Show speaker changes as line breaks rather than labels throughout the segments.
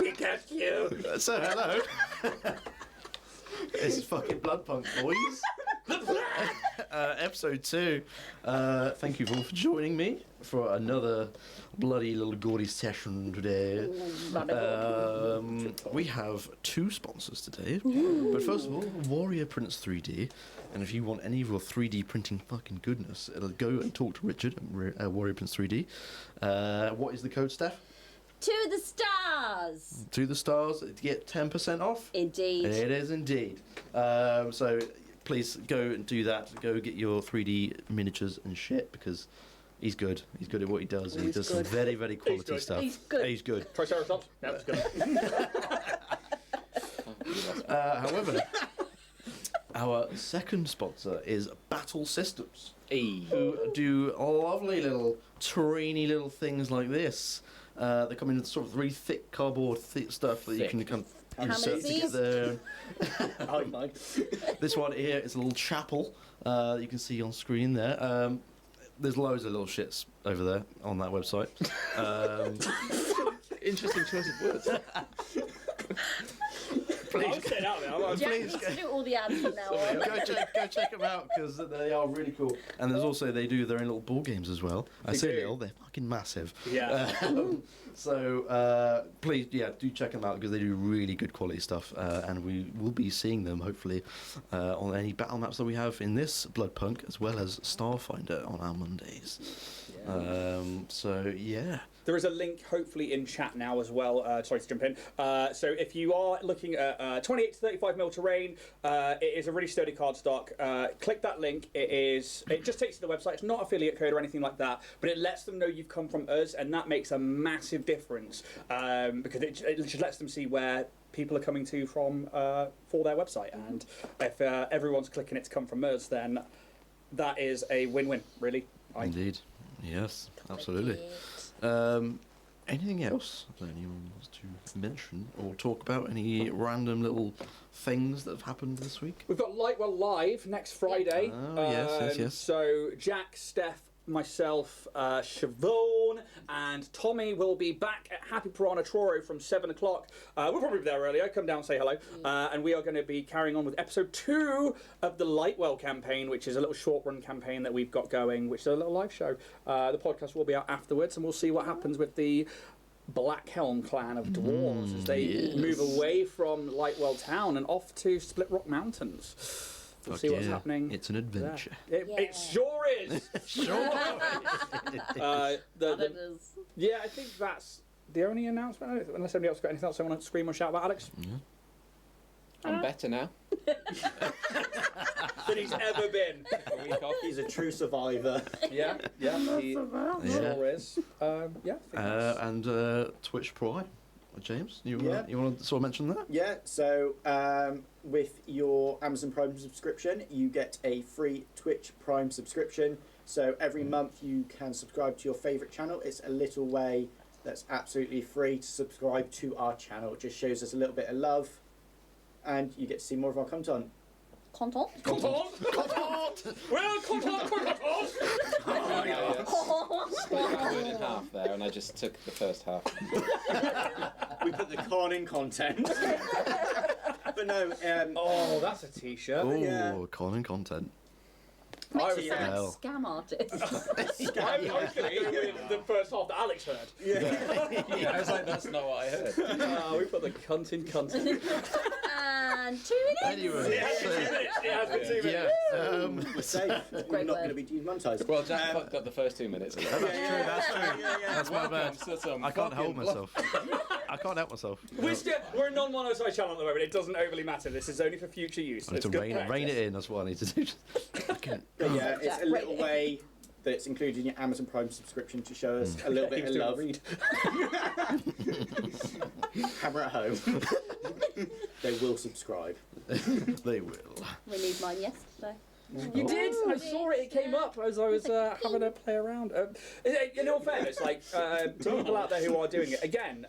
Pikachu!
So, hello. It's fucking Bloodpunk, boys. Episode 2. Thank you all for joining me for another bloody little gaudy session today. We have 2 sponsors today. But first of all, Warrior Prints 3D. And if you want any of your 3D printing fucking goodness, it'll go and talk to Richard at Warrior Prints 3D. What is the code, Steph?
To the stars!
To the stars to get 10% off?
Indeed.
It is indeed. So please go and do that. Go get your 3D miniatures and shit because he's good. He's good at what he does. He does some very, very quality stuff.
He's good.
He's good.
Triceratops? No, it's good.
However, our second sponsor is Battle Systems, who do lovely little terrainy little things like this. They come in sort of really thick cardboard stuff that you can kind of insert together. This one here is a little chapel that you can see on screen there. There's loads of little shits over there on that website.
Interesting choice of words.
I'll sit out there.
Jack needs to do all the ads from now on.
Go check them out because they are really cool. And there's also, they do their own little board games as well. I say little, they're fucking massive.
Yeah.
So please, do check them out because they do really good quality stuff. And we will be seeing them hopefully on any battle maps that we have in this Bloodpunk as well as Starfinder on our Mondays.
There is a link hopefully in chat now as well. Sorry to jump in. So if you are looking at 28 to 35mm terrain, it is a really sturdy cardstock. Click that link. It just takes you to the website. It's not affiliate code or anything like that, but it lets them know you've come from us, and that makes a massive difference because it just lets them see where people are coming to from for their website. And if everyone's clicking it to come from us, then that is a win-win, really.
Indeed. Yes, absolutely. Anything else that anyone wants to mention or talk about? Any random little things that have happened this week?
We've got Lightwell Live next Friday.
Oh, yes.
So Jack, Steph, myself, Siobhan and Tommy will be back at Happy Piranha Troro from 7 o'clock. We'll probably be there earlier. Come down and say hello. And we are going to be carrying on with episode 2 of the Lightwell campaign, which is a little short-run campaign that we've got going, which is a little live show. The podcast will be out afterwards, and we'll see what happens with the Black Helm clan of dwarves as they move away from Lightwell town and off to Split Rock Mountains. We'll see what's happening.
It's an adventure.
It sure is.
Sure.
I think that's the only announcement. Unless somebody else got anything else they want to scream or shout about, Alex.
Yeah.
I'm better now.
Than he's ever been.
A week off.
He's a true survivor.
Yeah, he sure is.
And Twitch Prime. James, you want to sort of mention that?
Yeah, so with your Amazon Prime subscription, you get a free Twitch Prime subscription. So every month you can subscribe to your favourite channel. It's a little way that's absolutely free to subscribe to our channel. It just shows us a little bit of love, and you get to see more of our content.
Content?
Well,
Split the word in half there, and I just took the first half.
We put the con in content. But no,
that's a t-shirt.
Oh, con and content.
Makes you sound like scam artist.
I was going to go with the first half that Alex heard.
I was like, that's not what I heard.
We put the cunt in content.
And 2 minutes.
Anyway,
It has been 2 minutes.
we're safe. We're not going to be demonetized.
Well, Jack fucked up the first 2 minutes.
That's true. That's my bad. I can't help myself.
We're a non-monetized channel at the moment. It doesn't overly matter. This is only for future use.
I need to rein it in. That's what I need to do.
But yeah, it's a little way that's included in your Amazon Prime subscription to show us a little bit of love. Hammer at home. They will subscrib.
They will.
We need mine yesterday.
You did! I saw it. It came up as I was having a play around. In all fairness, to people out there who are doing it, again,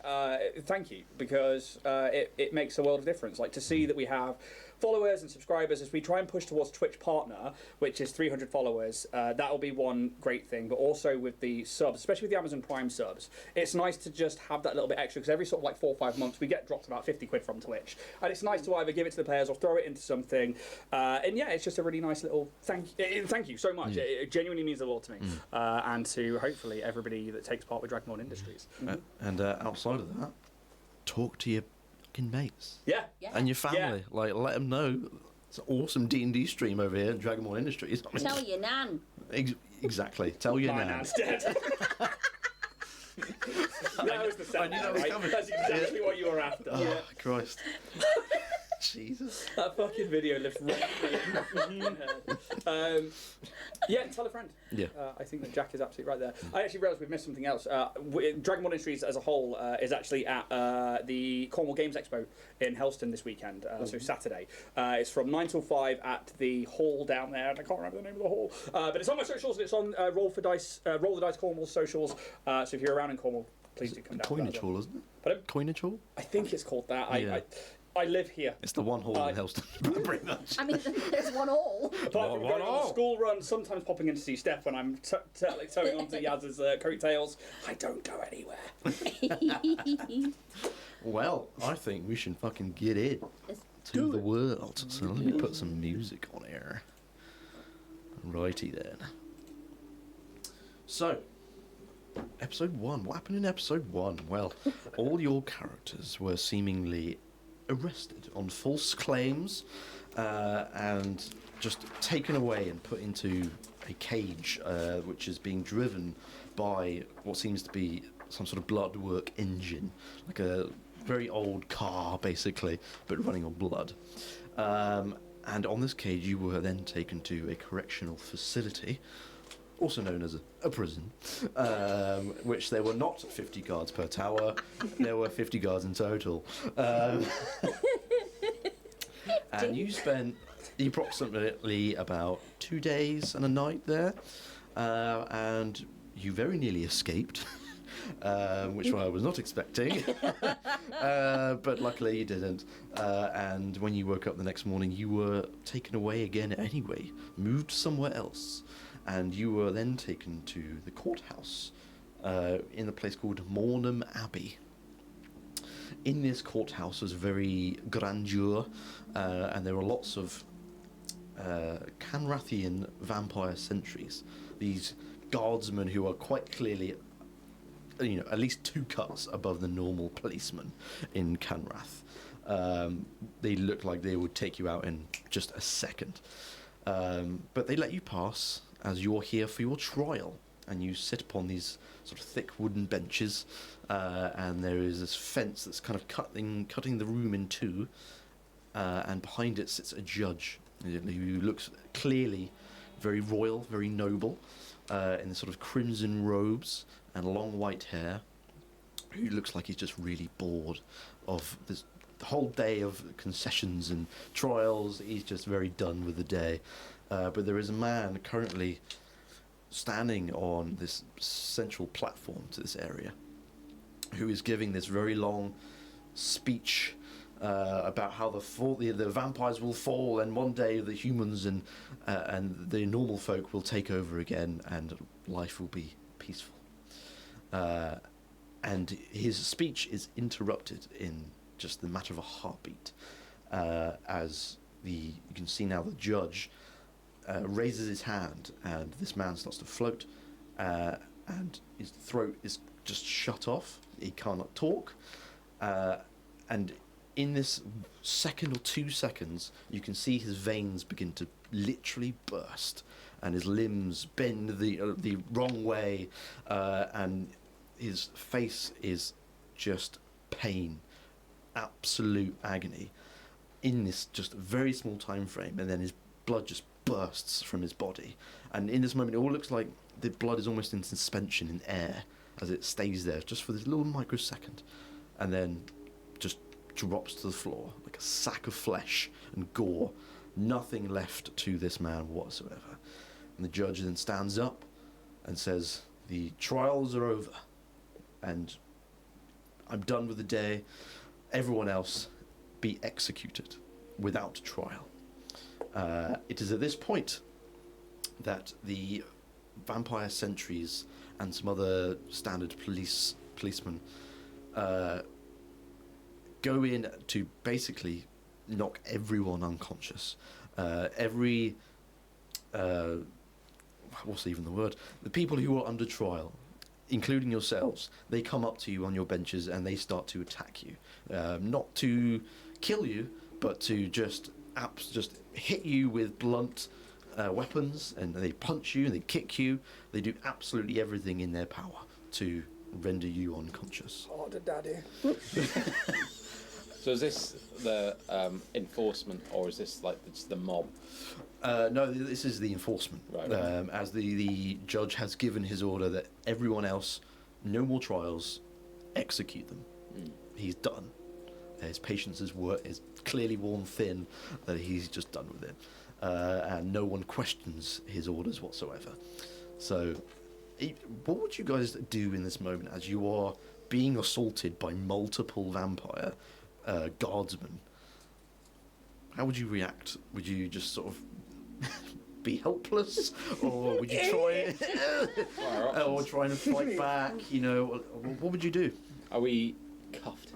thank you, because it makes a world of difference. Like, to see that we have followers and subscribers, as we try and push towards Twitch Partner, which is 300 followers, that will be one great thing. But also with the subs, especially with the Amazon Prime subs, it's nice to just have that little bit extra, because every sort of like 4 or 5 months we get dropped about 50 quid from Twitch, and it's nice to either give it to the players or throw it into something. And yeah, it's just a really nice little thank you so much. It genuinely means a lot to me, and to hopefully everybody that takes part with Dragonborn Industries.
And outside of that, talk to your fucking mates
Yeah.
and your family. Like, let them know it's an awesome D&D stream over here at Dragonborn Industries. I mean,
Tell your nan.
exactly. Tell your
My
nan.
nan's dead. That was the sound,
that was
right?
coming.
That's exactly what you were after.
Oh, Christ. Jesus.
That fucking video lives right in my head. Yeah, tell a friend.
Yeah.
I think that Jack is absolutely right there. I actually realised we've missed something else. Dragonborn Industries as a whole is actually at the Cornwall Games Expo in Helston this weekend, so Saturday. It's from 9 till 5 at the hall down there, and I can't remember the name of the hall. But it's on my socials, and it's on Roll the Dice Cornwall socials. So if you're around in Cornwall, please do come down.
Coinage Hall, isn't it?
Pardon?
Coinage Hall?
I think it's called that.
Yeah.
I live here.
It's the one hall in Helston, pretty much.
I mean, there's one all.
Apart from going on the school run, sometimes popping in to see Steph when I'm towing onto Yaz's coattails, I don't go anywhere.
Well, I think we should fucking get in to the world. So let me put some music on air. Righty then. So, episode 1. What happened in episode 1? Well, all your characters were seemingly arrested on false claims and just taken away and put into a cage which is being driven by what seems to be some sort of bloodwork engine, like a very old car basically, but running on blood. And on this cage you were then taken to a correctional facility, also known as a prison, which there were not 50 guards per tower, there were 50 guards in total. And you spent approximately about 2 days and a night there, and you very nearly escaped, which I was not expecting, but luckily you didn't. And when you woke up the next morning, you were taken away again anyway, moved somewhere else. And you were then taken to the courthouse in a place called Mornham Abbey. In this courthouse was very grandeur, and there were lots of Kanrathian vampire sentries. These guardsmen who are quite clearly, at least 2 cuts above the normal policeman in Kanrath. They look like they would take you out in just a second. But they let you pass, as you're here for your trial, and you sit upon these sort of thick wooden benches, and there is this fence that's kind of cutting the room in two, and behind it sits a judge who looks clearly very royal, very noble, in the sort of crimson robes and long white hair, who looks like he's just really bored of this the whole day of concessions and trials. He's just very done with the day. But there is a man currently standing on this central platform to this area who is giving this very long speech about how the vampires will fall, and one day the humans and the normal folk will take over again, and life will be peaceful. And his speech is interrupted in just the matter of a heartbeat, as you can see now the judge raises his hand, and this man starts to float, and his throat is just shut off. He cannot talk, and in this second or 2 seconds, you can see his veins begin to literally burst, and his limbs bend the wrong way, and his face is just pain, absolute agony, in this just very small time frame, and then his blood just bursts from his body, and in this moment it all looks like the blood is almost in suspension in air as it stays there just for this little microsecond, and then just drops to the floor like a sack of flesh and gore, nothing left to this man whatsoever. And the judge then stands up and says, "The trials are over, and I'm done with the day. Everyone else be executed." without trial. It is at this point that the vampire sentries and some other standard policemen go in to basically knock everyone unconscious. What's even the word? The people who are under trial, including yourselves, they come up to you on your benches and they start to attack you. Not to kill you, but to just hit you with blunt weapons, and they punch you and they kick you. They do absolutely everything in their power to render you unconscious.
Harder, daddy.
So is this the enforcement, or is this like just the mob?
No, this is the enforcement.
Right.
As the judge has given his order that everyone else, no more trials, execute them. He's done. His patience is clearly worn thin, that he's just done with it. And no one questions his orders whatsoever. So, what would you guys do in this moment as you are being assaulted by multiple vampire guardsmen? How would you react? Would you just sort of be helpless, or would you try or try and fight back? You know, what would you do?
Are we cuffed?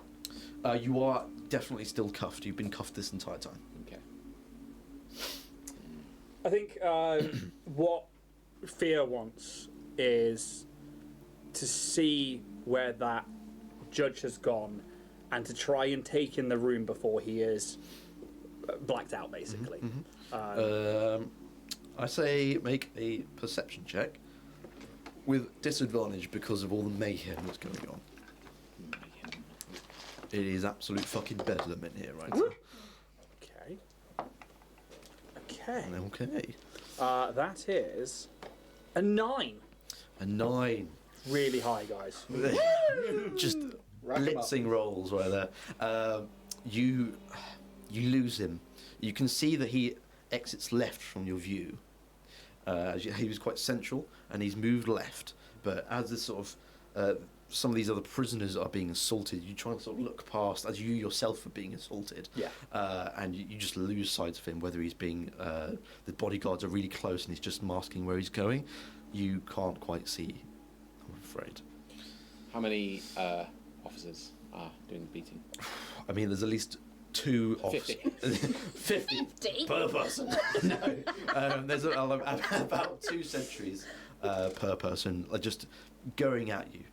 You are definitely still cuffed. You've been cuffed this entire time.
Okay.
I think what Fear wants is to see where that judge has gone and to try and take in the room before he is blacked out, basically.
I say make a perception check with disadvantage because of all the mayhem that's going on. It is absolute fucking bedlam in here right now.
Okay. Okay.
Okay.
That is a 9.
A 9.
Really high, guys.
Just
Rack 'em up.
blitzing rolls right there. You lose him. You can see that he exits left from your view. He was quite central, and he's moved left. But as this sort of some of these other prisoners are being assaulted, you try and sort of look past as you yourself are being assaulted.
Yeah.
And you just lose sight of him. Whether he's being the bodyguards are really close and he's just masking where he's going, you can't quite see. I'm afraid.
How many officers are doing the beating?
I mean, there's at least 2 officers. 50 per person. No, there's about 2 sentries per person, just going at you.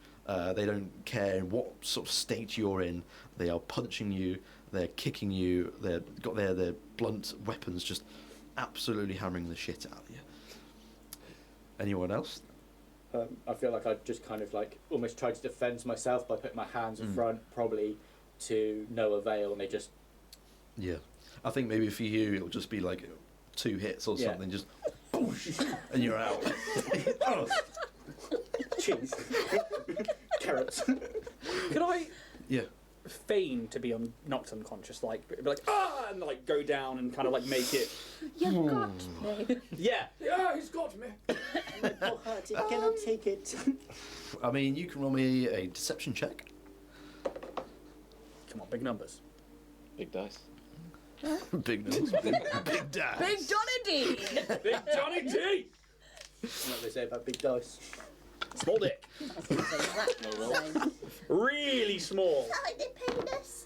They don't care in what sort of state you're in. They are punching you. They're kicking you. They've got their blunt weapons, just absolutely hammering the shit out of you. Anyone else?
I feel like I'd just kind of like almost try to defend myself by putting my hands in front, probably to no avail, and they just...
Yeah. I think maybe for you it'll just be like 2 hits or something, just boosh, and you're out. Oh.
Cheese. Carrots.
Could I feign to be knocked unconscious, like be like and like go down and kind of like make it?
You've got me.
Yeah, he's got me.
My poor heart, it cannot take it.
I mean, you can roll me a deception check.
Come on, big numbers.
Big dice.
Big numbers. Big dash.
Big Johnny D.
Big Johnny T.
What they say about big dice.
Small dick. Really small.
like the penis.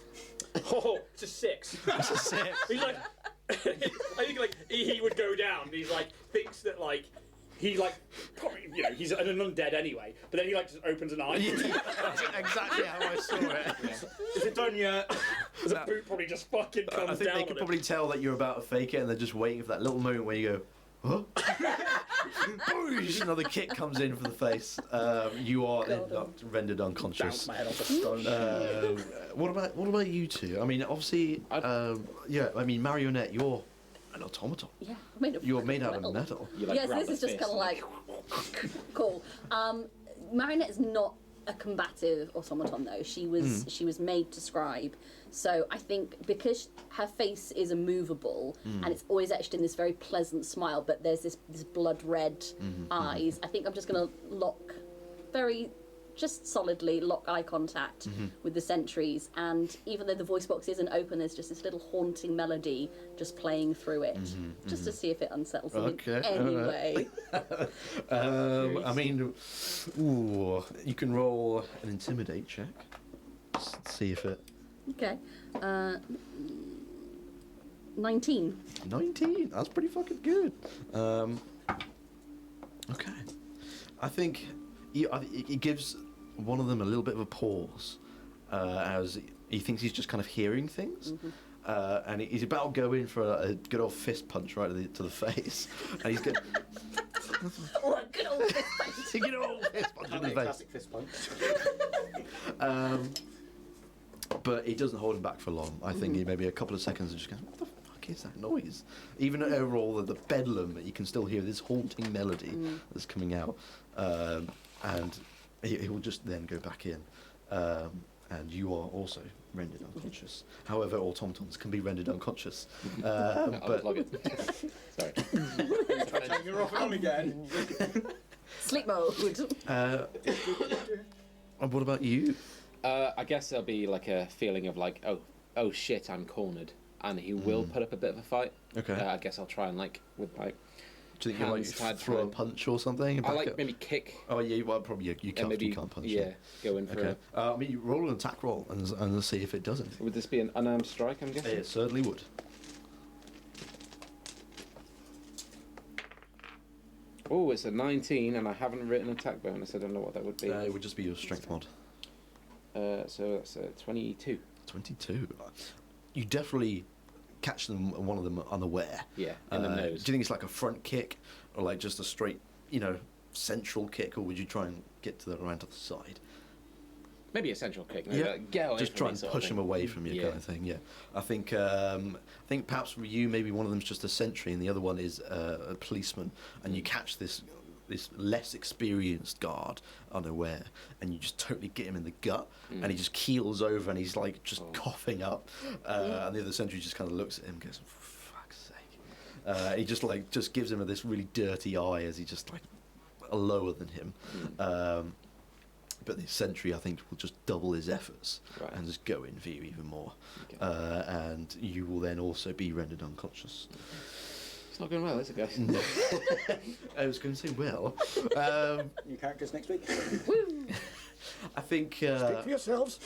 Oh, it's a 6.
That's a 6.
He's like, I think like he would go down. And he's like thinks that like he like probably he's an undead anyway. But then he like just opens an eye.
That's exactly how I saw it.
Is it done yet? The boot probably just fucking comes
I think
down.
they can probably tell that you're about to fake it, and they're just waiting for that little moment where you go, huh? Boosh! Another kick comes in for the face. You are rendered unconscious.
Bounce my head off a stone.
What about you two? I mean, obviously, I mean, Marionette, you're an automaton.
Yeah,
You're made out of metal.
Yes, this is just kind of like cool. Marinette is not a combative automaton though. She was made to scribe. So I think because her face is immovable and it's always etched in this very pleasant smile, but there's this blood red eyes. I think I'm just gonna lock very just solidly lock eye contact with the sentries, and even though the voice box isn't open, there's just this little haunting melody just playing through it, just to see if it unsettles them in any way.
I mean, ooh, you can roll an intimidate check. Just see if it.
Okay. 19.
19. That's pretty fucking good. Okay. I think it gives one of them a little bit of a pause as he thinks he's just kind of hearing things. And he's about to go in for a good old fist punch right to the face. And he's going
Oh, a good old fist punch.
good old fist punch in the face.
Classic fist punch.
But it doesn't hold him back for long. I think he maybe a couple of seconds and just goes, what the fuck is that noise? Even over all the bedlam, you can still hear this haunting melody that's coming out. And he will just then go back in. And you are also rendered unconscious. However, automatons can be rendered unconscious.
I would
But
love it. Sorry.
Turn your off and on again.
Sleep mode.
and what about you?
I guess there'll be like a feeling of like, oh shit, I'm cornered, and he will put up a bit of a fight.
Okay.
I guess I'll try and like with like.
Do you think you
hands
like
tied
throw a
behind.
punch or something?
I
Back
like
up?
maybe kick.
Oh yeah, well probably you
And
can't.
maybe
You can't punch.
yeah, go in for
Okay.
it.
I mean, you roll an attack roll and see if it does anything.
Would this be an unarmed strike? I'm guessing.
It certainly would.
Oh, it's a 19, and I haven't written attack bonus. I don't know what that would be.
It would just be your strength mod.
So that's a 22.
22. You definitely catch one of them unaware.
Yeah, in the nose.
Do you think it's like a front kick or like just a straight, central kick, or would you try and get to the around to the side?
Maybe a central kick.
Yeah.
Like, get away
Just
from
try
me
and
sort of
push
thing.
him away from you, kind of thing. Yeah, I think perhaps for you, maybe one of them's just a sentry and the other one is a policeman, and you catch this less experienced guard unaware, and you just totally get him in the gut, and he just keels over and he's like just coughing up, and the other sentry just kind of looks at him and goes, for fuck's sake. He just gives him this really dirty eye as he just like lower than him. But the sentry, I think, will just double his efforts and just go in for you even more.
Okay.
And you will then also be rendered unconscious.
It's not going well, is it, guys?
I was going to say, well,
New characters next week.
I think
Speak for yourselves.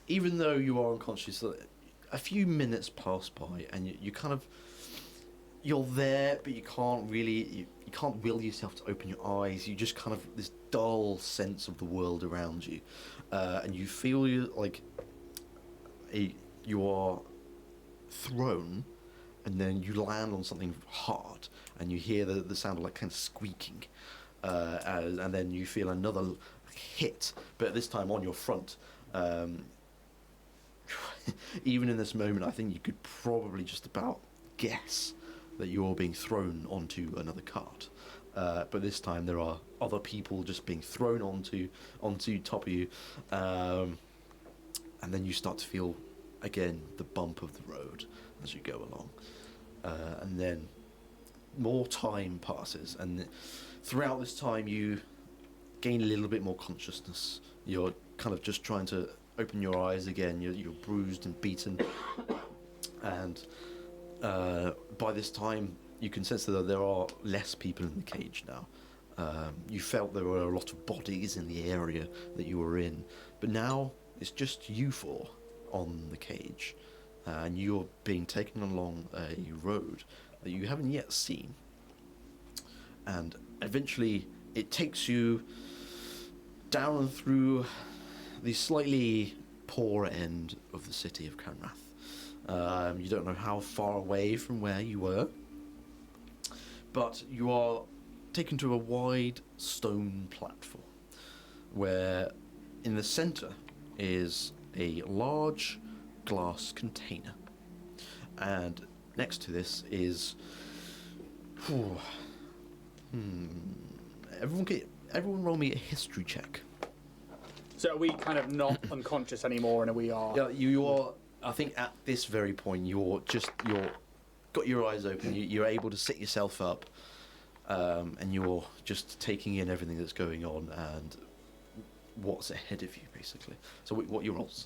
even though you are unconscious, a few minutes pass by and you kind of, you're there, but you can't really, you can't will yourself to open your eyes. You just kind of, this dull sense of the world around you. And you feel like you are thrown, and then you land on something hard, and you hear the sound of like kind of squeaking. And then you feel another hit, but this time on your front. Even in this moment, I think you could probably just about guess that you're being thrown onto another cart. But this time there are other people just being thrown onto top of you. And then you start to feel, again, the bump of the road as you go along. And then more time passes. And throughout this time you gain a little bit more consciousness. You're kind of just trying to open your eyes again. You're bruised and beaten. And by this time, you can sense that there are less people in the cage now. You felt there were a lot of bodies in the area that you were in, but now it's just you four on the cage, and you're being taken along a road that you haven't yet seen. And eventually, it takes you down through the slightly poor end of the city of Kanrath. You don't know how far away from where you were, but you are taken to a wide stone platform where in the center is a large glass container, and next to this is everyone roll me a history check.
So are we kind of not unconscious anymore, and we are?
Yeah, you are. I think at this very point, you're got your eyes open. You're able to sit yourself up, and you're just taking in everything that's going on and what's ahead of you, basically. So what are your rolls?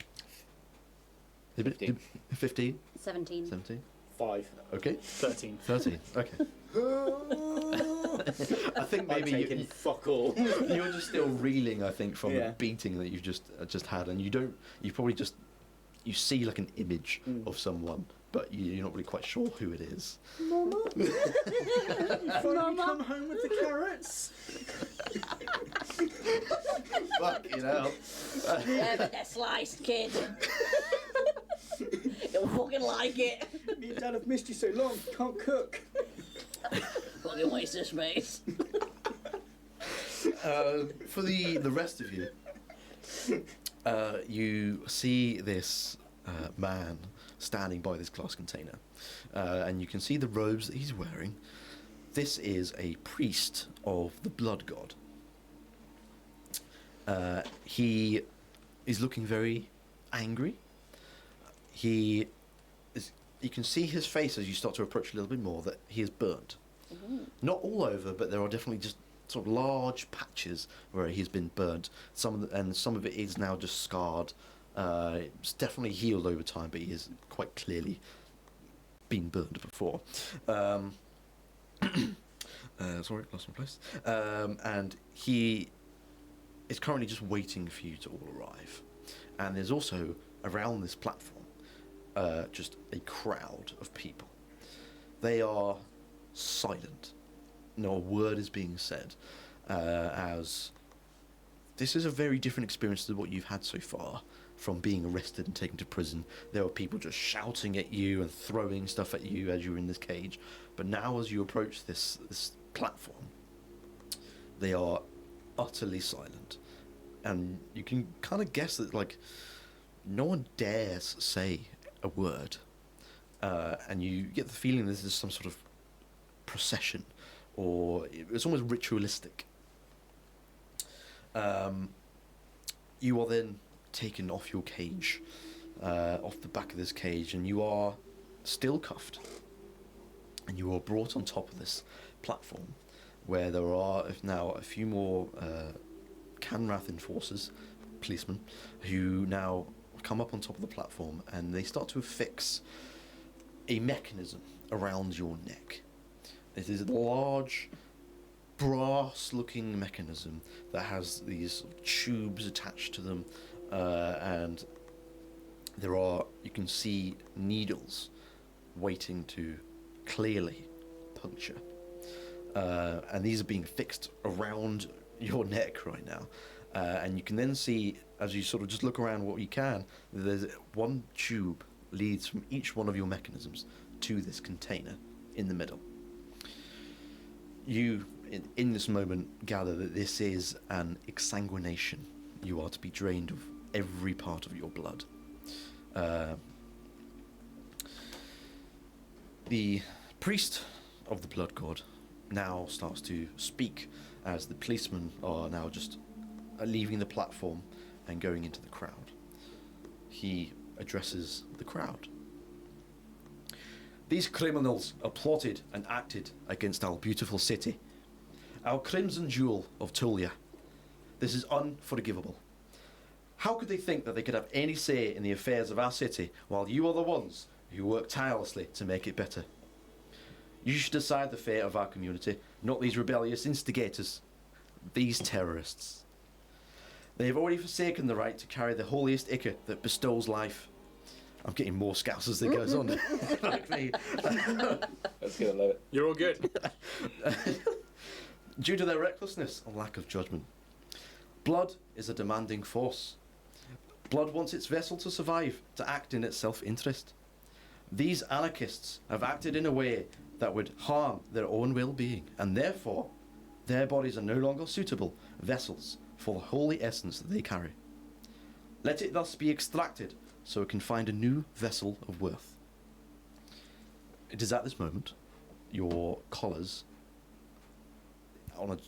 15.
15?
17.
17?
5.
Okay.
13.
13. Okay. I think
I'm
maybe
taking fuck all.
you're just still reeling, I think, from
Yeah.
the beating that you've just had, and you probably just you see like an image of someone, but you're not really quite sure who it is.
Mama? You finally come home with the carrots?
Fucking hell.
Yeah, but they're sliced, kid. You'll fucking like it.
Me and Dad have missed you so long, can't cook.
Fucking waste of space.
For the rest of you, you see this man standing by this glass container, and you can see the robes that he's wearing. This is a priest of the blood god. He is looking very angry. You can see his face as you start to approach a little bit more that he is burnt. Not all over, but there are definitely just sort of large patches where he's been burnt. Some of it is now just scarred. It's definitely healed over time, but he has quite clearly been burned before. Sorry, lost my place. And he is currently just waiting for you to all arrive. And there's also around this platform just a crowd of people. They are silent. No word is being said, as this is a very different experience than what you've had so far from being arrested and taken to prison. There are people just shouting at you and throwing stuff at you as you're in this cage. But now as you approach this platform, they are utterly silent. And you can kind of guess that, like, no one dares say a word. And you get the feeling this is some sort of procession, or it's almost ritualistic. You are then taken off your cage, off the back of this cage, and you are still cuffed. And you are brought on top of this platform, where there are now a few more Kanrath enforcers, policemen, who now come up on top of the platform, and they start to affix a mechanism around your neck. It is a large, brass-looking mechanism that has these tubes attached to them, and you can see needles waiting to clearly puncture. And these are being fixed around your neck right now. And you can then see, as you sort of just look around what you can, there's one tube leads from each one of your mechanisms to this container in the middle. You, in this moment, gather that this is an exsanguination. You are to be drained of every part of your blood. The priest of the blood god now starts to speak as the policemen are now just leaving the platform and going into the crowd. He addresses the crowd. These criminals are plotted and acted against our beautiful city, our crimson jewel of Tulia. This is unforgivable. How could they think that they could have any say in the affairs of our city while you are the ones who work tirelessly to make it better? You should decide the fate of our community, not these rebellious instigators, these terrorists. They have already forsaken the right to carry the holiest ichor that bestows life. I'm getting more scouts as it goes on. Like me.
That's good, I love it.
You're all good.
Due to their recklessness and lack of judgment. Blood is a demanding force. Blood wants its vessel to survive, to act in its self-interest. These anarchists have acted in a way that would harm their own well-being, and therefore their bodies are no longer suitable vessels for the holy essence that they carry. Let it thus be extracted so it can find a new vessel of worth. It is at this moment your collars, on a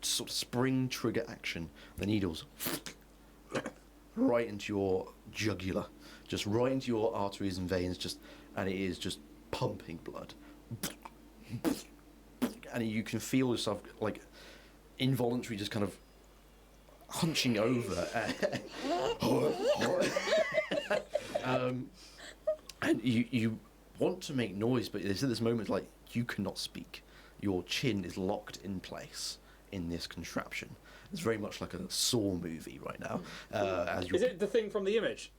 sort of spring trigger action, the needles right into your jugular, just right into your arteries and veins, and it is just pumping blood. and you can feel yourself like involuntarily just kind of hunching over, and you want to make noise, but there's at this moment like you cannot speak. Your chin is locked in place in this contraption. It's very much like a Saw movie right now.
Is it the thing from the image?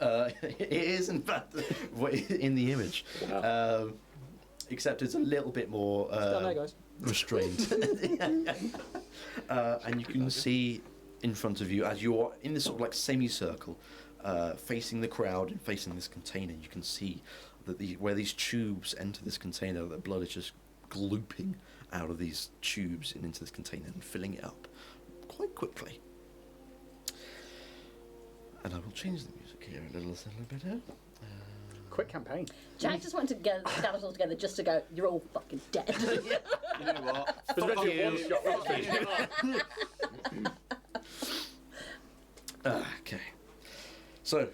It is, in fact, in the image.
Wow.
Except it's a little bit more
Down there, guys.
restrained. And you can see in front of you, as you're in this sort of like semicircle, facing the crowd and facing this container, you can see that where these tubes enter this container, the blood is just glooping out of these tubes and into this container and filling it up quite quickly. And I will change the music here a little bit.
Quick campaign.
Jack just wanted to gather us all together just to go, you're all fucking dead.
You know what?
Fuck you.
Okay. So,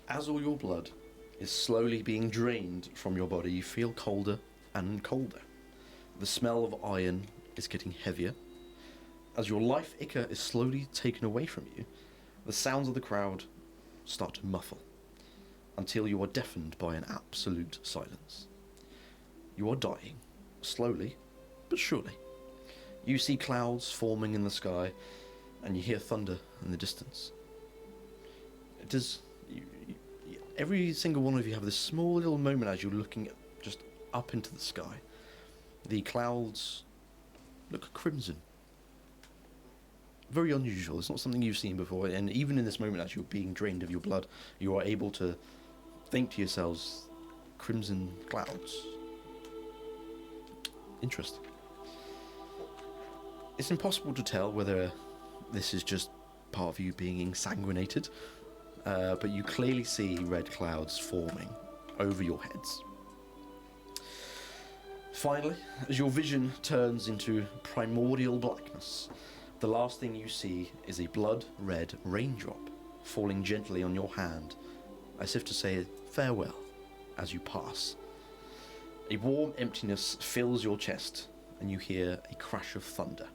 as all your blood is slowly being drained from your body, you feel colder and colder. The smell of iron is getting heavier. As your life ichor is slowly taken away from you, the sounds of the crowd start to muffle, until you are deafened by an absolute silence. You are dying, slowly but surely. You see clouds forming in the sky, and you hear thunder in the distance. It is... every single one of you have this small little moment as you're looking just up into the sky. The clouds look crimson. Very unusual. It's not something you've seen before, and even in this moment as you're being drained of your blood, you are able to think to yourselves, crimson clouds. Interesting. It's impossible to tell whether this is just part of you being ensanguinated, but you clearly see red clouds forming over your heads. Finally, as your vision turns into primordial blackness, the last thing you see is a blood-red raindrop falling gently on your hand, as if to say farewell as you pass. A warm emptiness fills your chest, and you hear a crash of thunder.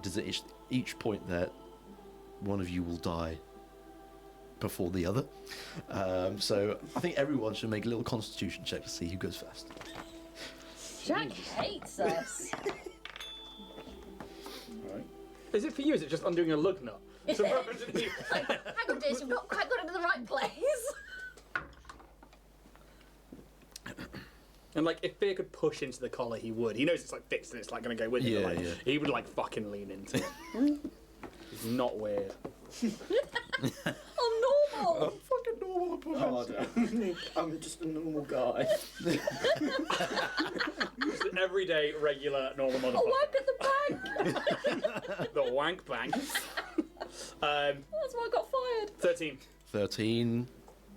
It is at each point that one of you will die before the other. So I think everyone should make a little constitution check to see who goes first.
Jack hates us.
Is it for you? Is it just undoing a lug nut? So
Like, hang on, Diz, you've not quite got into the right place.
And like, if Fear could push into the collar, he would. He knows it's like fixed and it's like going to go with him.
Yeah,
But, like,
yeah.
He would like fucking lean into it. He's not weird.
Oh, normal.
Fucking normal.
I'm just a normal guy.
Just an everyday, regular, normal motherfucker.
Oh, work at the bank.
The wank bank.
That's why I got fired.
13.
13,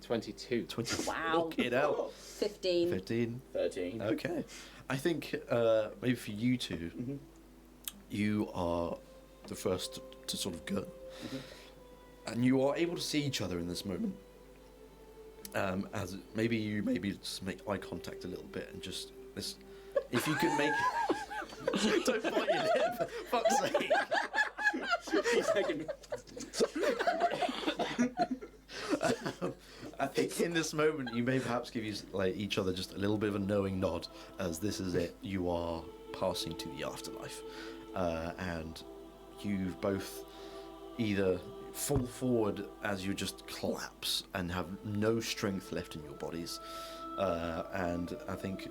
22.
20.
Wow.
Look it out.
15.
15.
13.
Okay. I think maybe for you two, you are the first to sort of go. And you are able to see each other in this moment. As maybe just make eye contact a little bit and just this. If you could make. Don't bite your lip. Fuck's sake.
He's taking.
I think in this moment you may perhaps give each other just a little bit of a knowing nod, as this is it. You are passing to the afterlife, and you both either fall forward as you just collapse and have no strength left in your bodies, and I think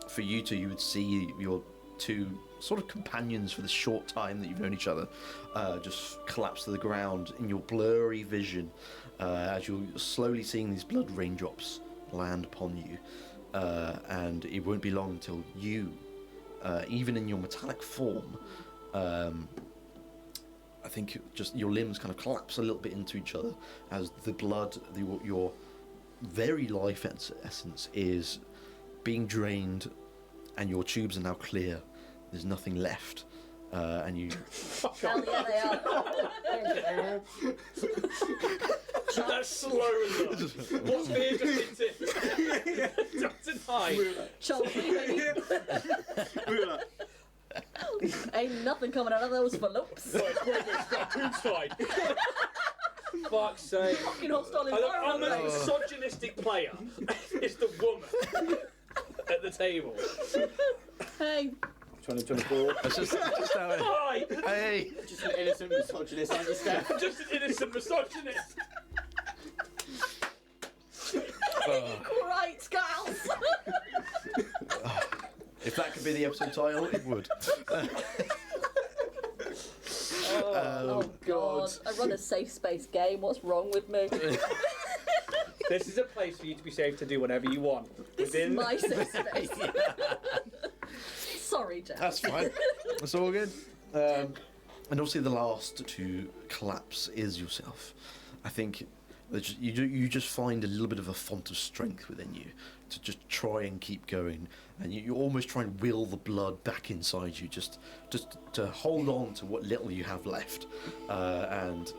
for you two, you would see your two sort of companions for the short time that you've known each other just collapse to the ground in your blurry vision, as you're slowly seeing these blood raindrops land upon you, and it won't be long until you, even in your metallic form, I think just your limbs kind of collapse a little bit into each other as the blood, your very life essence is being drained, and your tubes are now clear. There's nothing left, and you.
Hell yeah, they are.
That's slow as well. What's beer just into Johnson High?
Charles, ain't nothing coming out of those fallops.
Right, it's got poolside. Fuck's sake.
Fucking hostile
I'm
environment.
the misogynistic player. It's the woman at the table.
Hey,
2024.
That's just how it.
Hi!
Hey.
Just an innocent misogynist, aren't you, Steph?
I'm just an innocent misogynist.
right, Scouse.
If that could be the episode title, it would.
Oh God! I run a safe space game. What's wrong with me?
This is a place for you to be safe to do whatever you want.
This is my safe space. Sorry, Jeff.
That's fine. That's all good. And obviously, the last to collapse is yourself. I think that you just find a little bit of a font of strength within you to just try and keep going, and you almost try and will the blood back inside you, just to hold on to what little you have left, and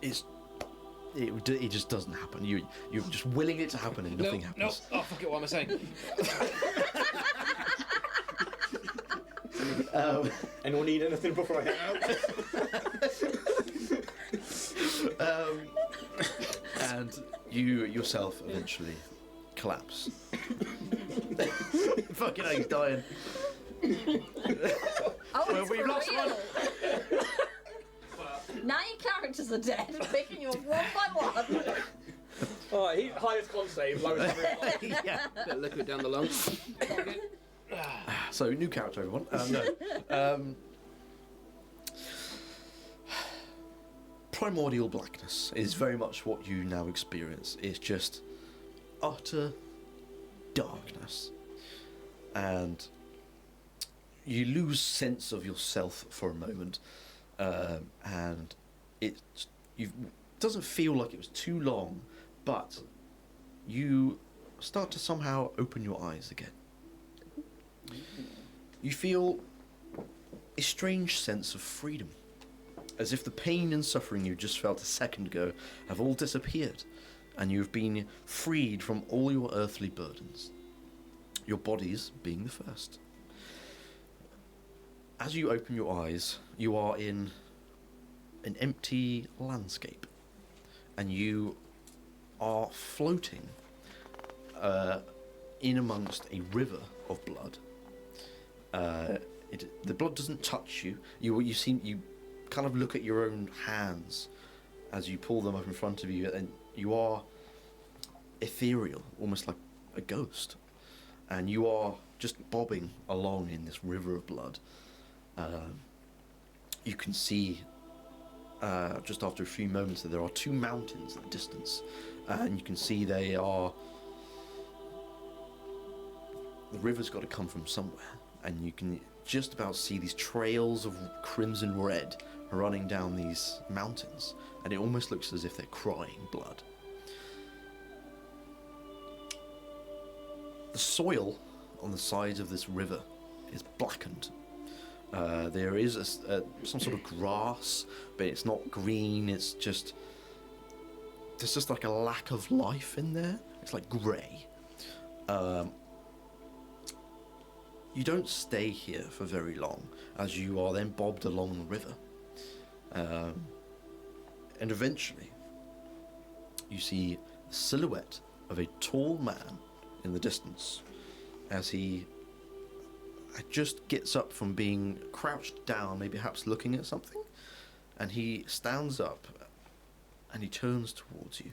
it just doesn't happen. You're just willing it to happen, and nothing happens.
No. Oh, fuck it. What am I saying?
Anyone need anything before I head out?
And you yourself eventually collapse. Fucking hell, he's dying.
Oh,
Well,
it's
we've
for
lost
real. Now your characters are dead, picking you up one by one.
Alright, he highest con save, lowest con.
Yeah.
Bit of liquid down the lungs.
So, new character, everyone. Primordial blackness is very much what you now experience. It's just utter darkness. And you lose sense of yourself for a moment. And it doesn't feel like it was too long, but you start to somehow open your eyes again. You feel a strange sense of freedom, as if the pain and suffering you just felt a second ago have all disappeared, and you've been freed from all your earthly burdens, your bodies being the first. As you open your eyes, you are in an empty landscape, and you are floating in amongst a river of blood. The blood doesn't touch you. You kind of look at your own hands as you pull them up in front of you, and you are ethereal, almost like a ghost, and you are just bobbing along in this river of blood. You can see just after a few moments that there are two mountains in the distance, and you can see the river's got to come from somewhere, and you can just about see these trails of crimson red running down these mountains, and it almost looks as if they're crying blood. The soil on the sides of this river is blackened. There is some sort of grass, but it's not green. There's just like a lack of life in there. It's like grey. You don't stay here for very long, as you are then bobbed along the river. And eventually, you see the silhouette of a tall man in the distance, as he just gets up from being crouched down, maybe perhaps looking at something, and he stands up and he turns towards you.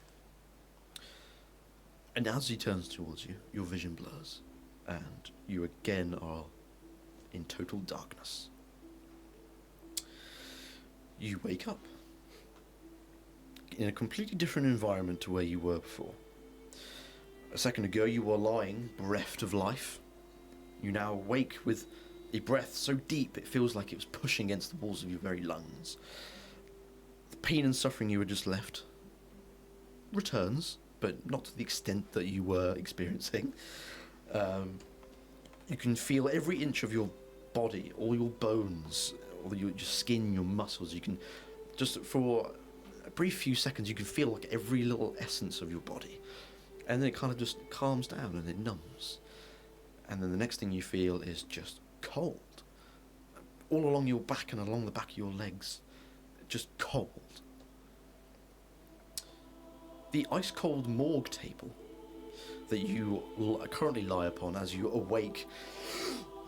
And as he turns towards you, your vision blurs, and you again are in total darkness. You wake up in a completely different environment to where you were before. A second ago, you were lying, bereft of life. You now awake with a breath so deep it feels like it was pushing against the walls of your very lungs. The pain and suffering you had just left returns, but not to the extent that you were experiencing. You can feel every inch of your body, all your bones, all your skin, your muscles. You can, just for a brief few seconds, you can feel like every little essence of your body, and then it kind of just calms down and it numbs, and then the next thing you feel is just cold, all along your back and along the back of your legs, just cold. The ice-cold morgue table that you currently lie upon as you awake,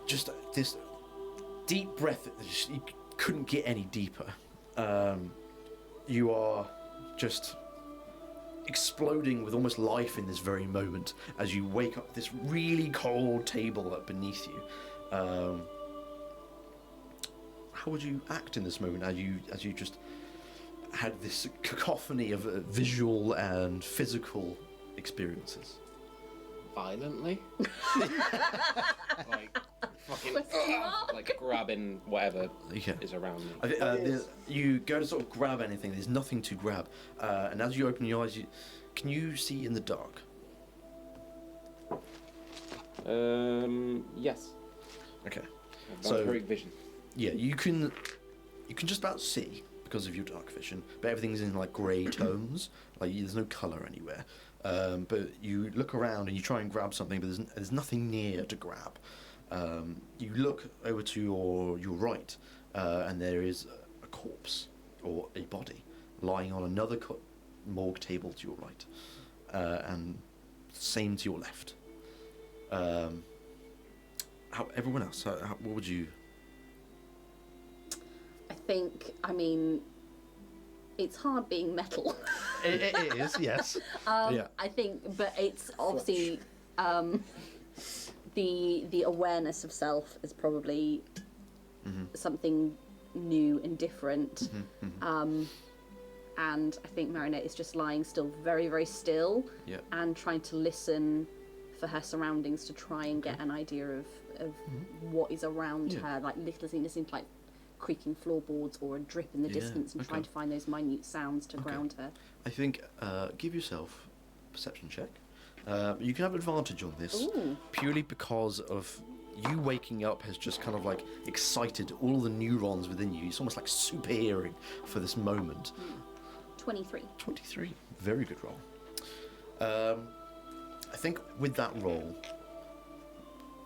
just this deep breath that just, you couldn't get any deeper. You are just exploding with almost life in this very moment as you wake up this really cold table up beneath you. How would you act in this moment as you just had this cacophony of visual and physical experiences?
Violently? Like fucking like grabbing whatever is around me.
You go to sort of grab anything, there's nothing to grab, and as you open your eyes, can you see in the dark?
Yes.
Okay.
Vampiric vision.
Yeah, you can just about see because of your dark vision, but everything's in like grey tones, like there's no colour anywhere. But you look around and you try and grab something, but there's nothing near to grab. You look over to your right, and there is a corpse or a body lying on another morgue table to your right, and same to your left. Everyone else, what would you?
I mean, it's hard being metal.
It is, yes. Yeah.
I think, but it's obviously the awareness of self is probably something new and different. And I think Marinette is just lying still very, very still and trying to listen for her surroundings to try and get an idea of what is around her, like listening to like creaking floorboards or a drip in the distance and trying to find those minute sounds to ground her.
I think give yourself a perception check. You can have advantage on this purely because of you waking up has just kind of like excited all the neurons within you. It's almost like super hearing for this moment.
23.
23. Very good roll. I think with that roll,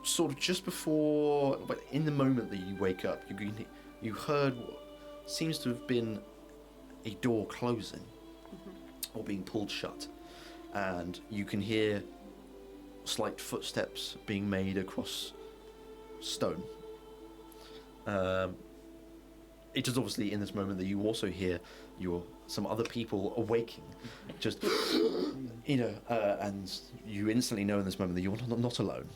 sort of just before, but in the moment that you wake up, you heard what seems to have been a door closing or being pulled shut, and you can hear slight footsteps being made across stone. It is obviously in this moment that you also hear some other people awaking, just and you instantly know in this moment that you're not alone.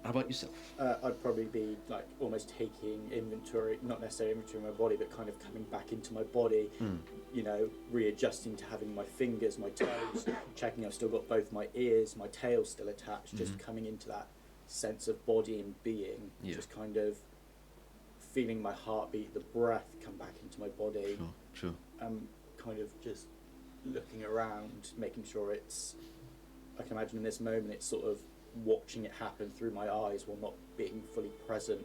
How about yourself?
I'd probably be like almost taking inventory, not necessarily inventory of my body, but kind of coming back into my body, readjusting to having my fingers, my toes, checking I've still got both my ears, my tail still attached, just coming into that sense of body and being, just kind of feeling my heartbeat, the breath come back into my body.
Sure.
Kind of just looking around, making sure I can imagine in this moment it's sort of watching it happen through my eyes while not being fully present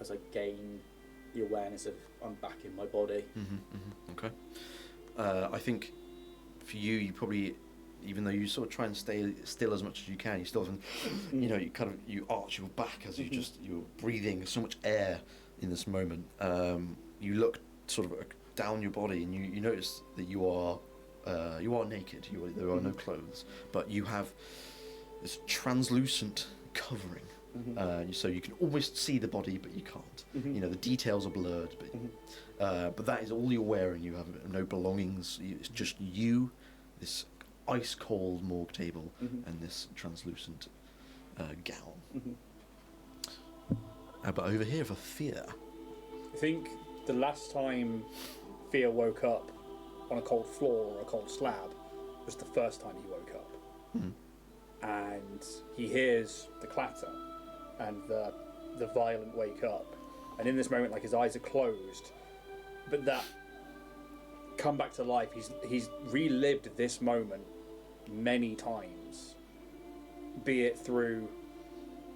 as I gain the awareness of I'm back in my body.
Okay. I think for you probably, even though you sort of try and stay still as much as you can, you still haven't, you arch your back as you're breathing so much air in this moment. You look sort of down your body and you notice that you are naked. There are no clothes, but you have this translucent covering, so you can almost see the body, but you can't. The details are blurred, but that is all you're wearing. You have no belongings. It's just you, this ice-cold morgue table, and this translucent gown. But over here for Fear.
I think the last time Fear woke up on a cold floor or a cold slab was the first time he woke up. And he hears the clatter and the violent wake up, and in this moment, like, his eyes are closed, but that come back to life. He's relived this moment many times, be it through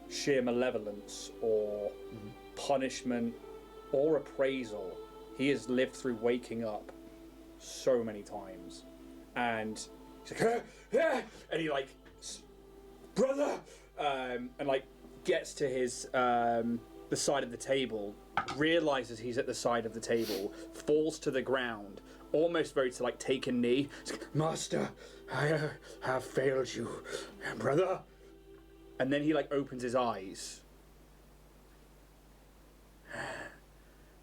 sheer malevolence or punishment or appraisal. He has lived through waking up so many times, and he's like, and he like, brother, and like gets to his the side of the table, realizes he's at the side of the table, falls to the ground, almost ready to like take a knee. He's like, Master, I have failed you, brother. And then he like opens his eyes.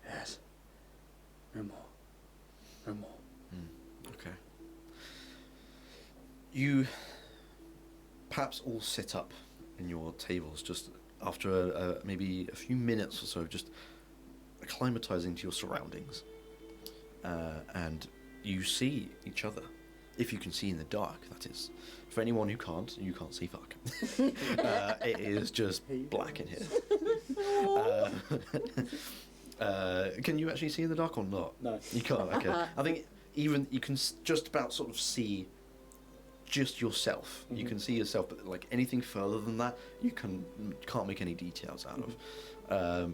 Yes. No more. No more.
Okay. You perhaps all sit up in your tables just after maybe a few minutes or so, just acclimatizing to your surroundings. And you see each other. If you can see in the dark, that is. For anyone who can't, you can't see fuck. It is just black in here. Can you actually see in the dark or not?
No.
You can't, okay. I think even you can just about sort of see just yourself. You can see yourself, but like anything further than that, you can't make any details out of.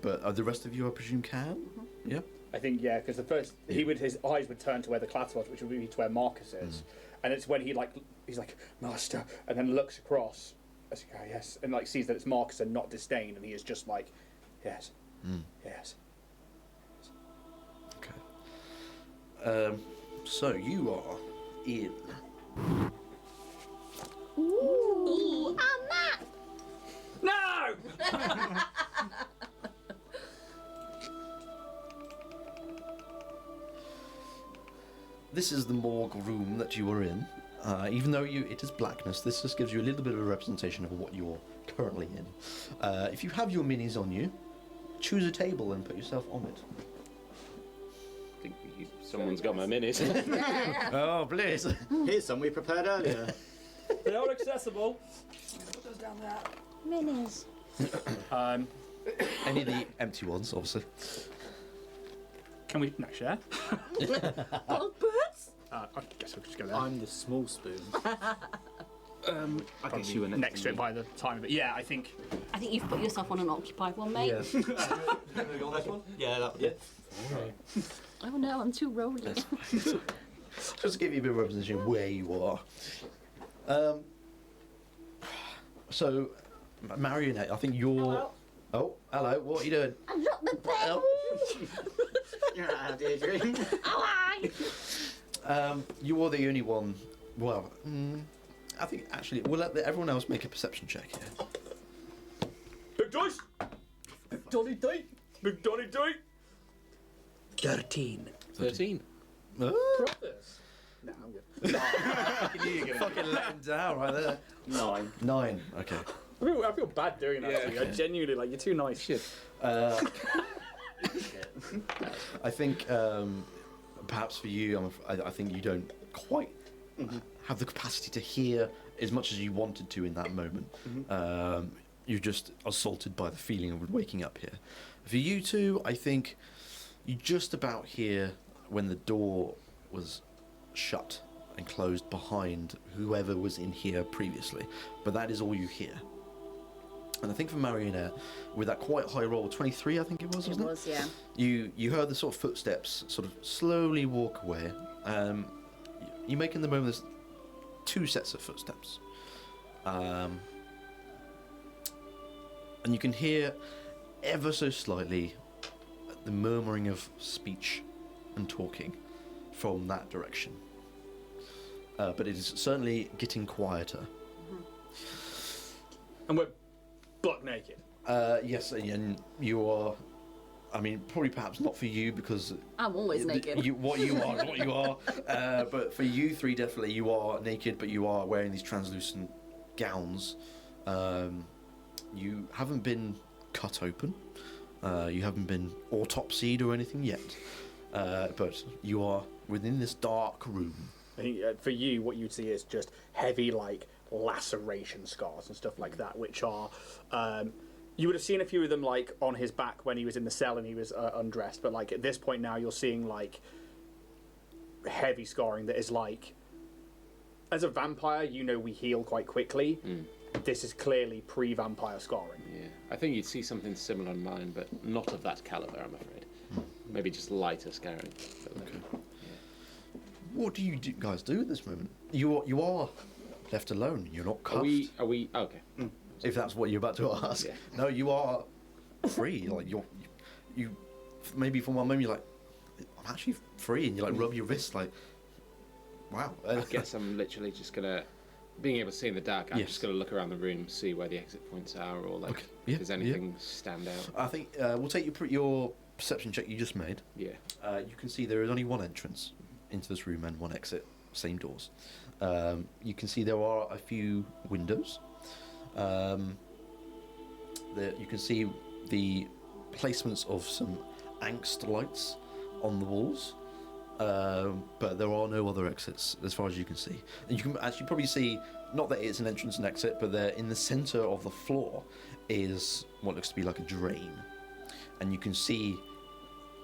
But the rest of you, I presume, can? Yeah?
I think, yeah, because the first, his eyes would turn to where the class was, which would be to where Marcus is. And it's when he's like, Master, and then looks across, as yes, and like sees that it's Marcus and not disdain, and he is just like, yes, yes.
Okay. So you are in.
Ooh, and that.
No!
This is the morgue room that you are in. Even though it is blackness, this just gives you a little bit of a representation of what you're currently in. If you have your minis on you, choose a table and put yourself on it.
I think someone's got my minis.
Oh, please.
Here's some we prepared earlier.
They're all accessible. Put those down there.
Minis.
Any of the empty ones, obviously.
Can we not share?
Birds?
I guess we'll just go there.
I'm the small spoon.
I guess you were
next to it by the time of it. Yeah, I think.
I think you've put yourself on an occupied one, mate.
Yes. Go on this one?
Yeah, that would be.
Oh no, I'm too rolly.
Just to give you a bit of representation of where you are. So, Marionette, I think you're.
Hello.
Oh, hello. What are you doing?
I dropped the pen.
Oh.
You're out of daydream.
You are the only one. Well, I think actually we'll let everyone else make a perception check here.
Big dice! Big Donny die! Big Donny die! 13.
13.
Oh,
Brothers! No, I'm good.
fucking let him down right there.
9.
9. Okay.
I feel bad doing that to you. I genuinely, like, you're too nice.
Shit.
I think perhaps for you, I think you don't quite have the capacity to hear as much as you wanted to in that moment. You're just assaulted by the feeling of waking up here. For you two, I think you just about hear when the door was shut and closed behind whoever was in here previously, but that is all you hear. And I think for Marionette, with that quite high roll, 23 I think it was,
It
wasn't it?
was, yeah.
You heard the sort of footsteps sort of slowly walk away. You make in the moment there's 2 sets of footsteps. And you can hear ever so slightly the murmuring of speech and talking from that direction. But it is certainly getting quieter.
And we're butt naked.
Yes, and you are. I mean, probably perhaps not for you because
I'm always naked.
What you are is what you are. But for you three, definitely, you are naked, but you are wearing these translucent gowns. You haven't been cut open. You haven't been autopsied or anything yet. But you are within this dark room.
I think for you, what you'd see is just heavy, like, laceration scars and stuff like that, which are... you would have seen a few of them, like, on his back when he was in the cell and he was undressed, but, like, at this point now you're seeing, like, heavy scarring that is, like... As a vampire, you know we heal quite quickly. This is clearly pre-vampire scarring.
Yeah, I think you'd see something similar on mine, but not of that caliber, I'm afraid. Maybe just lighter scarring. But,
what do you guys do at this moment? You are left alone. You're not cuffed.
Are we? Okay.
If that's what you're about to ask.
Yeah.
No, you are free. Like you maybe for one moment you're like, I'm actually free, and you like rub your wrist like, wow.
I guess I'm literally just gonna, being able to see in the dark, I'm
Yes.
just gonna look around the room, see where the exit points are, or like
Okay. Yeah,
if there's anything stand out.
I think we'll take your perception check you just made.
Yeah.
You can see there is only one entrance into this room and one exit, same doors. You can see there are a few windows. You can see the placements of some angst lights on the walls, but there are no other exits as far as you can see. And you can actually probably see, not that it's an entrance and exit, but there in the centre of the floor is what looks to be like a drain. And you can see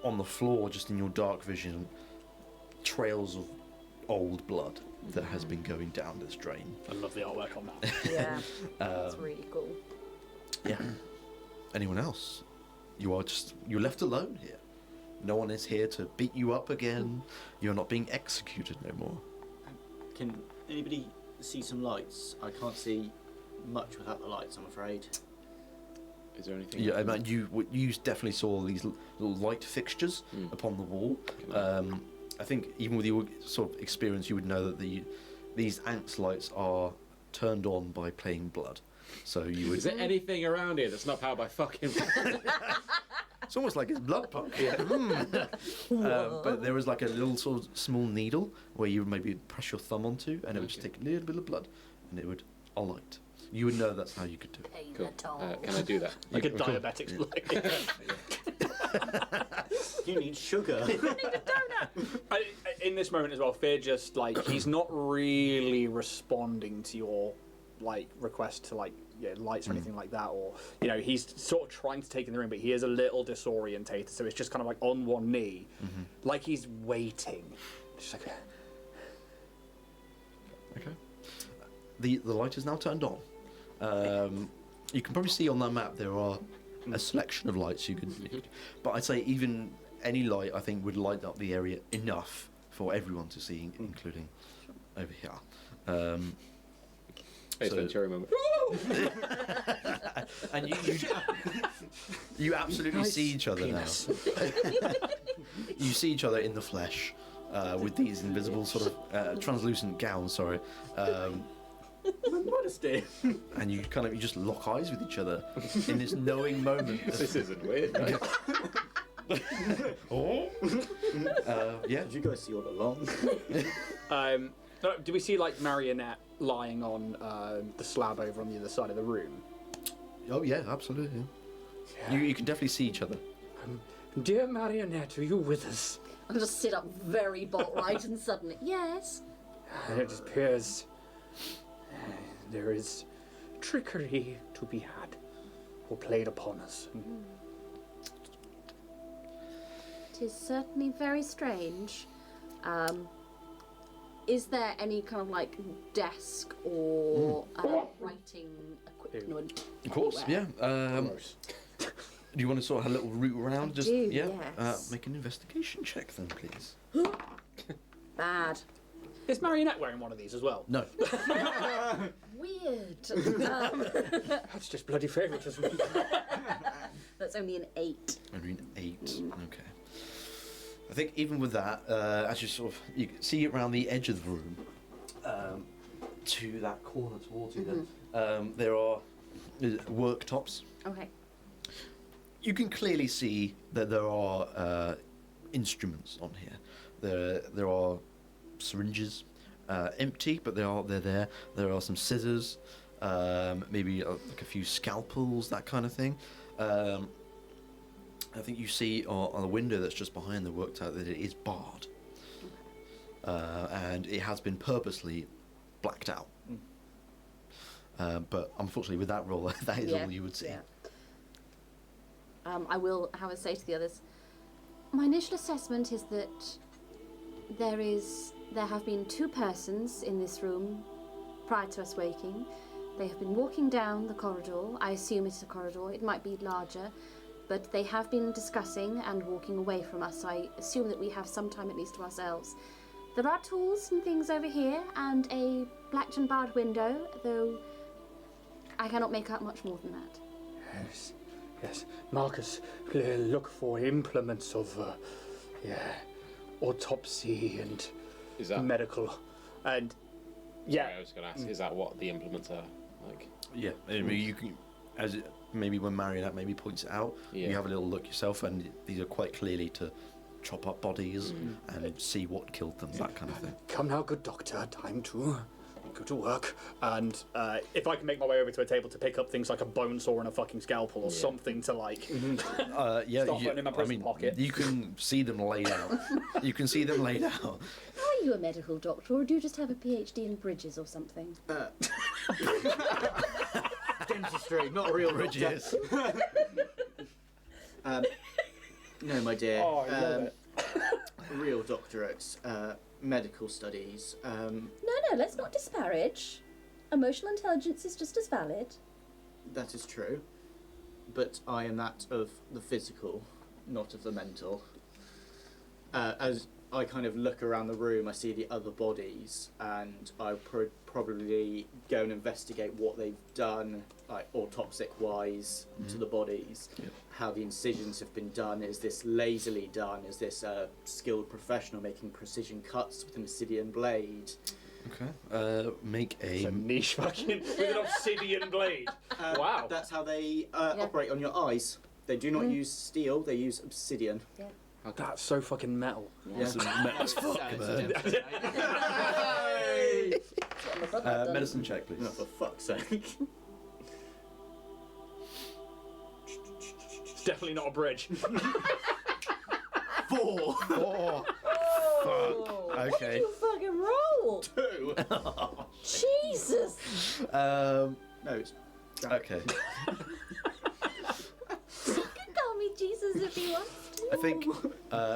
on the floor, just in your dark vision, trails of old blood that has been going down this drain.
I love the artwork on that.
Yeah, that's really cool.
Yeah. Anyone else? You're left alone here. No one is here to beat you up again. You're not being executed no more.
Can anybody see some lights? I can't see much without the lights, I'm afraid.
Is there anything?
Yeah, I mean, you definitely saw these little light fixtures upon the wall. I think even with your sort of experience, you would know that these ants lights are turned on by playing blood. So you would.
Is there anything around here that's not powered by fucking?
It's almost like it's Bloodpunk. But there is like a little sort of small needle where you would maybe press your thumb onto, and it would just take a little bit of blood, and it would alight. You would know that's how you could do it.
Cool. Can I do that?
Like a diabetic blood.
You need sugar.
In this moment as well, Fear just like he's not really responding to your like request to like lights or anything like that, or he's sort of trying to take in the room, but he is a little disorientated, so it's just kind of like on one knee, like he's waiting. Just like
Okay. The light is now turned on. You can probably see on that map there are a selection of lights you could, but I'd say even any light I think would light up the area enough for everyone to see, including over here.
It's Ventura moment.
And you absolutely see each other now. You see each other in the flesh with these invisible sort of translucent gowns. Sorry.
Modesty.
And you just lock eyes with each other in this knowing moment.
This isn't weird.
Oh. Yeah.
Did you guys see all along?
do we see like Marionette lying on the slab over on the other side of the room?
Oh yeah, absolutely.
Yeah.
You can definitely see each other.
Dear Marionette, are you with us?
I'll just sit up very bolt right and suddenly, yes.
It appears there is trickery to be had or played upon us.
It is certainly very strange. Is there any kind of like desk or writing equipment?
Of course,
anywhere?
yeah. Do you want to sort of have a little route around? Just
do,
yeah.
yes.
Make an investigation check then, please.
Bad.
Is Marionette wearing one of these as well?
No.
Weird.
That's just bloody favouritism.
That's only an 8.
Only an 8. Okay. I think even with that, as you can see around the edge of the room, to that corner towards you, there are worktops.
Okay.
You can clearly see that there are instruments on here. There are syringes, empty, but they're there. There are some scissors, maybe like a few scalpels, that kind of thing. I think you see on the window that's just behind the worktop that it is barred, and it has been purposely blacked out. But unfortunately, with that roll, that is all you would see.
Yeah. I will, however, say to the others, my initial assessment is that there have been 2 persons in this room prior to us waking. They have been walking down the corridor. I assume it's a corridor. It might be larger. But they have been discussing and walking away from us. So I assume that we have some time at least to ourselves.
There are tools and things over here, and a blacked and barred window, though I cannot make out much more than that.
Yes, yes. Marcus, look for implements of, autopsy and
Is that?
medical, and
Sorry, I was going to ask. Is that what the implements are like?
Yeah, I mean, you can, maybe when Marionette maybe points it out,
Yeah.
you have a little look yourself, and these are quite clearly to chop up bodies and see what killed them, that kind of thing.
Come now, good doctor, time to go to work. And if I can make my way over to a table to pick up things like a bone saw and a fucking scalpel or something to like
Yeah,
start putting in my prison pocket.
you can see them laid out. You can see them laid out.
Are you a medical doctor, or do you just have a PhD in bridges or something?
Dentistry, not a real
Bridges.
No, my dear.
Oh, I love it.
Real doctorate, medical studies.
No, let's not disparage. Emotional intelligence is just as valid.
That is true. But I am that of the physical, not of the mental. As I kind of look around the room, I see the other bodies, and I probably go and investigate what they've done, like autopsic-wise, to the bodies.
Yep.
How the incisions have been done. Is this lazily done? Is this a skilled professional making precision cuts with an obsidian blade?
Okay. Make
It's
a.
a niche fucking with an obsidian blade. Wow.
That's how they operate on your eyes. They do not use steel, they use obsidian.
That's so fucking metal.
Yeah.
As fuck, man. Medicine check, please.
No, for fuck's sake.
It's definitely not a bridge.
4.
Oh, fuck. Okay.
You fucking roll!
2.
Jesus!
No, it's
Okay.
Call me Jesus if you want.
I think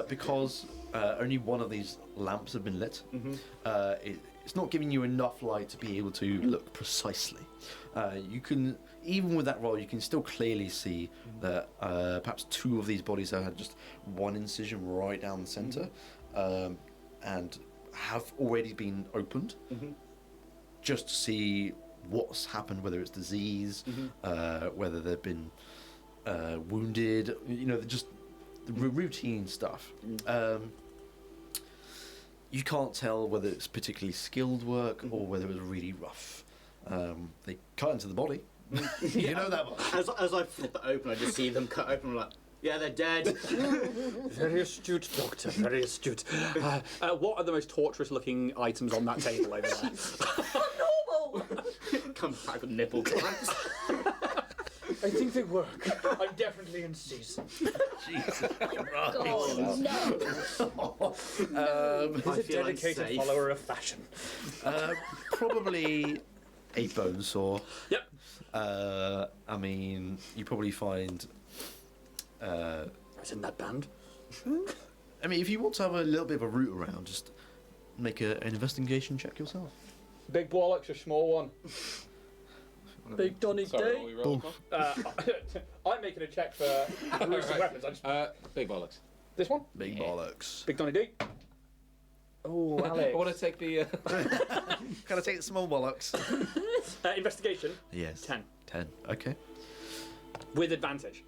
because only one of these lamps have been lit, it's not giving you enough light to be able to look precisely. You can, even with that roll, you can still clearly see that perhaps 2 of these bodies have had just one incision right down the centre, and have already been opened, just to see what's happened, whether it's disease, whether they've been wounded, just the routine stuff. You can't tell whether it's particularly skilled work or whether it was really rough. They cut into the body. You know that much.
As I flip it open, I just see them cut open. I'm like, yeah, they're dead.
Very astute, doctor. Very astute. What are the most torturous looking items on that table over there?
Normal!
Comes back with nipple clamps.
I think they work. I'm definitely in season.
Jesus
God, no!
He's
I
a
feel
dedicated
unsafe.
follower of fashion.
Probably a bone saw.
Yep.
I mean, you probably find.
I was in that band.
I mean, if you want to have a little bit of a route around, just make an investigation check yourself.
Big bollocks or small one? Big Donny
Sorry, what
Day.
we rolling for?
I'm making a check for gruesome weapons. I just...
Big bollocks.
This one?
Big bollocks.
Big Donny D. Oh, Alex.
I want to take the.
Can I take the small bollocks?
Investigation.
Yes.
10.
10. Okay.
With advantage.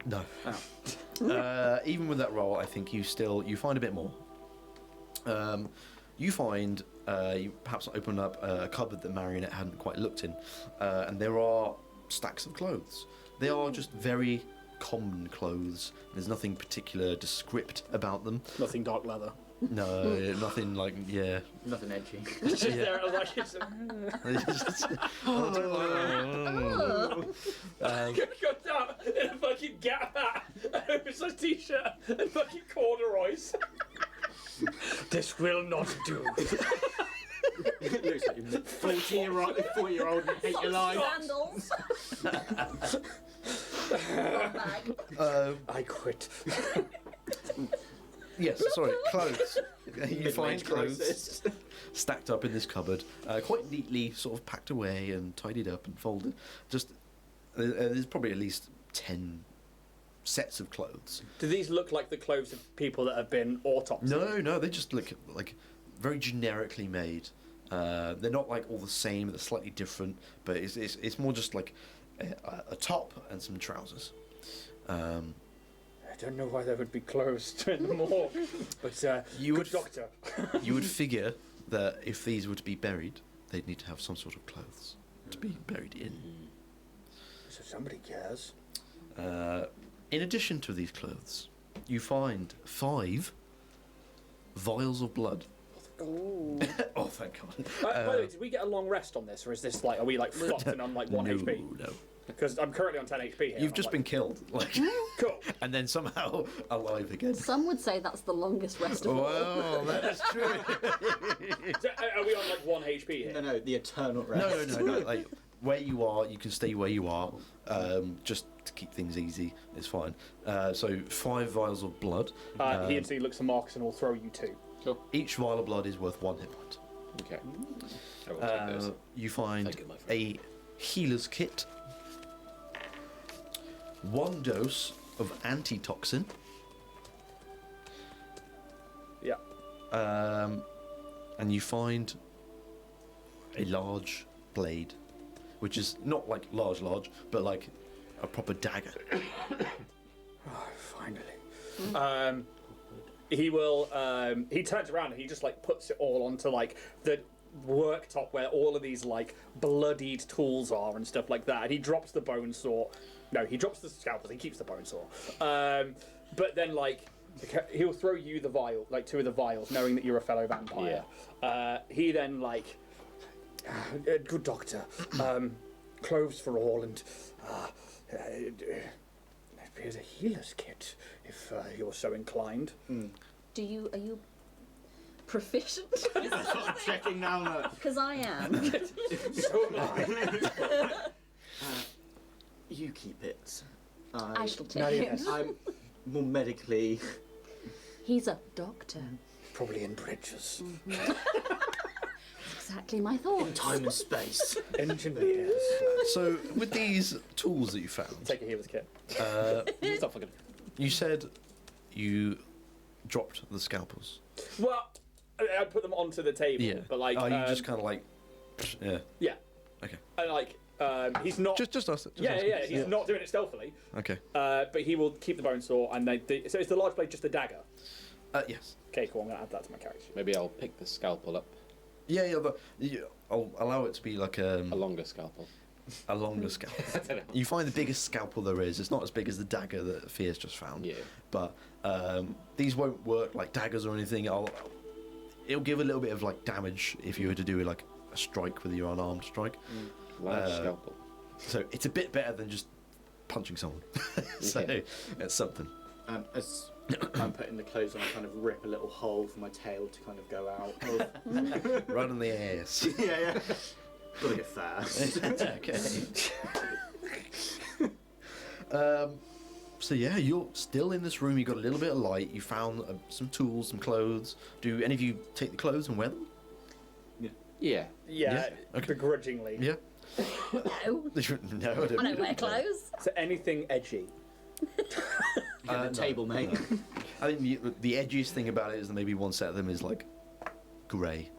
No.
Oh.
Even with that roll, I think you find a bit more. You find you perhaps open up a cupboard that Marionette hadn't quite looked in, and there are stacks of clothes. They are just very common clothes. There's nothing particular descript about them.
Nothing dark leather.
No, nothing like
Nothing edgy.
It's just there, like it's... Got down in a fucking Gap hat, an oversized t-shirt, and fucking corduroys. This will not do.
It looks like you're 40-year-old and hate your life.
Sandals.
I quit.
Yes, sorry, clothes. You find
Mid-range
clothes
crisis.
stacked up in this cupboard, quite neatly sort of packed away and tidied up and folded. Just there's probably at least 10 sets of clothes.
Do these look like the clothes of people that have been autopsied?
No, they just look like very generically made. They're not like all the same; they're slightly different. But it's more just like a top and some trousers.
I don't know why they would be closed anymore, but good doctor.
You would figure that if these were to be buried, they'd need to have some sort of clothes to be buried in.
So somebody cares.
In addition to these clothes, you find 5 vials of blood.
Ooh.
Oh, thank God.
By the way, did we get a long rest on this, or is this like, are we like flopped and on like 1 HP?
No.
Because I'm currently on 10 HP here.
You've just been killed, like,
cool.
and then somehow alive again.
Some would say that's the longest rest of all.
Well, that is true.
So, are we on like 1 HP here?
No, the eternal rest.
No. Like, where you are, you can stay where you are. Just to keep things easy, it's fine. So 5 vials of blood.
He instantly looks at Marcus and will throw you 2.
Cool.
Each vial of blood is worth 1 hit point.
Okay. I will take those.
You find
Thank you, my friend.
a healer's kit, 1 dose of antitoxin,
Yeah.
and you find a large blade, which is not like large, but like a proper dagger.
Finally. He will. He turns around and he just like puts it all onto like the worktop where all of these like bloodied tools are and stuff like that. And he drops the bone saw. No, he drops the scalpel. He keeps the bone saw. But then like he'll throw you the vial, like 2 of the vials, knowing that you're a fellow vampire. He then like, good doctor, clothes for all, and here's a healer's kit if you're so inclined.
Are you proficient?
Checking now.
Because I am.
So am I.
You keep it.
I shall
No,
take
yes.
it.
I'm more medically.
He's a doctor.
Probably in bridges.
Exactly my thought.
Time and space.
Engineers.
So with these tools that you found,
Take a healer's kit.
Stop fucking.
you said you dropped the scalpels.
Well, I put them onto the table, but like,
you just kind of like, yeah.
yeah,
Okay.
and like, he's not.
Just ask it.
Yeah. He's not doing it stealthily.
Okay.
But he will keep the bone saw, and so is the large blade just a dagger?
Yes.
Okay, cool. I'm gonna add that to my character.
Maybe I'll pick the scalpel up.
Yeah, but I'll allow it to be like
A longer scalpel.
a longer scalpel. You find the biggest scalpel there is. It's not as big as the dagger that Fierce just found.
Yeah.
But these won't work like daggers or anything. It'll give a little bit of like damage if you were to do like a strike with your unarmed strike.
Large scalpel.
So it's a bit better than just punching someone. So
Okay.
it's something.
As I'm putting the clothes on, I kind of rip a little hole for my tail to kind of go out.
Right on the ass.
yeah. Gotta get fast.
Okay. So yeah, you're still in this room. You got a little bit of light. You found some tools, some clothes. Do any of you take the clothes and wear them?
Yeah.
Yeah,
Okay.
begrudgingly.
Yeah.
No.
No, I
I don't wear clothes.
So anything edgy.
The table, mate.
I think the edgiest thing about it is that maybe one set of them is like grey.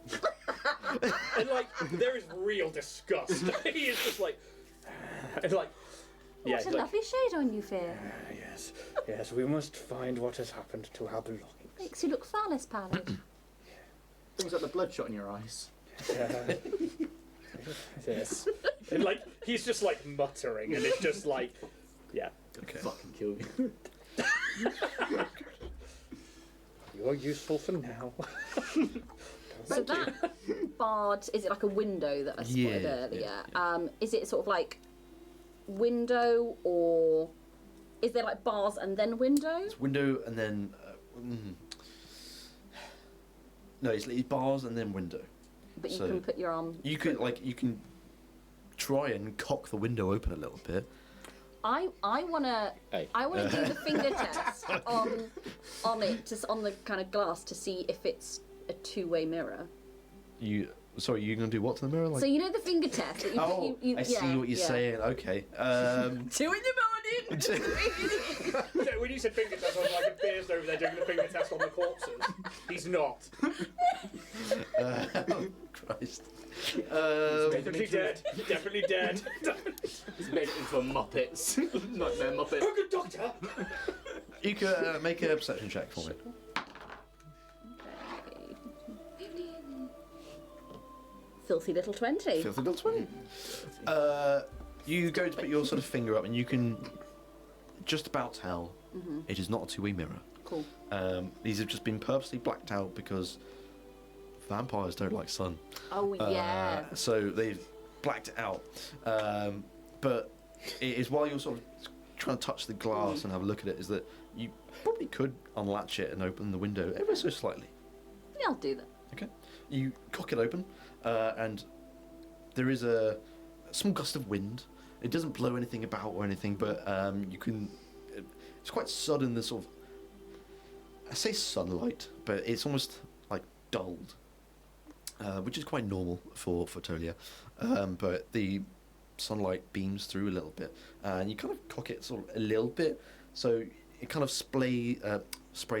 And like, there is real disgust. He is just like, and like, yeah,
What a
he's like,
lovely shade on you, Fear.
yes, we must find what has happened to our belongings.
Makes you look far less pallid.
Things like the bloodshot in your eyes.
Yes. And like, he's just like muttering, and it's just like, yeah.
Okay.
Fucking kill you.
You're useful for now.
So that barred, is it like a window that I spotted earlier? Is it sort of like window, or is there like bars and then window?
It's window and then no, it's bars and then window.
But you
So
can put your arm.
You can try and cock the window open a little bit.
I wanna
Hey.
do the finger test on it, just on the kind of glass to see if it's a two-way mirror.
Sorry, you're gonna do what to the mirror? Like,
So you know the finger test that you.
I see what you're saying. Okay.
2 in the
Yeah, when you said finger test, I was like, Beer's over there doing the finger test on the corpses. He's not.
Christ.
Definitely dead. Definitely dead.
He's made it into a Muppets. Nightmare Muppet.
Oh, good doctor!
You can make a perception check for me.
Filthy little 20.
Filthy little 20. You go to put your sort of finger up, and you can just about tell it is not a two-way mirror.
Cool.
These have just been purposely blacked out because vampires don't like sun.
Oh, yeah.
So they've blacked it out. But it is while you're sort of trying to touch the glass and have a look at it, is that you probably could unlatch it and open the window ever so slightly.
Yeah, I'll do that.
Okay. You cock it open, and there is a small gust of wind. It doesn't blow anything about or anything, but you can. It's quite sudden. The sort of, I say sunlight, but it's almost like dulled, which is quite normal for Tolia. But the sunlight beams through a little bit, and you kind of cock it sort of a little bit, so it kind of sprays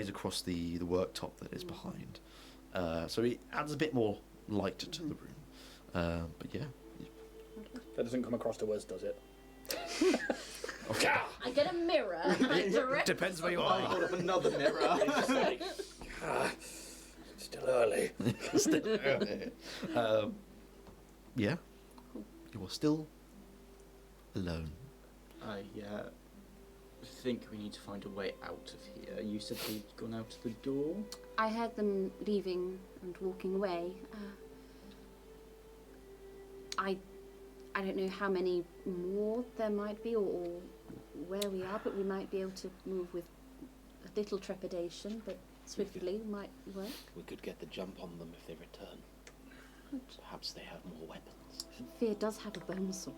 across the worktop that is behind. So it adds a bit more light to the room. But yeah.
That doesn't come across to us, does it?
Okay.
I get a mirror. I direct
Depends where you
I
are.
hold up another mirror.
It's like, still early.
Yeah. You are still alone.
I think we need to find a way out of here. You said they'd gone out the door?
I heard them leaving and walking away. I don't know how many more there might be or where we are, but we might be able to move with a little trepidation, but swiftly might work.
We could get the jump on them if they return. Perhaps they have more weapons.
Fear does have a bone saw.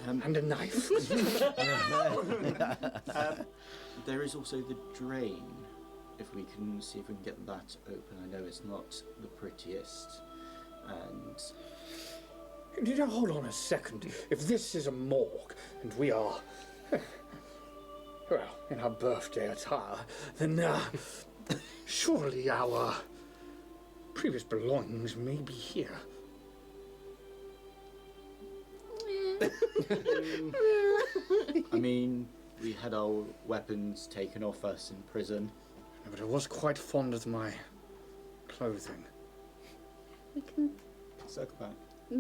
And a knife.
There is also the drain. If we can see if we can get that open. I know it's not the prettiest. And
Now, hold on a second. If this is a morgue and we are, well, in our birthday attire, then surely our previous belongings may be here.
I mean, we had our weapons taken off us in prison.
But I was quite fond of my clothing.
We can.
Circle back.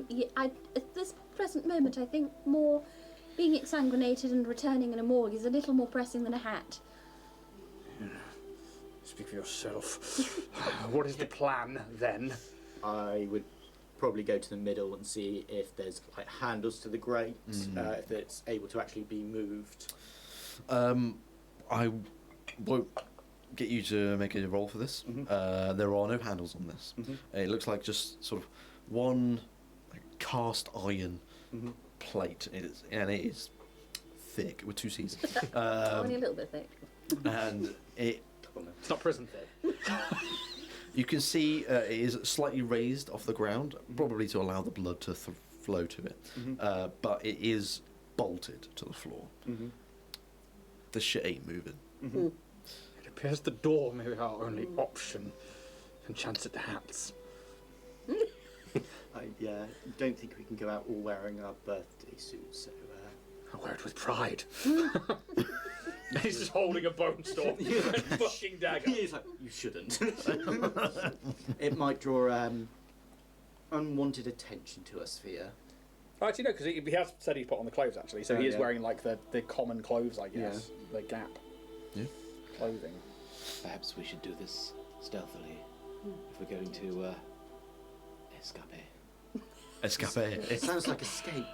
Yeah, at this present moment, I think more being exsanguinated and returning in a morgue is a little more pressing than a hat.
Speak for yourself. What is the plan then?
I would probably go to the middle and see if there's like handles to the grate, if it's able to actually be moved.
I won't get you to make a roll for this. There are no handles on this. It looks like just sort of one cast iron plate. It is thick with two C's.
Only a little bit thick.
And it.
It's not prison thick.
You can see it is slightly raised off the ground, probably to allow the blood to flow to it. But it is bolted to the floor. The shit ain't moving.
It appears the door may be our only option. And chance at the hats.
I don't think we can go out all wearing our birthday suits, so
I wear it with pride. He's just holding a bone stalk and fucking dagger.
He's like, you shouldn't. It might draw unwanted attention to us, Fear.
Actually, no, because he has said he's put on the clothes, actually. So he is
yeah.
wearing, like, the common clothes, I guess. The Gap clothing.
Perhaps we should do this stealthily if we're going to escape.
Escape.
It sounds like escape.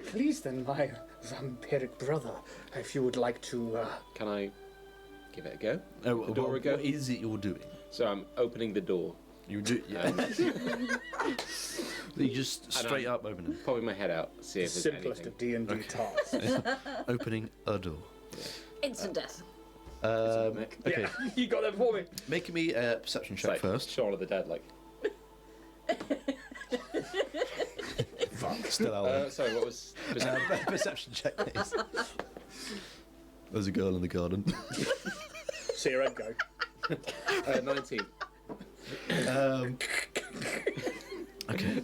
Please, then, my vampiric brother, if you would like to...
Can I give it a go?
Oh,
The door again?
what is it you're doing?
So I'm opening the door,
You do, yeah. You just straight up open it.
popping my head out, see if there's
simplest
anything.
of D&D tasks.
Opening a door.
Instant death.
Okay,
Yeah, you got that before me.
make me a perception
It's
check
like
first.
Shaun of the Dead, like
Fuck, still out there.
Sorry, what was?
Perception check, please. There's a girl in the garden.
See your head go.
19.
Okay.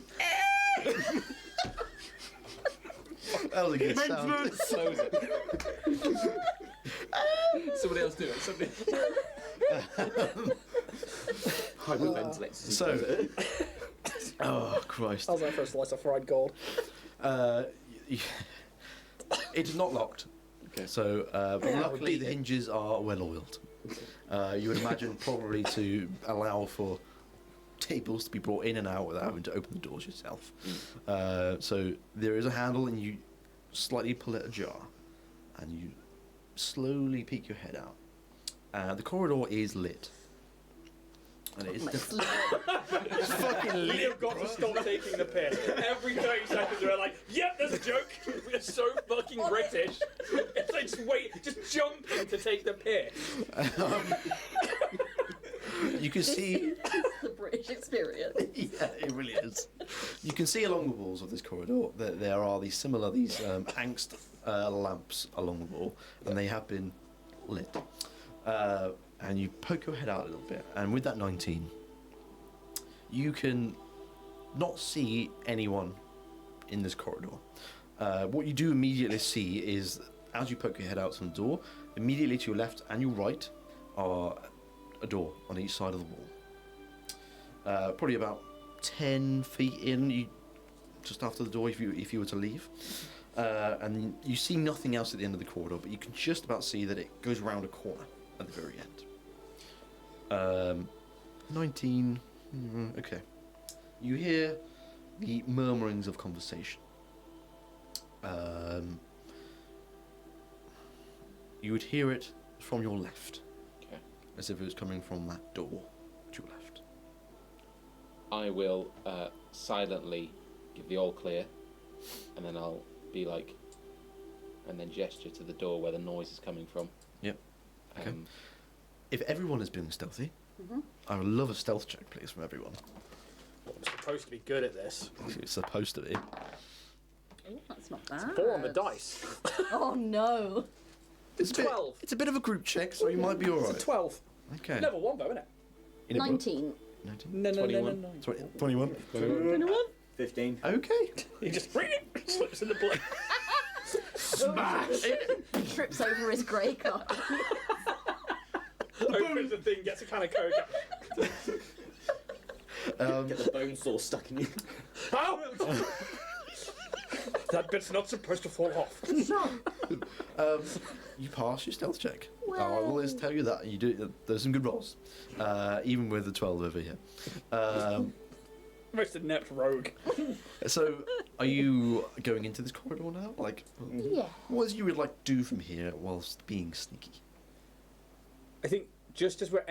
That was a good sound.
Close it. Somebody else do it. Somebody. Hyperventilates.
So, oh Christ!
How's that for a slice of fried gold?
It is not locked.
Okay.
So, but luckily the hinges are well oiled. You would imagine probably to allow for tables to be brought in and out without having to open the doors yourself. So there is a handle, and you slightly pull it ajar, and you slowly peek your head out. The corridor is lit. And it is
It's fucking lit. You've got to stop taking the piss. Every 30 seconds we're like, yep, there's a joke. We're so fucking British. It's like, just jumping to take the piss.
You can see...
The British experience.
Yeah, it really is. You can see along the walls of this corridor that there are these angst lamps along the wall, and they have been lit. And you poke your head out a little bit, and with that 19, you can not see anyone in this corridor. What you do immediately see is, as you poke your head out from the door, immediately to your left and your right are a door on each side of the wall. Probably about 10 feet in, just after the door if you were to leave. And you see nothing else at the end of the corridor, but you can just about see that it goes around a corner at the very end. 19. Okay. You hear the murmurings of conversation. You would hear it from your left.
Okay.
As if it was coming from that door to your left.
I will silently give the all clear, and then I'll be like, and then gesture to the door where the noise is coming from.
Yep. Okay. If everyone is being stealthy, I would love a stealth check, please, from everyone.
Well, I'm supposed to be good at this.
It's supposed to be.
Oh, that's not bad.
4 on the dice.
Oh no.
It's 12.
It's a bit of a group check, so you might be alright.
It's a 12.
Okay.
Level 1 though, isn't it?
In a book.
19.
19?
No,
21.
21?
21?
15.
Okay.
He just slips in the blood.
Smash!
Trips over his grey car.
Opens the thing, gets a can of Coke.
Get the bone saw stuck in you.
Ow! That bit's not supposed to fall off.
You pass your stealth check. I will always tell you that. You do. There's some good rolls. Even with the 12 over here.
Most inept rogue.
So, are you going into this corridor now? Like,
Yeah.
what you would like to do from here whilst being sneaky?
I think just as we're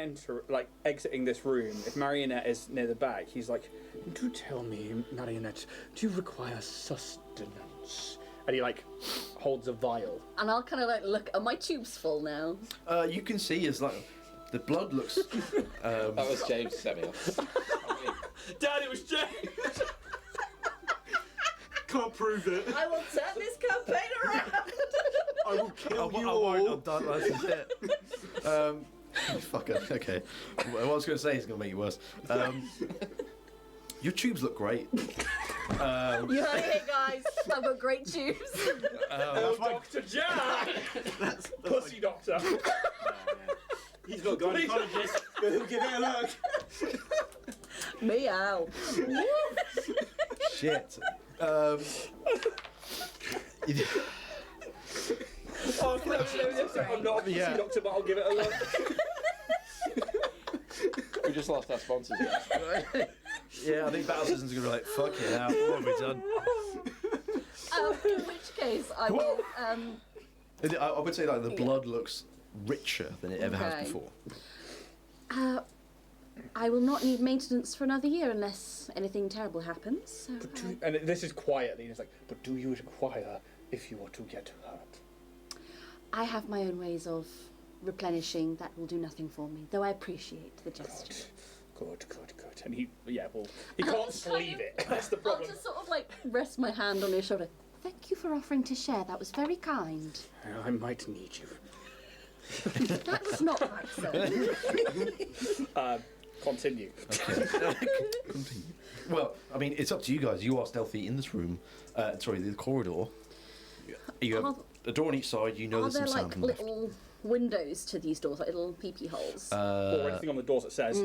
exiting this room, if Marionette is near the back, he's like, "Do tell me, Marionette, do you require sustenance?" And he holds a vial.
And I'll kind of look, are my tubes full now?
You can see as the blood looks.
That was James who set me off.
Dad, it was James.
Can't prove it.
I will turn this campaign around.
I will kill you
I
all.
won't. I'm done. That's it. Fucker. Okay. What I was going to say is going to make it worse. Your tubes look great.
You heard it here, guys. I've got great tubes.
Oh, Dr. Jack!
That's
Pussy doctor.
He's not a gynecologist, but he'll give it a look.
Meow.
Shit.
Oh, no, I'm not a pussy doctor, but I'll give it a look.
We just lost our sponsors.
Yeah, I think Battle Citizens are going to be like, fuck it now, what have we done?
In which case, I will.
I would say the blood looks richer than it ever has
Okay.
before.
I will not need maintenance for another year unless anything terrible happens. So,
And this is quietly. It's like, but do you require if you are to get hurt?
I have my own ways of replenishing that will do nothing for me, though I appreciate the gesture.
Good. And he can't sleeve it. That's the
I'll
problem.
just sort of like rest my hand on his shoulder.
Thank you for offering to share. That was very kind.
I might need you.
That was not right, sir.
Continue.
Continue. Well, I mean, it's up to you guys. You are stealthy in this room. The corridor. You have a door on each side. You know
Are
there's
there
some sound
like
from the left.
little windows to these doors, like little peepee holes?
Or anything on the doors that says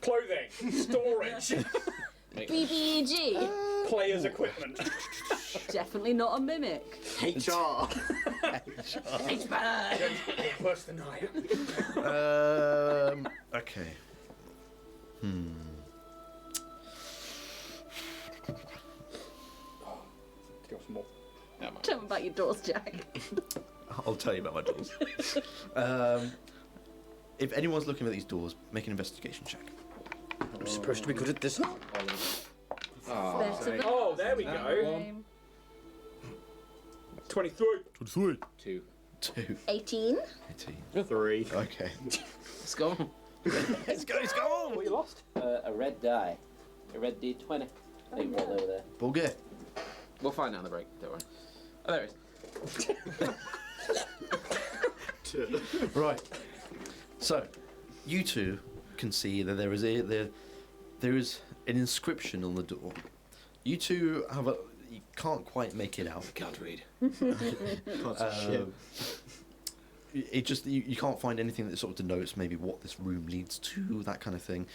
clothing, storage,
BBEG.
players' equipment.
Definitely not a mimic.
HR.
It's bad.
Worse than I.
Okay.
Give us some more.
Tell me about your doors, Jack.
I'll tell you about my doors. If anyone's looking at these doors, make an investigation check.
I'm supposed to be good at this.
Better than
Oh, there we go.
time.
23.
2.
2.
18.
18.
3.
Okay.
Let's go.
Let's go.
What you lost?
A red die. A red D20. I think right over there.
Bulgar.
We'll find out on the break, don't worry. Oh, there it is.
Right. So, you two can see that there is an inscription on the door. You two you can't quite make it out.
Can't read.
It just you can't find anything that sort of denotes maybe what this room leads to, that kind of thing.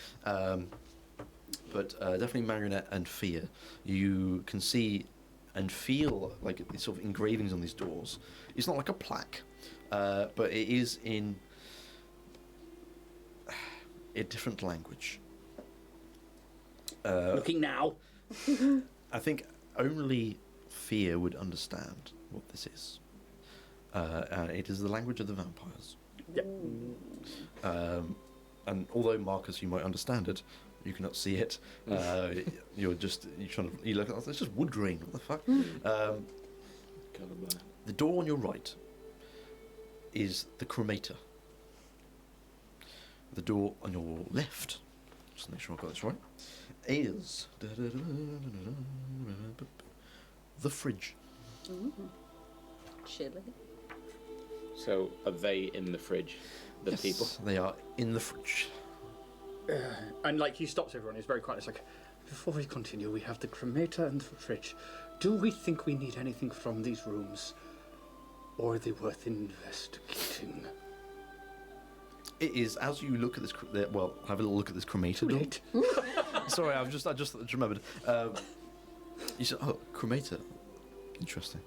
But definitely Marionette and Fear, you can see and feel like these sort of engravings on these doors. It's not like a plaque, but it is in a different language.
Looking now.
I think only Fear would understand what this is. It is the language of the vampires.
Yep.
And although Marcus, you might understand it, you cannot see it. You're trying to. You look at it's just wood grain. What the fuck? The door on your right is the cremator. The door on your left, just to make sure I got this right, is the fridge.
Chilly.
So, are they in the fridge? The
Yes,
people?
they are in the fridge.
And like he stops everyone. He's very quiet. It's like, before we continue, we have the cremator and the fridge. Do we think we need anything from these rooms, or are they worth investigating?
It is as you look at this. Well, have a little look at this cremator. door.
Wait.
Sorry, I just remembered. You said, "Oh, cremator, interesting,"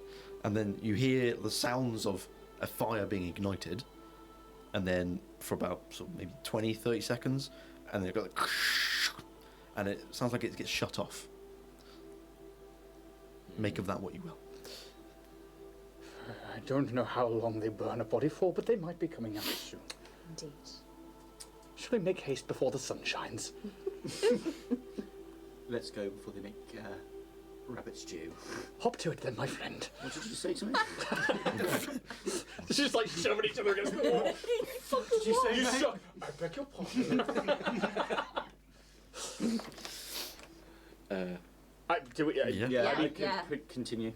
and then you hear the sounds of a fire being ignited, and then for about sort of maybe 20, 30 seconds, and then it goes, and it sounds like it gets shut off. Make of that what you will.
I don't know how long they burn a body for, but they might be coming out soon.
Indeed.
Shall we make haste before the sun shines?
Let's go before they make rabbit stew.
Hop to it then, my friend.
What did you say to me?
It's just like shoving each other against the wall.
Did you say
You
mate?
suck. I beg your pardon. Do we,
Yeah.
Yeah,
I could
yeah.
continue.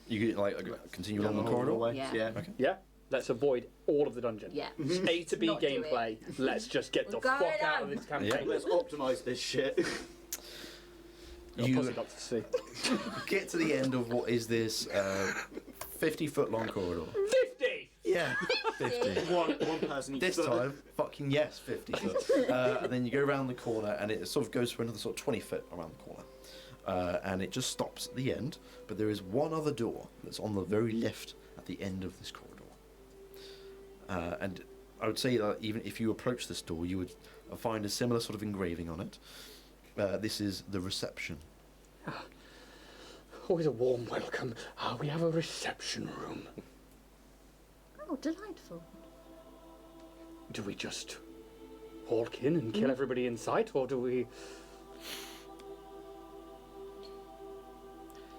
You could, continue along the
All
corridor.
way.
Yeah.
Yeah.
Okay.
Yeah, let's avoid all of the dungeon.
Yeah.
A to B
Not do
gameplay. Let's just get the
We're
fuck
going
out of
on.
this campaign.
Let's optimise this shit.
You
Dr. C.
get to the end of what is this 50-foot long corridor.
50!
Yeah, 50.
one person each
This
foot.
time, fucking yes, 50 foot. And then you go around the corner, and it sort of goes for another sort of 20 foot around the corner. And it just stops at the end, but there is one other door that's on the very left at the end of this corridor. And I would say that even if you approach this door, you would find a similar sort of engraving on it. This is the reception.
Always a warm welcome. We have a reception room.
Oh, delightful.
Do we just walk in and kill everybody in sight, or do we...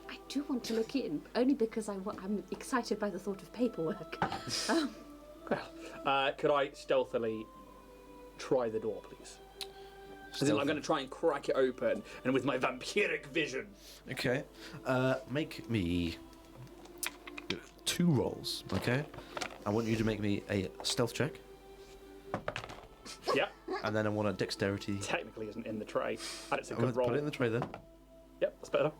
I do want to look in, only because I'm excited by the thought of paperwork.
Well, could I stealthily try the door, please? As in, I'm going to try and crack it open, and with my vampiric vision.
Okay. Make me 2 rolls, okay? I want you to make me a stealth check,
Yep.
and then I want a dexterity.
Technically isn't in the tray. And it's a
I'm
good
gonna
roll.
put it in the tray then.
Yep, that's better.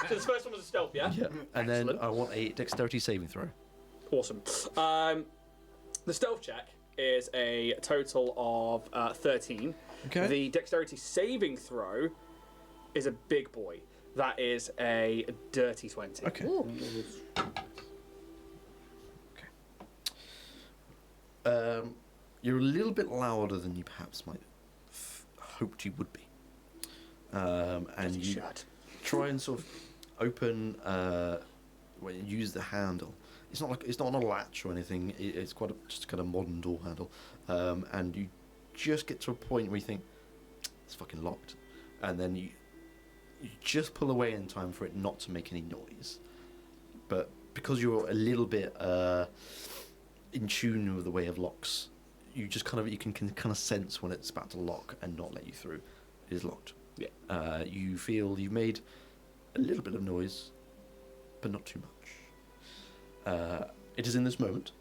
So this first one was a stealth, yeah?
Yeah. And then
Excellent.
I want a dexterity saving throw.
Awesome. The stealth check is a total of 13.
Okay.
The dexterity saving throw is a big boy. That is a dirty 20.
Okay.
Ooh.
You're a little bit louder than you perhaps might have hoped you would be. And you try and sort of open when you use the handle. It's not on a latch or anything. It's just kind of modern door handle. And you just get to a point where you think it's fucking locked, and then you just pull away in time for it not to make any noise. But because you're a little bit in tune with the way of locks, you can kind of sense when it's about to lock and not let you through. It is locked.
Yeah.
You feel you've made a little bit of noise, but not too much. It is in this moment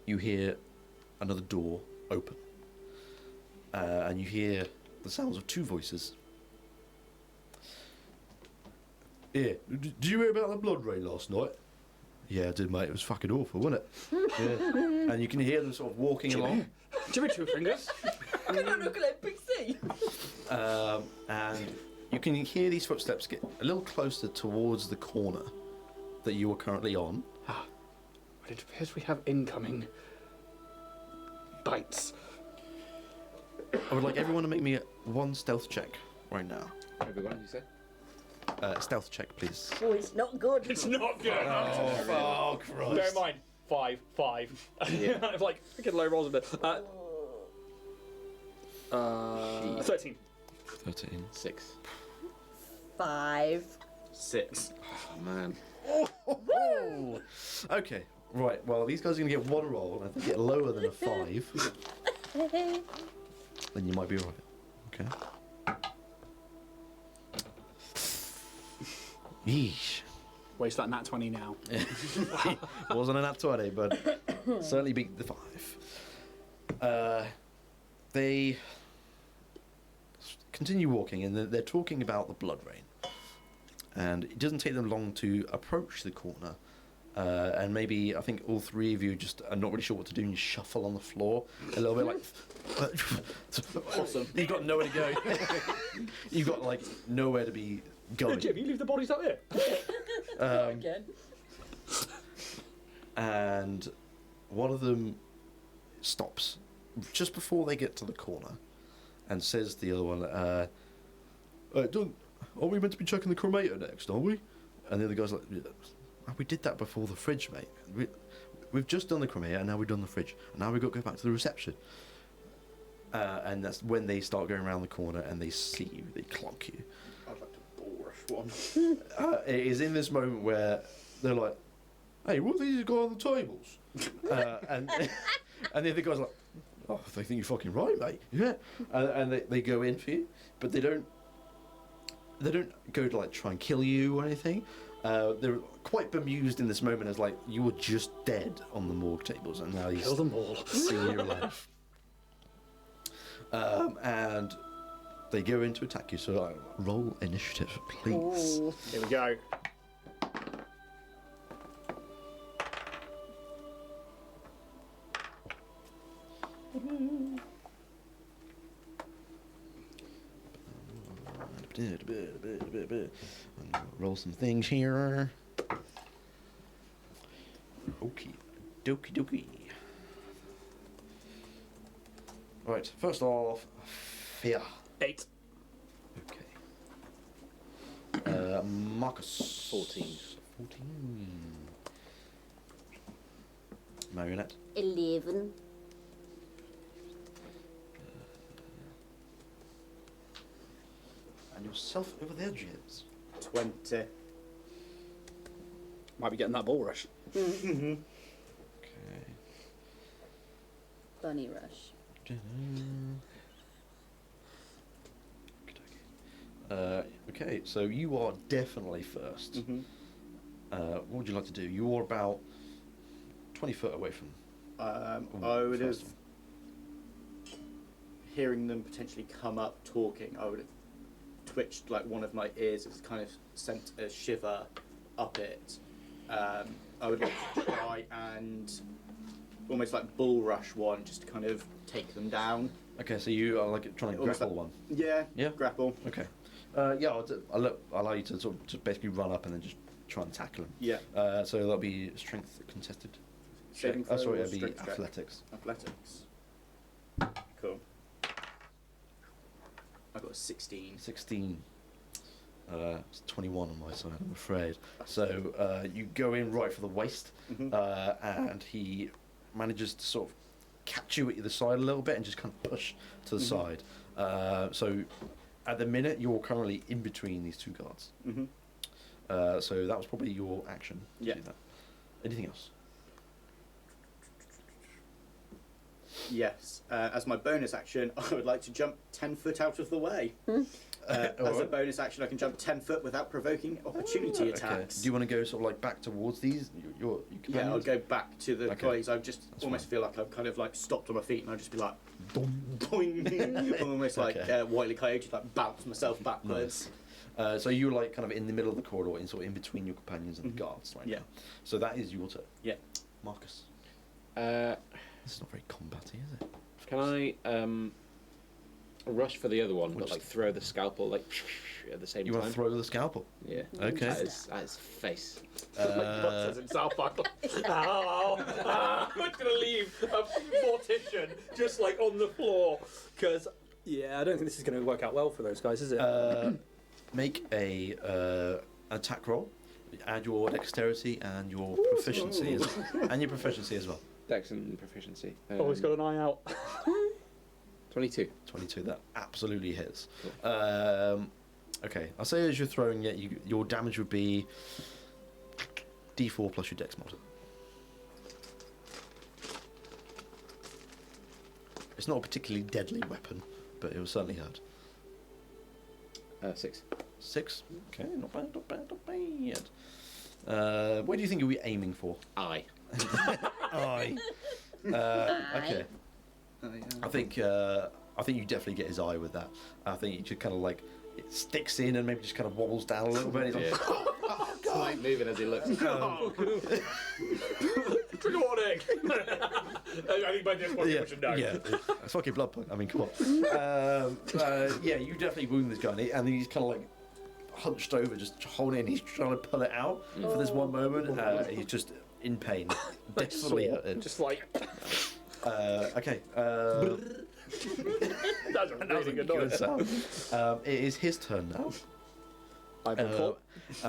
you hear another door open, and you hear the sounds of 2 voices. Yeah, did you hear about the blood rain last night? Yeah, I did, mate. It was fucking awful, wasn't it? Yeah. And you can hear them sort of walking along.
Jimmy Two Fingers.
I'm gonna look at it, big C.
And you can hear these footsteps get a little closer towards the corner that you are currently on.
It appears we have incoming bites.
I would like everyone to make me 1 stealth check right now.
Everyone, you say?
Stealth check, please.
Oh, it's not good.
It's not good.
Oh, Christ.
Bear in mind, 5.
Yeah.
It's like freaking low rolls a bit. 13.
13.
6.
5.
6.
Oh, man.
Oh. Okay, right. Well, these guys are going to get 1 roll, and if they get lower than a 5, then you might be alright. Okay. Yeesh.
Waste that nat 20 now.
Wasn't a nat 20, but certainly beat the 5. They continue walking, and they're talking about the blood rain. And it doesn't take them long to approach the corner. And maybe, I think all 3 of you just are not really sure what to do, and you shuffle on the floor a little bit like...
Awesome.
You've got nowhere to go. You've got, like, nowhere to be going.
Jim, you leave the bodies up here.
Again.
And one of them stops just before they get to the corner and says to the other one, are we meant to be checking the cremator next, are we? And the other guy's like, we did that before the fridge, mate. We've just done the cremator, and now we've done the fridge, and now we've got to go back to the reception. And that's when they start going around the corner and they see you, they clock you.
I'd like to boorish one.
It is in this moment where they're like, hey, what have these got on the tables? And the other guy's like, oh, they think you're fucking right, mate. Yeah. And they go in for you, but they don't go to like try and kill you or anything. They're quite bemused in this moment as like you were just dead on the morgue tables and now
Kill them all.
seeing your life. And they go in to attack you, so roll initiative, please.
Ooh.
Here we go.
Roll some things here. Okie dokie. Right, first off, fear.
8.
Okay. Marcus.
14.
14. Marionette.
11.
And yourself over there, James.
20.
Might be getting that bull rush.
Okay.
Bunny rush.
Okay, so you are definitely first.
Mm-hmm.
What would you like to do? You're about 20 foot away from.
I would have,
first one.
hearing them potentially come up talking, I would have twitched like one of my ears. It's kind of sent a shiver up it. I would like to try and almost like bull rush one, just to kind of take them down.
Okay, so you are like trying to
Almost
grapple
like-
one.
Yeah.
Yeah?
Grapple.
Okay. Yeah, I'll allow you to sort of just basically run up and then just try and tackle him.
Yeah.
So that'll be strength contested.
Saving
Oh,
throw
sorry,
or
it'll be
strength check?
athletics.
Athletics. Cool. I got a 16.
16. It's 21 on my side, I'm afraid. So you go in right for the waist,
Mhm.
and he manages to sort of catch you at the side a little bit and just kind of push to the
Mhm.
side. So at the minute, you're currently in between these two guards.
Mm-hmm.
So that was probably your action to
Yeah.
do that. Anything else?
Yes. As my bonus action, I would like to jump 10 foot out of the way. As a
Alright.
bonus action, I can jump 10 foot without provoking opportunity
Okay.
attacks.
Do you want to go sort of like back towards these? Your
Yeah, I'll
companions?
go back to the
Okay.
colleagues. I just
That's
almost
fine.
feel like I've kind of like stopped on my feet, and I'll just be like, boing, almost like
Okay.
Wile E. Coyote, like bounce myself backwards.
So you're like kind of in the middle of the corridor, in sort of in between your companions and the guards right
Yeah.
now. So that is your turn.
Yeah.
Marcus.
Can
This is not very combaty, is it?
I rush for the other one,
We'll
but
just-
like throw the scalpel like at the same
You
time?
want to throw the scalpel?
Yeah.
Okay.
At his face.
Uh,
in South Park. Ow! I'm going to leave a mortician just like on the floor because yeah, I don't think this is going to work out well for those guys, is it?
make a attack roll. Add your dexterity and your proficiency as well.
Dex and proficiency.
Always got an eye out.
22.
22. That absolutely hits. Okay, I'll say as you're throwing it, your damage would be D4 plus your dex mod. It's not a particularly deadly weapon, but it will certainly hurt.
6.
6. Okay, not bad, not bad, not bad. What do you think you'll be aiming for?
Eye.
Eye. Okay. I think you definitely get his eye with that. I think you just kind of like it sticks in and maybe just kind of wobbles down a little bit. He's like,
Slight moving as he looks.
Trigger warning! I think by this point we should know.
yeah, it's fucking Bloodpunk. I mean, come on. Yeah, you definitely wound this guy, and he's kind of like hunched over, just holding it. He's trying to pull it out for this one moment. He's just in pain, desperately hurting.
Just like
Okay.
that's a really good noise.
sound. It is his turn now.
I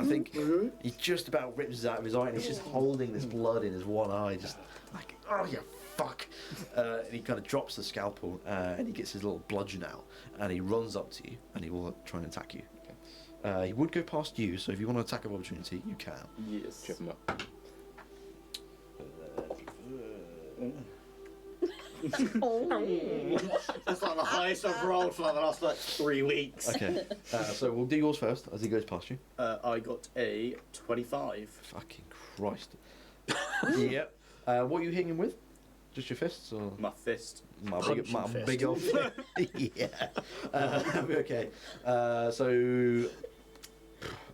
think he just about rips it out of his eye, and he's just holding this blood in his one eye, just like, oh, you fuck. And he kind of drops the scalpel, and he gets his little bludgeon out, and he runs up to you, and he will try and attack you. He would go past you, so if you want to attack of opportunity, you can.
Yes.
Trip him up.
That's like the highest I've rolled for like the last like 3 weeks.
Okay, so we'll do yours first as he goes past you.
I got a 25.
Fucking Christ. Yep. What are you hitting him with? Just your fists, or
My fist.
my
Punching fist.
big old fist? Yeah. Okay. So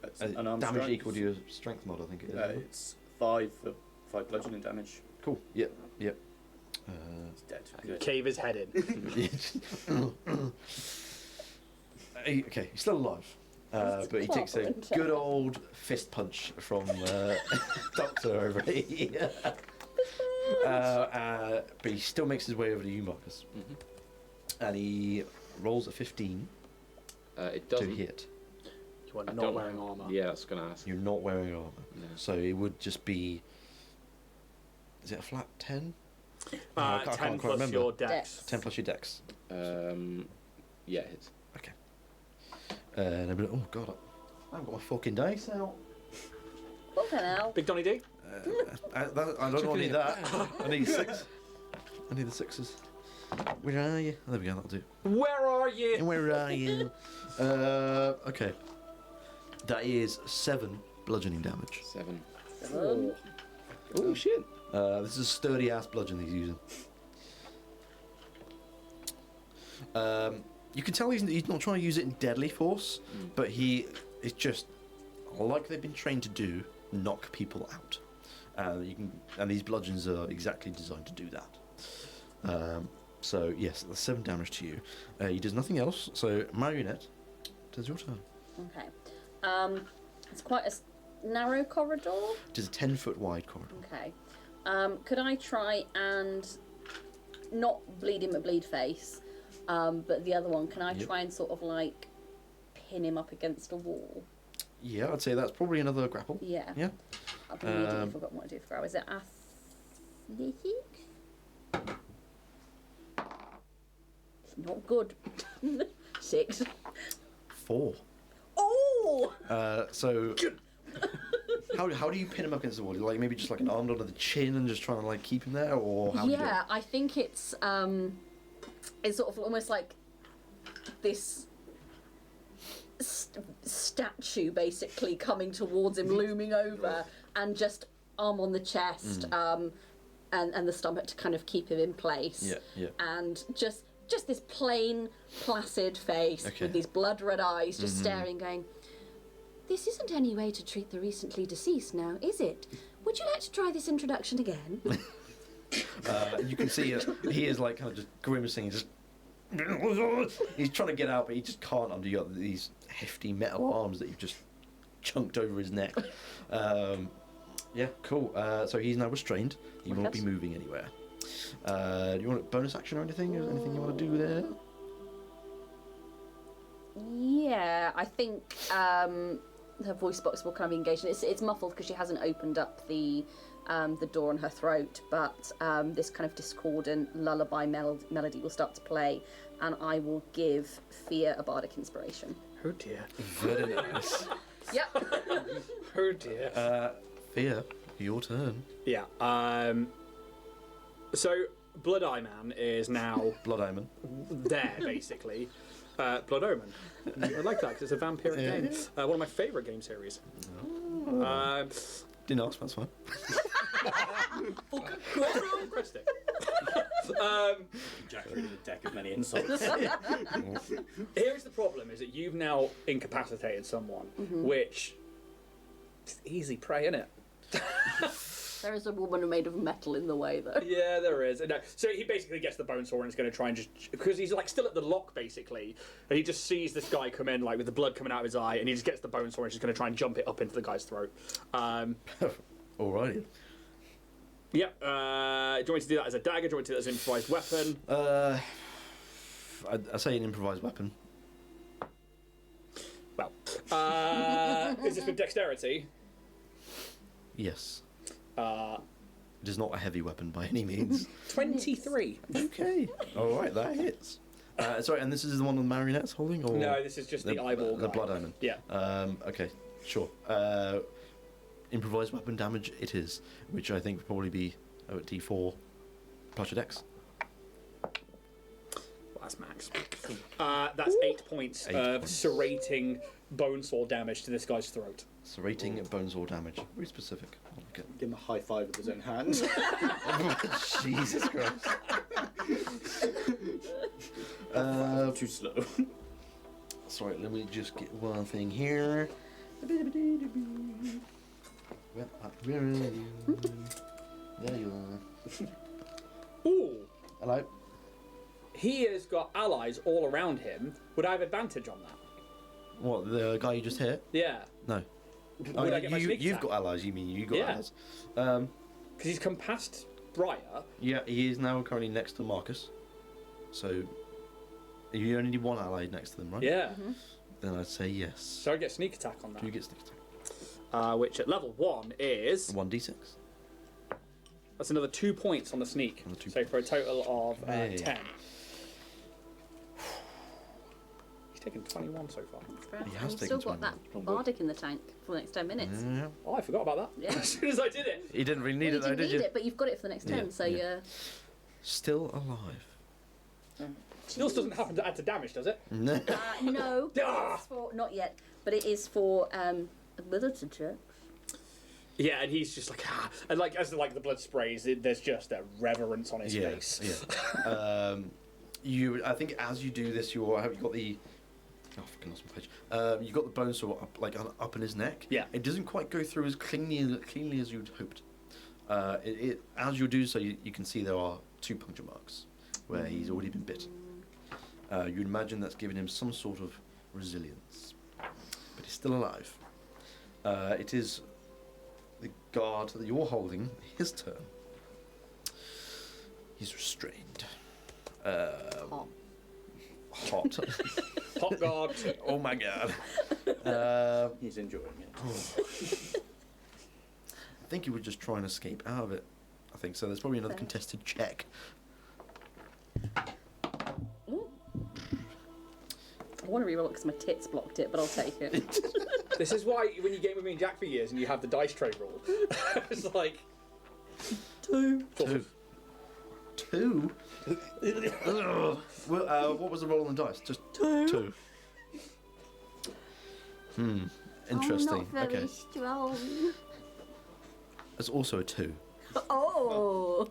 That's an arm
damage
strike.
equal to your strength mod, I think it is. isn't it?
It's 5 for 5 bludgeoning damage.
Cool. Yep. Yep.
It's dead. Good.
Cave his head in.
Okay, he's still alive. But he takes a
Clobbering
good old fist punch from Doctor over here. But he still makes his way over to you, Marcus. And he rolls a 15
It
to
doesn't.
hit.
You are
I
not
don't-
wearing armour.
Yeah, I was going to ask.
You're not wearing armour.
No.
So it would just be... Is it a flat 10? I
10
can't quite
plus
remember.
your dex.
10 plus your dex.
Yeah, it's.
Okay. And I'd be like, oh god, I haven't got my fucking dice out.
Fucking hell.
Big Donny D?
I don't need that. I need 6. I need the 6s. Where are you? Oh, there we go, that'll do.
Where are you?
Where are you? Okay. That is 7 bludgeoning damage.
7.
Oh shit.
This is a sturdy ass bludgeon he's using. You can tell he's not trying to use it in deadly force, but he is just, like they've been trained to do, knock people out. And these bludgeons are exactly designed to do that. So yes, that's 7 damage to you. He does nothing else. So Marionette, it is your turn.
Okay. It's quite a narrow corridor.
It is a 10-foot wide corridor.
Okay. Could I try and not bleed him at bleed face, but the other one? Can I try and sort of like pin him up against a wall?
Yeah, I'd say that's probably another grapple.
Yeah.
Yeah.
I've immediately forgotten what I do for grapple. Is it athletic? Not good. 6.
4.
Oh!
So how do you pin him up against the wall? Like maybe just like an arm under the chin and just trying to like keep him there, or how?
Yeah, I think it's sort of almost like this statue basically coming towards him, looming over, and just arm on the chest, and the stomach to kind of keep him in place.
Yeah, yeah.
And just this plain, placid face with these blood-red eyes just staring, going, "This isn't any way to treat the recently deceased now, is it? Would you like to try this introduction again?"
You can see he is like kind of just grimacing, just he's trying to get out, but he just can't under these hefty metal arms that you've just chunked over his neck. Yeah, cool. So he's now restrained. He won't be moving anywhere. Do you want a bonus action or anything? Is there anything you want to do there?
Yeah, I think her voice box will kind of be engaged. It's muffled because she hasn't opened up the door in her throat, but this kind of discordant lullaby melody will start to play, and I will give Fia a bardic inspiration.
Oh dear.
Very nice.
Yep.
Oh dear.
Fia, your turn.
Yeah. So Blood Eye Man is now
Blood Omen.
there basically. Blood Omen. I like that because it's a vampiric game. One of my favourite game series.
Didn't ask, that's fine.
Christic.
Jack through the deck of many insults.
Here's the problem: is that you've now incapacitated someone, which is easy prey, isn't it?
There is a woman made of metal in the way, though.
Yeah, there is. No, so he basically gets the bone saw and is going to try and just, because he's like still at the lock basically, and he just sees this guy come in like with the blood coming out of his eye, and he just gets the bone saw and is just going to try and jump it up into the guy's throat.
Alrighty.
Yeah. Do you want me to do that as a dagger? Do you want me to do that as an improvised weapon?
I say an improvised weapon.
Well, is this with dexterity?
Yes. It is not a heavy weapon by any means.
23.
Okay. Alright, that hits. Sorry, and this is the one with marionettes holding? Or
No, this is just the eyeball
The
guy.
blood omen.
Yeah.
Okay, sure. Improvised weapon damage it is, which I think would probably be at D4 plus your dex.
Well, that's max. That's 8 points of serrating bone saw damage to this guy's throat.
Serrating bonesaw damage. Very specific. I like it.
Give him a high five with his own hand.
Jesus Christ.
Too slow.
Sorry, let me just get one thing here. Where are you? There you are.
Ooh!
Hello?
He has got allies all around him. Would I have advantage on that?
What, the guy you just hit?
Yeah.
No.
Would I get my sneak
You've
attack?
got allies, you mean you got
Yeah.
allies.
Because he's come past Briar.
Yeah, he is now currently next to Marcus. So, you only need one ally next to them, right?
Yeah.
Then I'd say yes.
So I get sneak attack on that.
Do you get sneak attack?
Which at level 1 is...
1d6.
That's another 2 points on the sneak.
Another 2
So for a total of
Hey.
10. He's taken 21 so far.
He has
You've
taken
still got
21.
that bardic in the tank for the next 10 minutes.
Yeah.
Oh, I forgot about that.
Yeah.
As soon as I did it.
You didn't really need
Well,
it though,
you
did
didn't
you?
need it, but you've got it for the next 10,
Yeah,
so
yeah. Still alive.
Yours doesn't happen to add to damage, does it?
No,
Ah!
it's for, not yet, but it is for ability checks.
Yeah, and he's just like, ah. And like, as like the blood sprays, there's just a reverence on his face.
Yeah. I think as you do this, you've got the. Oh, fucking lost my page. You've got the bone saw up in his neck.
Yeah.
It doesn't quite go through as cleanly as you'd hoped. As you do so, you can see there are 2 puncture marks where he's already been bitten. You'd imagine that's given him some sort of resilience, but he's still alive. It is the guard that you're holding, his turn. He's restrained.
Hot.
Hot.
Hot guard.
Oh my god.
He's enjoying it.
I think he would just try and escape out of it. I think so. There's probably another
Fair.
contested check.
Ooh. I want to reroll it because my tits blocked it, but I'll take it.
This is why when you game with me and Jack for years and you have the dice tray rule, it's like
2.
Two? Ugh. Well, what was the roll on the dice? Just 2. Interesting.
I'm not very
Okay.
strong.
It's also a 2.
Oh.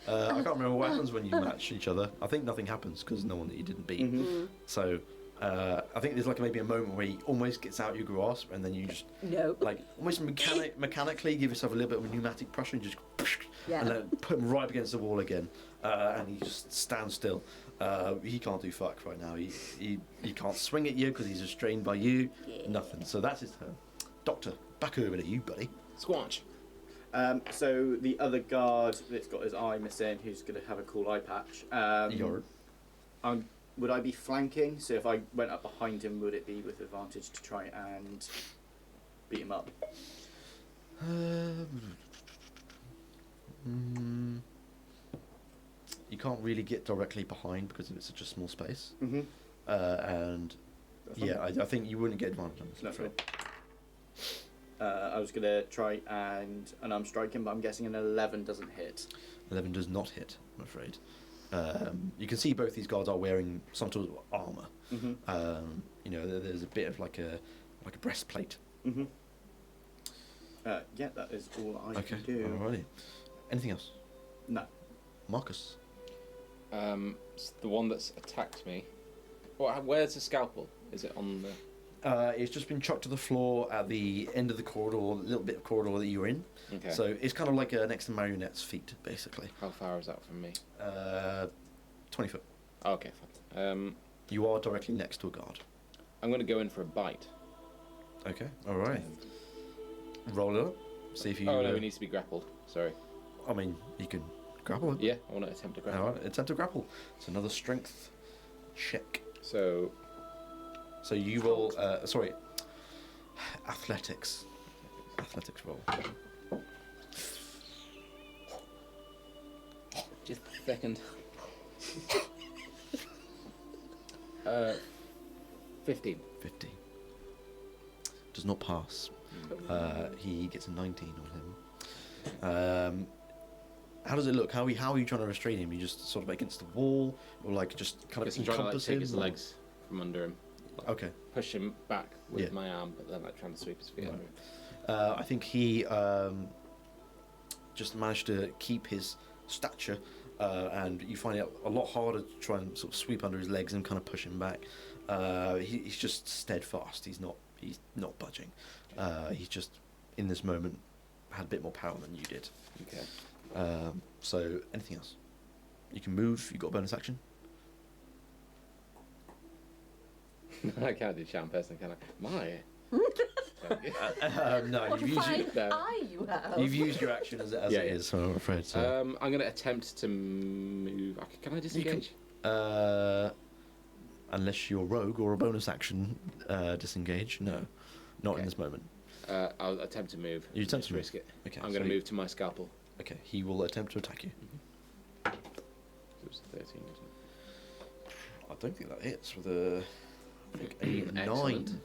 I can't remember what happens when you match each other. I think nothing happens because no one that you didn't beat.
Mm-hmm.
So I think there's like maybe a moment where he almost gets out your grasp, and then you just
No.
like almost mechanically give yourself a little bit of a pneumatic pressure and just
Yeah.
and then put him right up against the wall again, and he just stands still. He can't do fuck right now. He can't swing at you because he's restrained by you.
Yeah.
Nothing. So that's his turn. Doctor, back over to you, buddy.
Squanch.
So the other guard that's got his eye missing, who's going to have a cool eye patch. Would I be flanking? So if I went up behind him, would it be with advantage to try and beat him up?
You can't really get directly behind because it's such a small space.
Mm-hmm.
And yeah, I think you wouldn't get advantage on this.
No,
I'm afraid.
I was going to try and I'm striking, but I'm guessing an 11 doesn't hit.
11 does not hit, I'm afraid. You can see both these guards are wearing some sort of armour.
Mm-hmm.
You know, there's a bit of like a breastplate.
Mm-hmm. Yeah, that is all I
Okay,
can do.
alrighty. Anything else?
No.
Marcus?
It's the one that's attacked me. Where's the scalpel? Is it on the...
It's just been chucked to the floor at the end of the corridor, a little bit of corridor that you're in.
Okay.
So it's kind of like next to Marionette's feet, basically.
How far is that from me?
20 foot.
Oh, okay, fine.
You are directly next to a guard.
I'm going to go in for a bite.
Okay, alright. Roll it up. See if you...
Oh, no, he needs to be grappled. Sorry.
I mean, you can grapple it.
Yeah, I want to attempt to grapple.
Alright, attempt to grapple. It's another strength check.
So,
So you roll... sorry. Athletics. Athletics roll.
just a second. 15.
15. Does not pass. He gets a 19 on him. How does it look? How are you trying to restrain him? You just sort of against the wall, or like just kind of
I'm trying to like,
encompass
take
him?
his
or-
legs from under him. Like,
Okay.
Push him back with
Yeah.
my arm, but then like trying to sweep his feet
Right.
under him.
I think he just managed to keep his stature, and you find it a lot harder to try and sort of sweep under his legs and kind of push him back. He's just steadfast. He's not budging. He's just in this moment had a bit more power than you did.
Okay.
So anything else? You can move. You got a bonus action.
I can't do charm person, can I? My.
No,
What a
you've
fine
used,
No.
eye you have.
you've used your action as
Yeah,
it
yeah.
is. So I'm afraid. So.
I'm going to attempt to move. Can I disengage?
Unless you're rogue or a bonus action disengage. No, not in
Okay.
this moment.
I'll attempt to move.
You attempt
Just
to move.
risk it.
Okay.
I'm
so
going to move to my scalpel.
Okay, he will attempt to attack you.
It was 13, wasn't it?
I don't think that hits with a. I think a 9.
Excellent.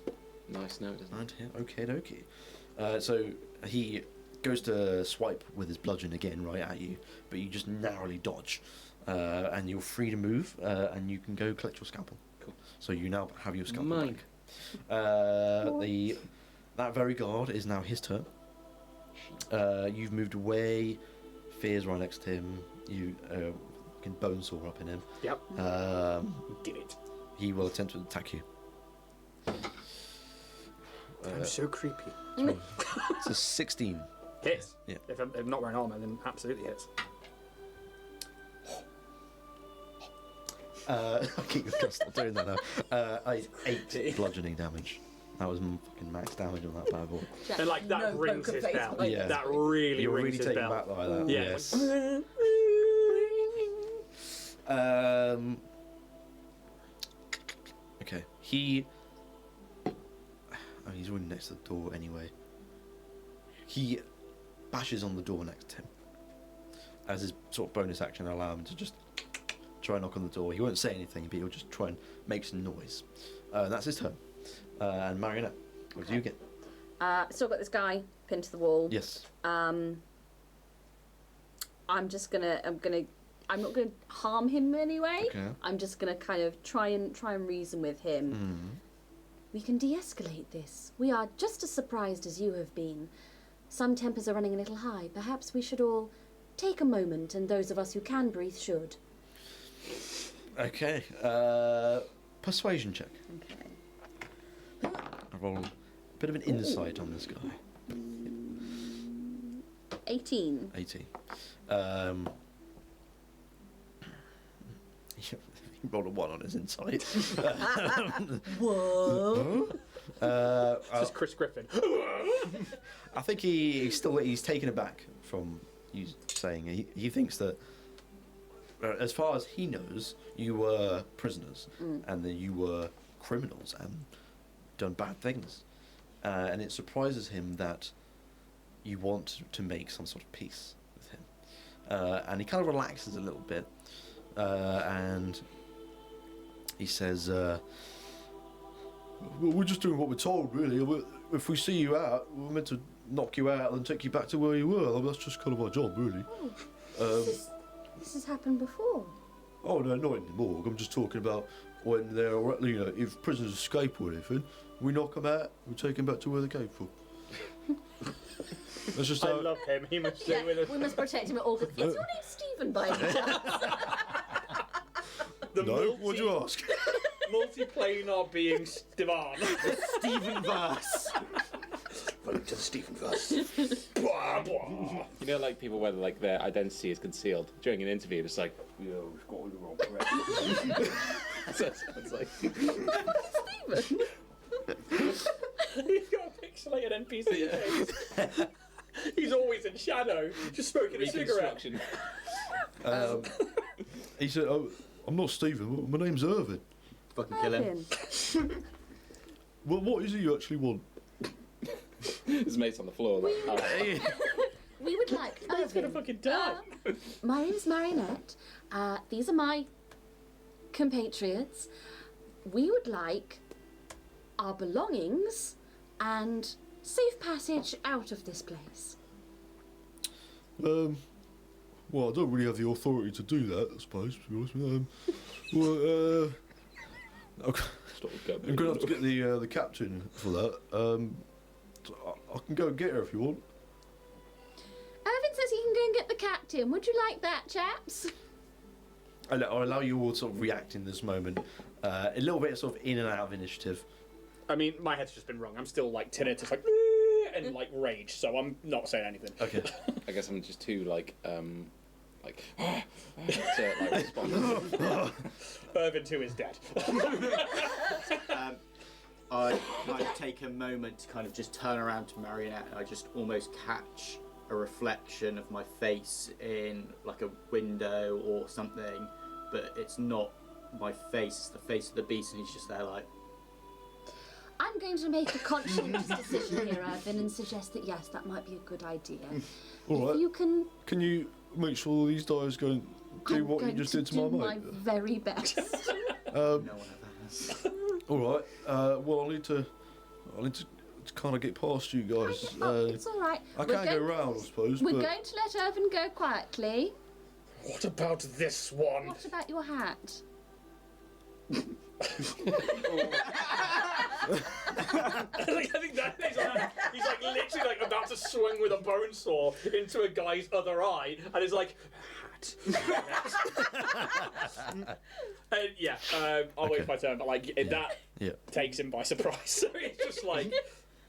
Nice note, doesn't
9 to hit. Okay, dokie. So he goes to swipe with his bludgeon again right at you, but you just narrowly dodge. and you're free to move, and you can go collect your scalpel.
Cool.
So you now have your scalpel
Mine.
back. That very guard is now his turn. You've moved away. Fear's right next to him. You can bone saw up in him.
Yep.
Give
it.
He will attempt to attack you.
I'm so creepy.
It's a 16.
Hits.
Yeah.
If I'm not wearing armor, then absolutely hits.
Okay, you're still doing that now. 8 bludgeoning damage. That was fucking max damage on that bad boy.
And like that
No
rings
poker
his
face,
bell.
like-
Yeah.
That really
You're
rings
really
his
taken
bell.
back like that.
Yeah.
Yes. Okay. He's already next to the door anyway. He bashes on the door next to him. As his sort of bonus action, allow him to just try and knock on the door. He won't say anything, but he'll just try and make some noise. That's his turn. And Marionette, what do you get?
Still got this guy pinned to the wall.
Yes.
I'm not gonna harm him anyway.
Okay.
I'm just gonna kind of try and reason with him.
Mm.
We can de-escalate this. We are just as surprised as you have been. Some tempers are running a little high. Perhaps we should all take a moment, and those of us who can breathe should.
Okay. Persuasion check.
Okay.
I roll a bit of an insight on this guy.
18.
18. He rolled a 1 on his insight.
Whoa.
This is Chris Griffin.
I think he's taken aback from you saying he thinks that as far as he knows, you were prisoners and that you were criminals and done bad things, and it surprises him that you want to make some sort of peace with him, and he kind of relaxes a little bit, and he says, well, we're just doing what we're told, really. If we see you out, we're meant to knock you out and take you back to where you were. I mean, that's just kind of our job, really.
This has happened before.
Oh, no, not anymore. I'm just talking about when they're, if prisoners escape or anything, we knock them out, we take them back to where they came from. That's just
I
how...
love him. He must
Yeah,
stay with us.
we must protect him at all costs. Is your name Stephen by any chance?
The
No, what'd you ask?
Multiplanar being Stevan.
Stephen Verse.
Welcome to the Stephen verse. Blah, blah.
You know, like people where like their identity is concealed during an interview. It's like, yo, we've got all the wrong correct. So it's like,
Stephen.
He's got a pixelated NPC face. He's always in shadow, just smoking a cigarette.
reconstruction.
He said, oh, I'm not Stephen, my name's Irvin.
Fucking kill him.
Irvin.
Well, what is it you actually want?
His mate's on the floor. Like, oh.
We would like
He's gonna
Irvin.
fucking die.
My name is Marionette.
These are my compatriots.
We would like our belongings and safe passage out of this place.
Well, I don't really have the authority to do that, I suppose, to be honest with you. Well,
Stop the gun.
I'm going to have to get the captain for that. I can go and get her if you want.
Irvin says he can go and get the captain. Would you like that, chaps?
I'll allow you all to sort of react in this moment. A little bit sort of in and out of initiative.
I mean, my head's just been wrong. I'm still like tinnitus, like and like rage, so I'm not saying anything.
Okay.
I guess I'm just too like to like respond.
Irvin 2 is dead.
I kind of take a moment to kind of just turn around to Marionette, and I just almost catch a reflection of my face in like a window or something, but it's not my face, it's the face of the beast, and he's just there like...
I'm going to make a conscientious decision here, Irvin, and suggest that yes, that might be a good idea.
All right.
If you can...
Can you make sure these guys go and do
I'm
what you
going
just
to
did to
do
my mate?
my very best.
No one ever has.
All right. Well, I need to kind of get past you guys.
Oh, it's all right.
I can't go round, I suppose.
We're
but
going to let Irvin go quietly.
What about this one?
What about your hat?
I think that he's like literally like about to swing with a bone saw into a guy's other eye, and he's like, hat. And yeah, I'll wait
Okay.
my turn, but like that
Yeah.
takes him by surprise. So it's just like,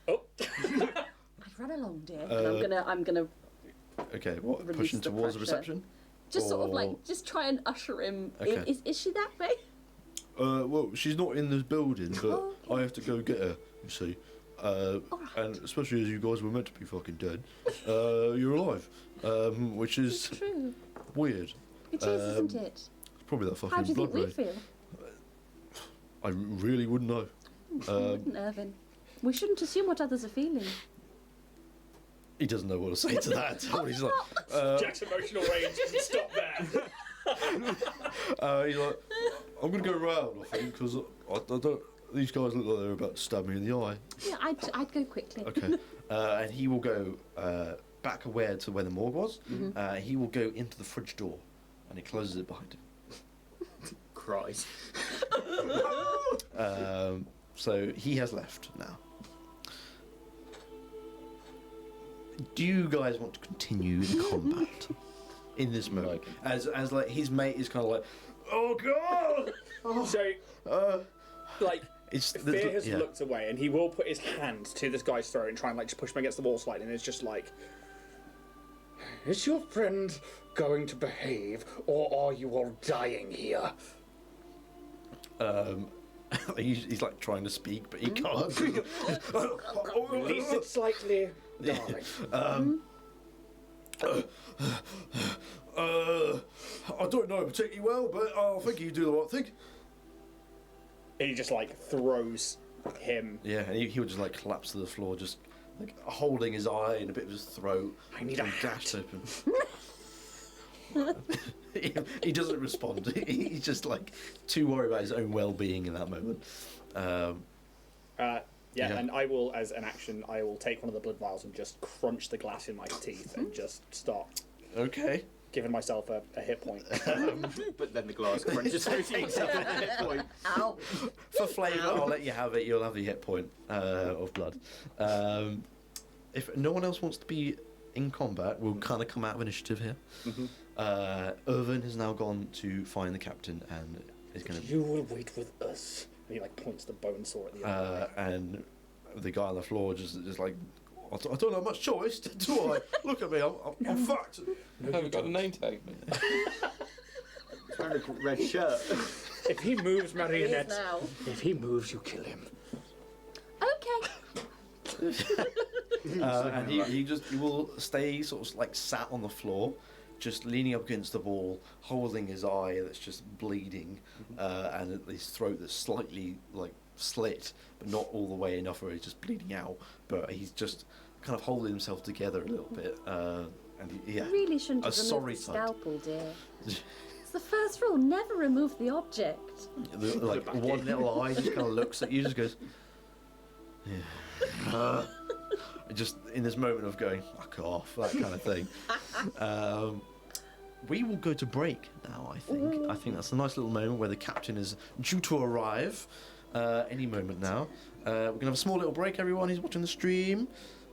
oh.
I'd run along, dear.
And I'm gonna
Okay, what?
Release
Pushing
the
towards the
pressure.
reception?
just sort of
Or-
like just try and usher him.
Okay.
Is she that way?
Well, she's not in this building, but
Oh, okay.
I have to go get her, you see. And especially as you guys were meant to be fucking dead, you're alive. Which is
It's true.
weird.
It is, isn't it?
It's probably that
How
fucking
do you think
blood
we
rain.
feel?
I really wouldn't know.
Wouldn't Irvin? We shouldn't assume what others are feeling.
He doesn't know what to say to that. He's like,
Jack's emotional range doesn't stop there.
he's like, I'm gonna go round, I think, because I don't. These guys look like they're about to stab me in the eye.
Yeah, I'd go quickly.
Okay, and he will go back aware to where the morgue was. He will go into the fridge door, and he closes it behind him.
Cries.
So he has left now. Do you guys want to continue the combat in this moment? As like his mate is kind of like, oh god.
So, like,
It's
Fear has
yeah.
looked away, and he will put his hand to this guy's throat and try and like just push him against the wall slightly. And it's just like, is your friend going to behave, or are you all dying here?
He's like trying to speak, but he can't.
Release it slightly, darling.
I don't know particularly well, but I think you do the right thing.
And he just like throws him.
Yeah, and he would just like collapse to the floor, just like holding his eye and a bit of his throat.
I need a
and
hat.
gashed open. he doesn't respond. He's just like too worried about his own well-being in that moment.
Yeah,
Yeah.
and I will, as an action, I will take one of the blood vials and just crunch the glass in my teeth and just start
Okay.
giving myself a hit point.
But then the glass crunches so takes up a hit point.
Ow.
For flavour, I'll let you have it. You'll have the hit point of blood. If no one else wants to be in combat, we'll kind of come out of initiative here. Irvin has now gone to find the captain and is going to.
You will wait with us. And he like points the bone saw at the end.
And the guy on the floor just like, I don't have much choice, do I? Look at me, I'm fucked.
I haven't got a name tag.
He's wearing a red shirt.
If he moves,
He is
Marionette,
now.
if he moves, you kill him.
Okay.
And he will stay sort of like sat on the floor, just leaning up against the wall, holding his eye that's just bleeding, and his throat that's slightly like slit, but not all the way enough where he's just bleeding out. But he's just kind of holding himself together a little bit, and yeah.
You really shouldn't
A
have removed
sorry
the
sight.
scalpel, dear. It's the first rule: never remove the object.
Like
back
one
in.
little eye just kind of looks at you, just goes, yeah. Just in this moment of going, fuck off, that kind of thing. We will go to break now, I think. I think that's a nice little moment where the captain is due to arrive any moment now. We're going to have a small little break, everyone who's watching the stream.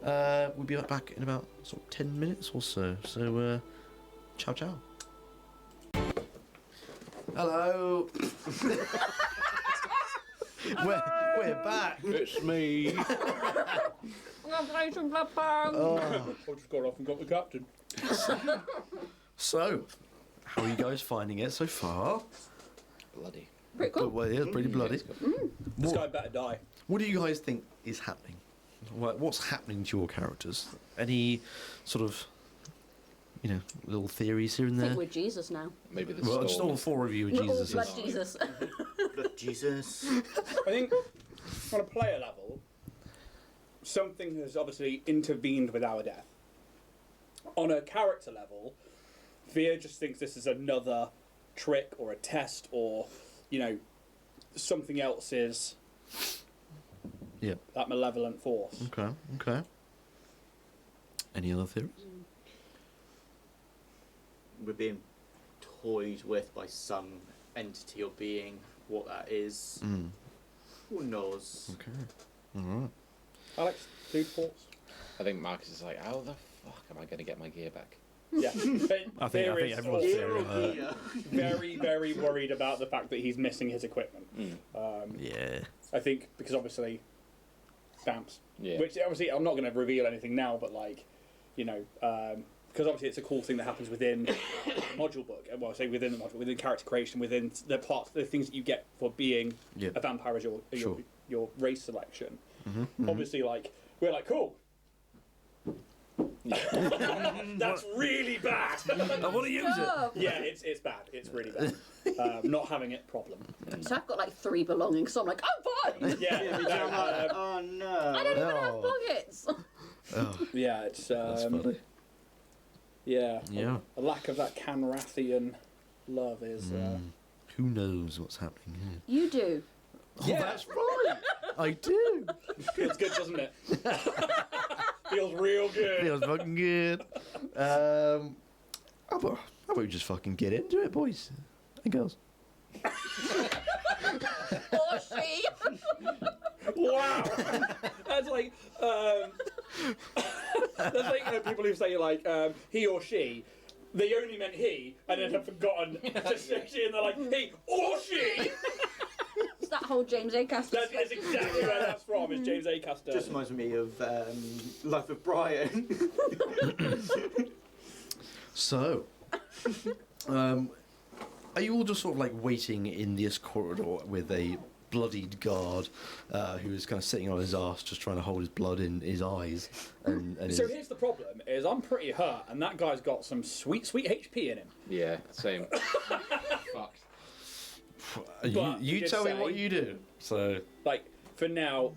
We'll be back in about sort of 10 minutes or so. So, ciao, ciao. Hello. We're back.
It's me.
I'm playing some Bloodpunk.
Oh.
I just got off and got the captain.
So, how are you guys finding it so far?
Bloody.
Pretty cool.
Well, yeah, pretty bloody.
This guy better die.
What do you guys think is happening? What's happening to your characters? Any sort of, little theories here and
I
there?
think we're Jesus now.
Maybe the
Well,
storm.
just all four of you are
We're all
Jesus.
blood Jesus.
Jesus.
I think on a player level, something has obviously intervened with our death. On a character level, Fear just thinks this is another trick or a test or, something else is
Yep.
that malevolent force.
Okay. Any other theories?
We're being
toyed with by some entity or being. What that is, who knows?
Okay. All right.
Alex, food thoughts?
I think Marcus is like, how the fuck am I going to get my gear back?
Yeah.
I think everyone's
very, very worried about the fact that he's missing his equipment.
Yeah.
I think because obviously stamps.
Yeah.
Which obviously I'm not going to reveal anything now, but like, you know, because obviously it's a cool thing that happens within the module book. Well, I say within the module, within character creation, within the parts, the things that you get for being a vampire as your race selection. Obviously, like we're like cool. That's really bad.
I want to use it.
Yeah, it's bad. It's really bad. Not having it problem.
So I've got like 3 belongings, so I'm like, I'm fine!
Yeah.
Oh no!
I don't even have pockets!
Oh,
Yeah, it's
that's funny.
yeah.
Yeah.
A lack of that Kanrathian love is.
Who knows what's happening here?
You do.
Oh, that's right. I do.
Feels good, doesn't it? Feels real good.
Feels fucking good. How about we just fucking get into it, boys and girls?
Or she!
Wow. That's like that's like people who say like he or she. They only meant he, and then have forgotten to say she, and they're like he or she.
It's that whole James Acaster.
That's exactly where that's from. Is James Acaster.
Just reminds me of Life of Brian.
So, are you all just sort of like waiting in this corridor with a bloodied guard who is kind of sitting on his ass, just trying to hold his blood in his eyes? And
So here's the problem: is I'm pretty hurt, and that guy's got some sweet HP in him.
Yeah, same. Fuck.
you
just
tell me
say-
what you do. So,
Like for now,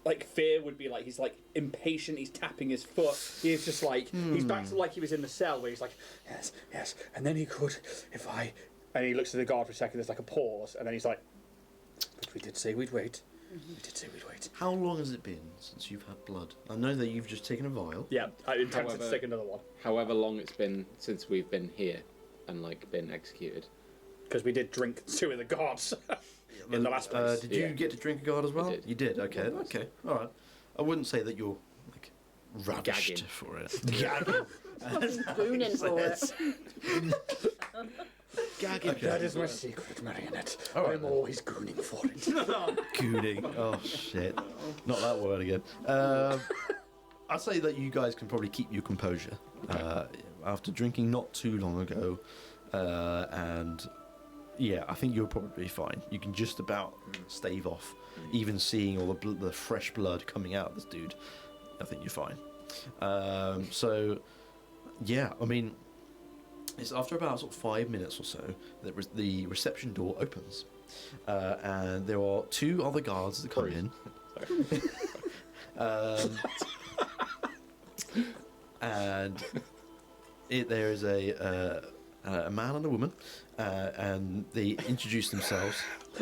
like fear would be like he's like impatient. He's tapping his foot. He's just like he's back to like he was in the cell where he's like yes, and then he could if I. And he looks at the guard for a second. There's like a pause, and then he's like, "But we did say we'd wait. We did say we'd wait."
how long has it been since you've had blood? I know that you've just taken a vial.
Yeah, I intend to
However-
take another one
However long it's been since we've been here and like been executed.
because we did drink 2 of the guards in the last place.
Did you
Yeah.
get to drink a guard as well?
I did.
You did. Okay. Okay. All right. I wouldn't say that you're like ravished
Gagging.
for it. Gagging.
Booning for it.
Gagging. Okay.
That is my secret, Marionette.
All right,
I'm
then.
always gooning for it.
Gooning. Oh shit. Not that word again. I'd say that you guys can probably keep your composure after drinking not too long ago, and yeah, I think you'll probably be fine. You can just about stave off, even seeing all the fresh blood coming out of this dude. I think you're fine. So yeah, I mean, it's after about sort of 5 minutes or so that the reception door opens, and there are 2 other guards that come in. And there is a man and a woman, and they introduce themselves.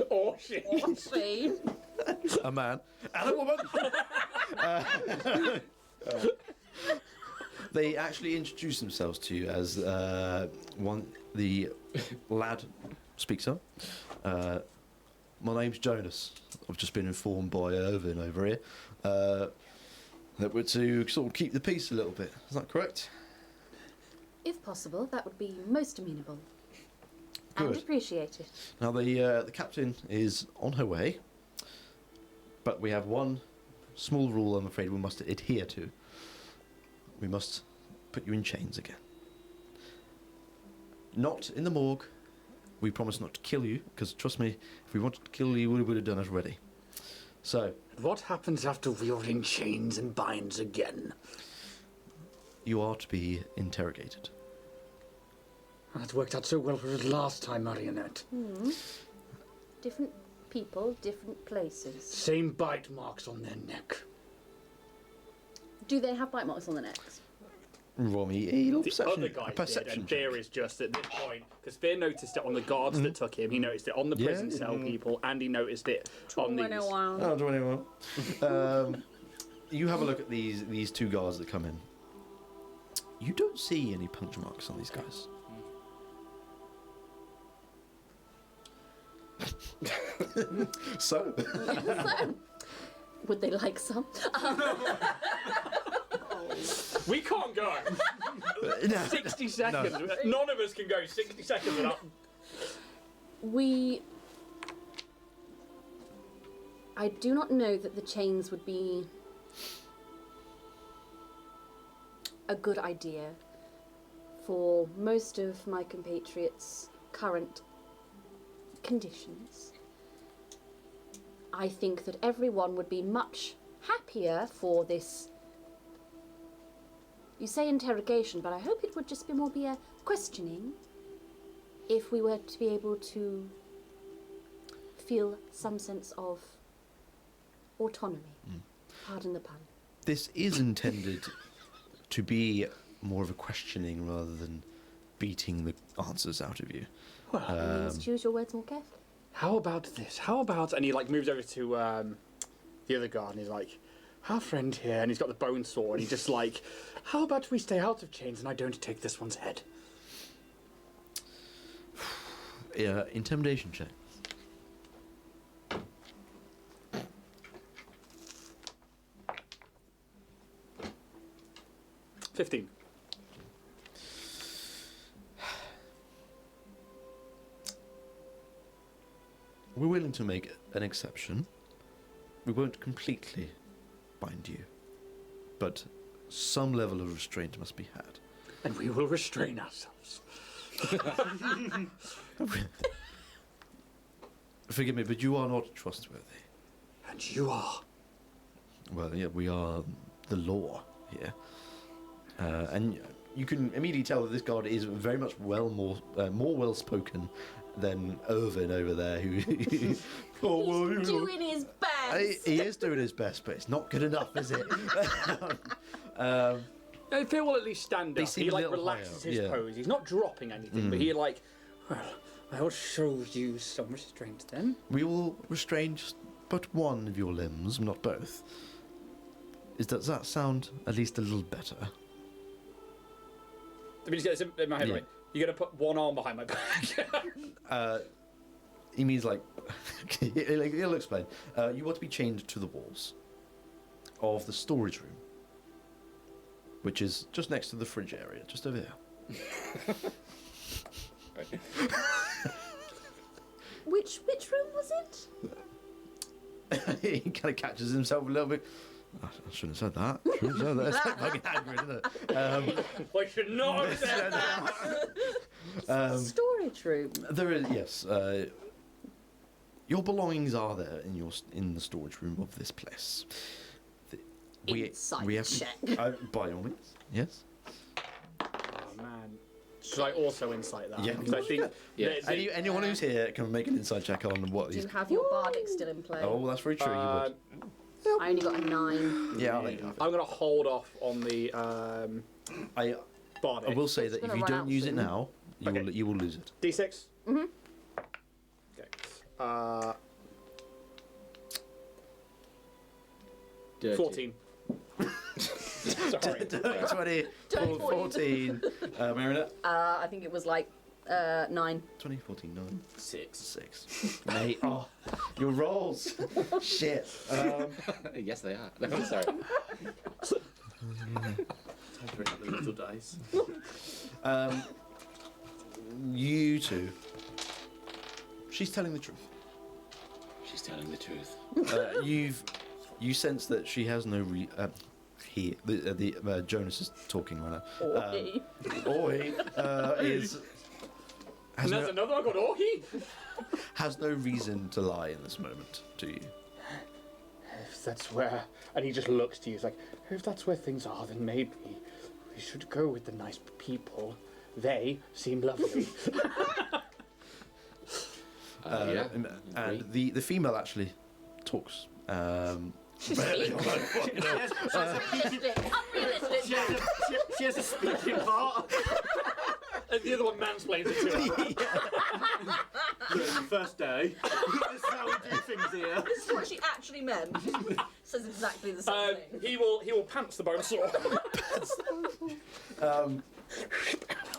Oh shit!
See?
A man and a woman. They actually introduce themselves to you as the lad speaks up. My name's Jonas. I've just been informed by Irvin over here that we're to sort of keep the peace a little bit. Is that correct?
If possible, that would be most amenable.
Good.
And appreciated.
Now the captain is on her way, but we have one small rule I'm afraid we must adhere to. We must put you in chains again. Not in the morgue. We promise not to kill you, because trust me, if we wanted to kill you, we would have done it already. So,
What happens after we are in chains and binds again?
you are to be interrogated.
That worked out so well for us last time, Marionette.
Different people, different places.
Same bite marks on their neck.
Do they have bite marks on their necks?
Roll me a little
The other guy
a
did,
perception
and
check.
Fear is just at this point, because Fear noticed it on the guards that took him, he noticed it on the prison cell people, and he noticed it on these.
Oh, 21. You have a look at these 2 guards that come in. You don't see any punch marks on these guys. So,
So, would they like some?
We can't go. 60 seconds. None of us can go 60 seconds without.
I do not know that the chains would be a good idea for most of my compatriots' current conditions. I think that everyone would be much happier for this. You say interrogation, but I hope it would just be more be a questioning if we were to be able to feel some sense of autonomy. Pardon the pun.
this is intended to be more of a questioning rather than beating the answers out of you.
You must choose your words more carefully.
How about this? How about... And he, like, moves over to the other guard and he's like, our friend here, and he's got the bone saw, and he's just like, how about we stay out of chains and I don't take this one's head?
Yeah, intimidation check.
$15.
We're willing to make an exception. We won't completely bind you, but some level of restraint must be had.
And we will restrain ourselves.
Forgive me, but you are not trustworthy.
And you are.
Well, yeah, we are the law here. And you can immediately tell that this guard is very much more well-spoken than Irvin over there, who...
He's doing his best.
He is doing his best, but it's not good enough, is it?
Phil will at least stand
They
up.
seem
He
a
like
little
relaxes
higher,
his
yeah.
pose. He's not dropping anything, but he like, well, I'll show you some restraint then.
We will restrain just but one of your limbs, not both. Does that sound at least a little better?
Let me just get this in my head
Yeah.
right. You're gonna put one arm behind my back.
He means like... he'll explain. You want to be chained to the walls of the storage room, which is just next to the fridge area, just over here.
Which room was it?
He kind of catches himself a little bit. I shouldn't have said that. It's like fucking angry, isn't it?
I should not have said that.
Storage room.
There is, yes. Your belongings are there in the storage room of this place.
Insight check.
By all means, yes.
Oh man. Should I also insight that?
Yeah.
Because I think
Anyone who's here can make an inside check on what
Do
these.
you have your bardic still in play?
Oh, that's very true. You would.
I only got a 9.
Yeah, I'll let you have it.
I'm gonna hold off on the
I
bardic.
will say that if
gonna
you
run
don't
out
use it
soon.
now,
Okay.
you will lose it.
D6.
Mhm.
Okay.
Dirty.
14. Sorry.
20, 14. Marinette?
I think it was like 9.
20, 14, 9.
6.
Mate, oh, your rolls. Shit.
Yes, they are. No, sorry.
Time to bring out the little dice.
You two. She's telling the truth.
She's telling the truth.
You sense that she has no Jonas is talking right now. Or he is
And there's another one called Orhi.
has no reason to lie in this moment to you.
If that's where, and he just looks to you. He's like, if that's where things are, then maybe we should go with the nice people. They seem lovely.
Yeah.
And the female actually talks.
Unrealistic.
She has a speaking part.
And the other one mansplains it to her.
Look, first day. This is how we do things here.
This is what she actually meant. Says exactly the same thing.
He will pants the bone saw.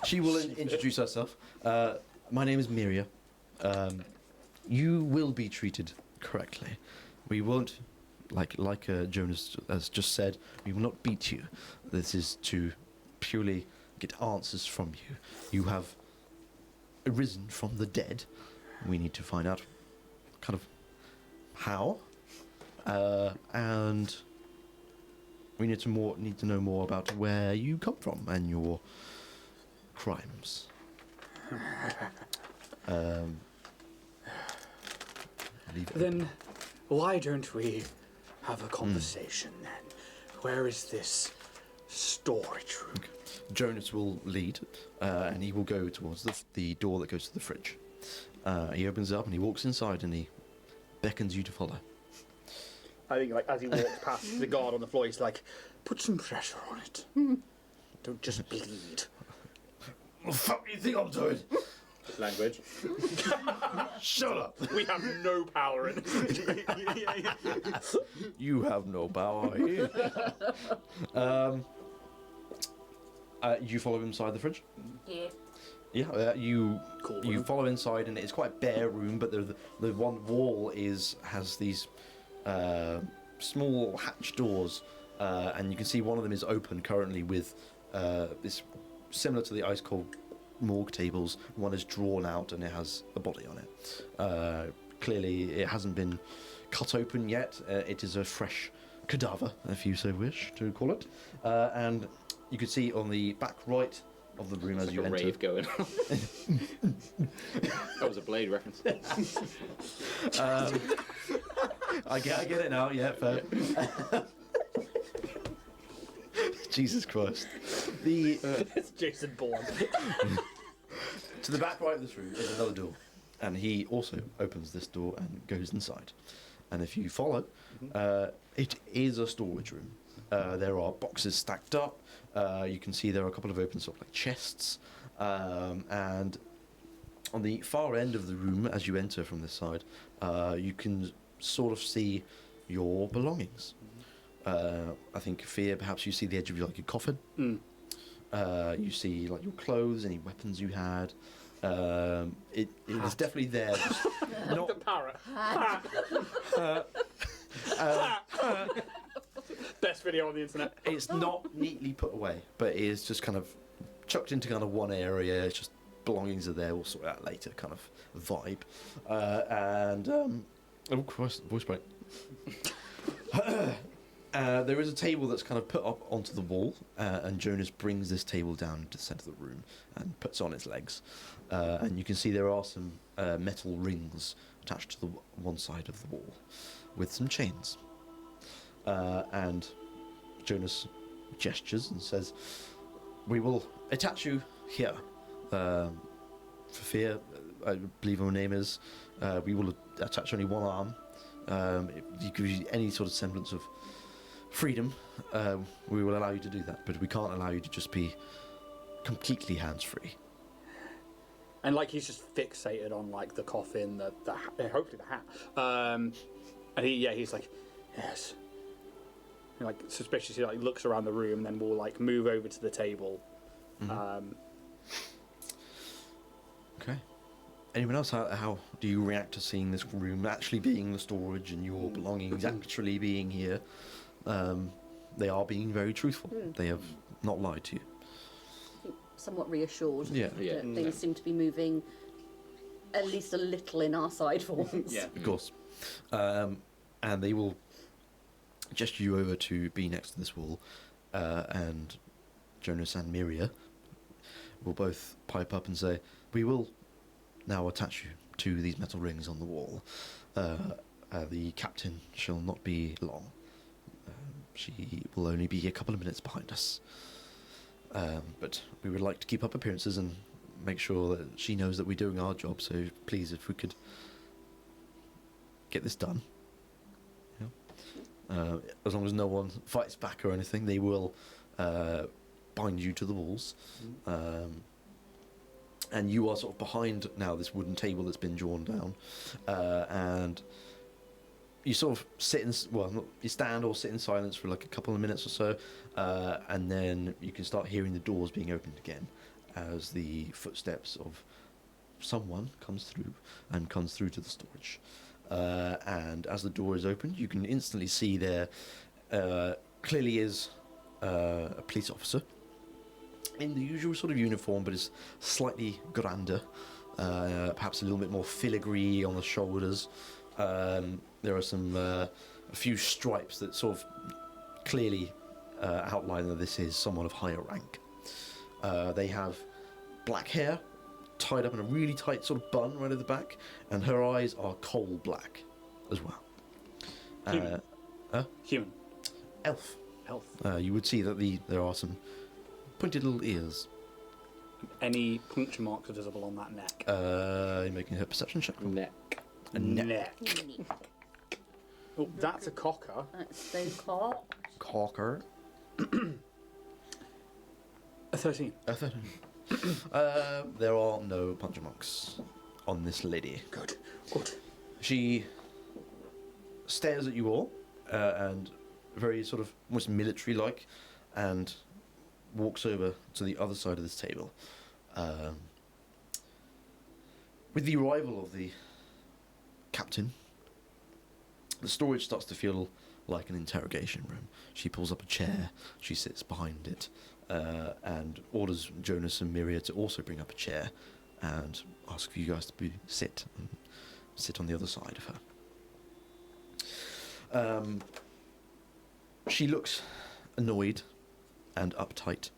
She will introduce herself. My name is Miria. You will be treated correctly. We won't, like Jonas has just said, we will not beat you. This is to purely get answers from you. You have arisen from the dead. We need to find out kind of how, and we need to know more about where you come from and your crimes.
Then why don't we have a conversation then? Where is this storage room?
Okay. Jonas will lead, and he will go towards the door that goes to the fridge. He opens it up and he walks inside and he beckons you to follow.
I think, like, as he walks past the guard on the floor, he's like, "Put some pressure on it. Don't just bleed."
What the fuck do you think I'm doing?
Language.
Shut up!
We have no power in it.
You have no power here. You follow him inside the fridge?
Yeah.
Yeah, you
Cool.
you follow inside, and it's quite a bare room, but the one wall has these small hatch doors, and you can see one of them is open currently with this similar to the ice cold morgue tables. One is drawn out and it has a body on it. Clearly, it hasn't been cut open yet. It is a fresh cadaver, if you so wish to call it, and you can see on the back right of the room
It's
as
like
you
a
enter.
rave going on. That was a Blade reference.
I get it now. Yeah, fair. Jesus Christ.
It's Jason Bourne.
To the back right of this room is another door, and he also opens this door and goes inside. And if you follow, it is a storage room. There are boxes stacked up. You can see there are a couple of open sort of like chests, and on the far end of the room, as you enter from this side, you can sort of see your belongings. I think Fear, perhaps you see the edge of your coffin. You see like your clothes, any weapons you had. It is definitely there. Just not
The parrot. Best video on the internet.
it's not neatly put away, but it is just kind of chucked into kind of one area. It's just belongings are there. We'll sort it out later, kind of vibe. Oh Christ, voice break. There is a table that's kind of put up onto the wall, and Jonas brings this table down into the centre of the room and puts on its legs. And you can see there are some metal rings attached to the one side of the wall with some chains. And Jonas gestures and says, "We will attach you here. For Fear, I believe her name is, we will attach only one arm. If you give you any sort of semblance of freedom, we will allow you to do that, but we can't allow you to just be completely hands-free."
And like he's just fixated on like the coffin, the hopefully the hat. And he's like, "Yes." And, like suspiciously like looks around the room, and then we'll like move over to the table.
Okay. Anyone else? How do you react to seeing this room actually being the storage and your belongings actually being here? They are being very truthful. They have not lied to you.
Somewhat reassured.
Yeah.
Yeah.
That things seem to be moving at least a little in our side for once.
Yeah.
Of course. And they will gesture you over to be next to this wall, and Jonas and Miria will both pipe up and say, "We will now attach you to these metal rings on the wall. The captain shall not be long. She will only be a couple of minutes behind us. But we would like to keep up appearances and make sure that she knows that we're doing our job, so please, if we could get this done. As long as no one fights back or anything, they will bind you to the walls. And you are sort of behind now this wooden table that's been drawn down, and you sort of you stand or sit in silence for like a couple of minutes or so, and then you can start hearing the doors being opened again as the footsteps of someone comes through to the storage. And as the door is opened, you can instantly see there clearly is a police officer in the usual sort of uniform, but is slightly grander, perhaps a little bit more filigree on the shoulders. There are a few stripes that sort of clearly outline that this is someone of higher rank. They have black hair, tied up in a really tight sort of bun right at the back, and her eyes are coal black as well.
Human. Human.
Elf.
Elf.
You would see that there are some pointed little ears.
Any puncture marks are visible on that neck?
You're making her perception check.
Neck.
A neck.
Neat.
Oh, that's a cocker.
That's so cool.
Cocker.
A 13.
A 13. There are no puncture marks on this lady.
Good. Good.
She stares at you all, and very sort of almost military-like, and walks over to the other side of this table. With the arrival of the captain, the storage starts to feel like an interrogation room. She pulls up a chair, she sits behind it, and orders Jonas and Miria to also bring up a chair and ask for you guys to sit on the other side of her. She looks annoyed and uptight.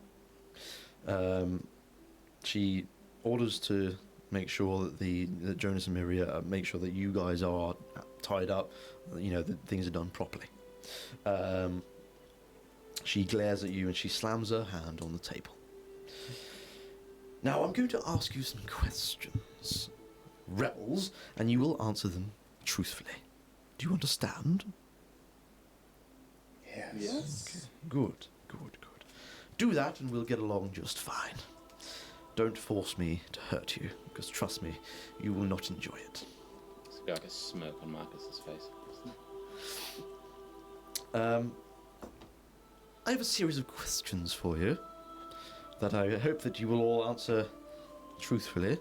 She orders to make sure that Jonas and Miria make sure that you guys are tied up, that things are done properly. She glares at you and she slams her hand on the table. Now I'm going to ask you some questions, rebels, and you will answer them truthfully. Do you understand?
Yes.
Okay. Good. Do that and we'll get along just fine. Don't force me to hurt you, because trust me, you will not enjoy it.
It's like a smirk on Marcus's face.
I have a series of questions for you that I hope that you will all answer truthfully,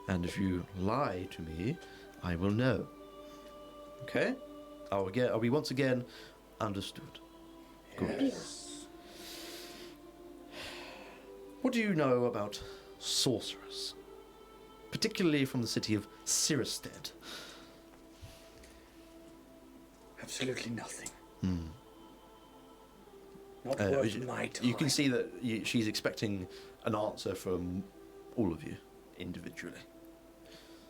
and if you lie to me, I will know. Okay? Are we once again understood? Good.
Yes.
What do you know about sorcerers? Particularly from the city of Cyherested.
Absolutely nothing.
Hmm.
Not worth my time.
You can see that she's expecting an answer from all of you individually.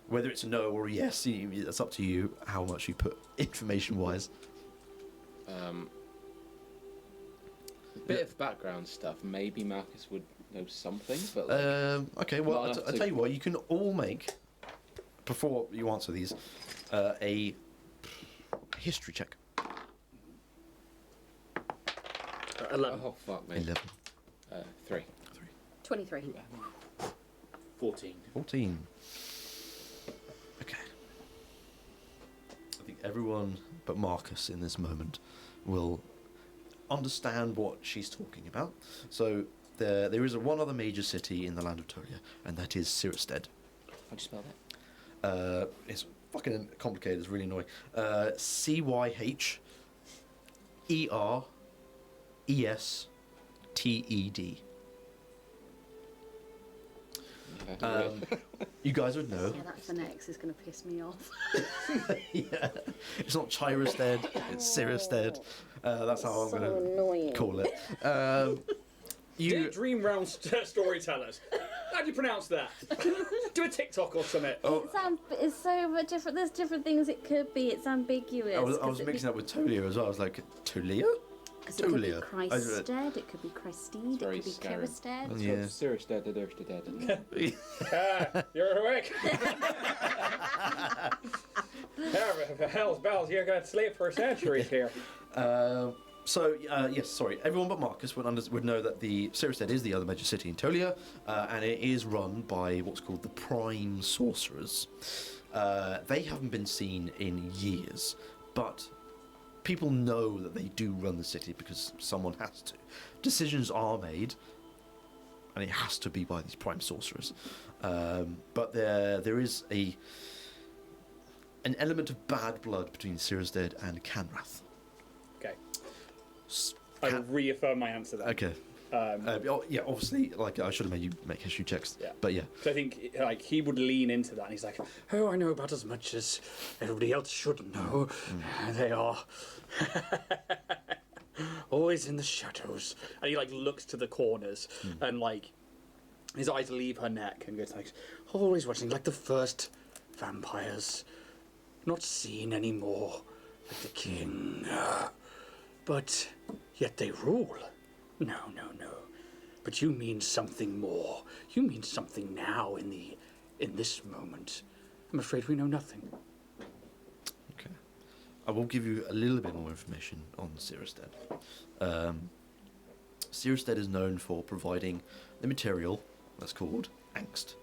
Whether it's a no or a yes, it's up to you how much you put information-wise.
Bit of background stuff. Maybe Marcus would know something, but
okay, well,
not enough
I'll tell you what, you can all make, before you answer these, a history check.
11.
Oh fuck me.
11.
3.
23.
14.
14. Okay. I think everyone but Marcus in this moment will understand what she's talking about. So there is one other major city in the land of Tolia, and that is Cyherested.
How'd you spell that?
It's fucking complicated. It's really annoying. Cyherested. You guys would know.
Yeah, that phonetics is going to piss me off.
Yeah. It's not Cyherested, it's Cyherested. That's how I'm going to call it.
Dream round storytellers. How do you pronounce that? Do a TikTok or something.
It's so much different. There's different things it could be. It's ambiguous.
I was mixing up with Tolia as well. I was like, Tolia?
It could be
Tolia.
Christed, it could be Christede, it
very
could be
scary.
Cyherested.
Yeah.
Serious dead.
You're awake. Hell's bells, you're going to sleep for centuries here.
Yes, sorry. Everyone but Marcus would know that the Cyherested is the other major city in Tolia, and it is run by what's called the Prime Sorcerers. They haven't been seen in years, but people know that they do run the city because someone has to. Decisions are made, and it has to be by these Prime Sorcerers. But there is an element of bad blood between Cyherested and Kanrath.
Okay.
S-
I will reaffirm my answer then.
Okay. Yeah, obviously, like I should have made you make history checks.
Yeah.
But yeah.
So I think like he would lean into that, and he's like, "Oh, I know about as much as everybody else should know. They are always in the shadows." And he like looks to the corners, and like his eyes leave her neck, and goes like, "Always watching, like the first vampires, not seen anymore, like the king, but yet they rule. No. But you mean something more. You mean something now in this moment. I'm afraid we know nothing."
Okay. I will give you a little bit more information on Cyherested. Cyherested is known for providing the material that's called angst.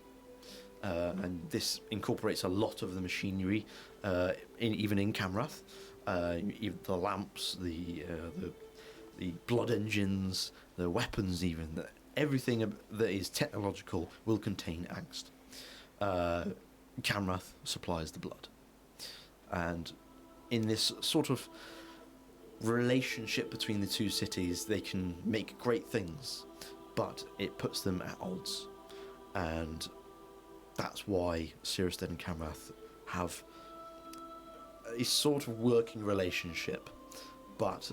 And this incorporates a lot of the machinery, even in Kanrath. Even the lamps, the blood engines, the weapons, even everything that is technological will contain angst. Kanrath supplies the blood, and in this sort of relationship between the two cities, they can make great things, but it puts them at odds, and that's why Cyherested and Kanrath have a sort of working relationship, but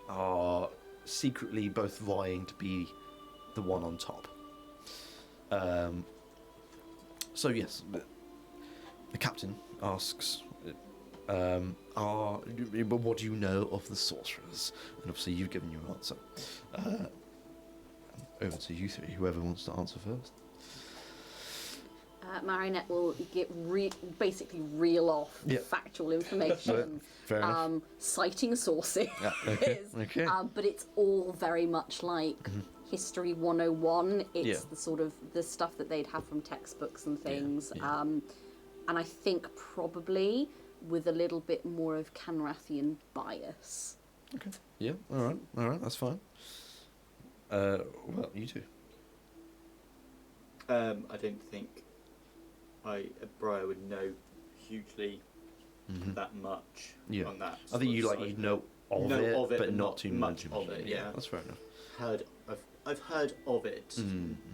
are secretly both vying to be the one on top. So yes, the captain asks, what do you know of the sorcerers? And obviously you've given your answer. Over to you three, whoever wants to answer first.
Marinette will basically reel off factual information,
Fair enough.
citing sources.
Yeah, okay.
But it's all very much like History 101. It's the sort of the stuff that they'd have from textbooks and things. And I think probably with a little bit more of Kanrathian bias.
Okay. Yeah. All right. That's fine. Well, you two.
I don't think Briar would know hugely that much on that.
I think you
side.
you know of it, but not too much
of it. Yeah,
that's fair enough.
I've heard of it.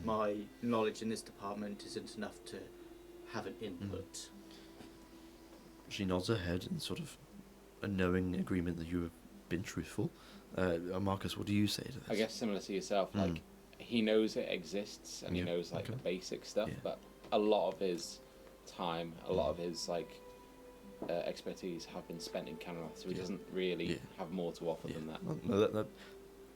My knowledge in this department isn't enough to have an input.
She nods her head in sort of a knowing agreement that you have been truthful. Marcus, what do you say to this?
I guess similar to yourself, like he knows it exists and he knows like the basic stuff, but a lot of his time, a lot of his expertise have been spent in Kanrath, so he doesn't really have more to offer than that.
No,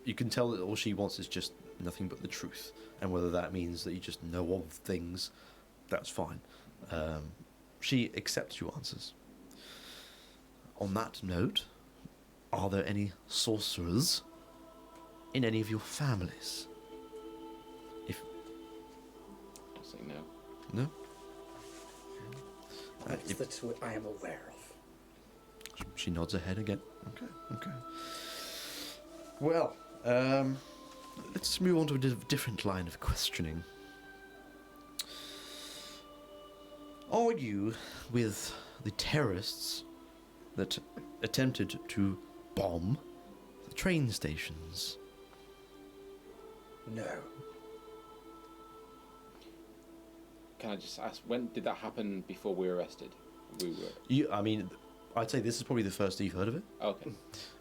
you can tell that all she wants is just nothing but the truth, and whether that means that you just know of things, that's fine. She accepts your answers. On that note, are there any sorcerers in any of your families?
I'll say no.
No?
That's what I am aware of.
She nods her head again. Okay. Well, let's move on to a different line of questioning. Are you with the terrorists that attempted to bomb the train stations?
No.
Can I just ask, when did that happen before we were arrested?
I'd say this is probably the first you've heard of it.
Okay.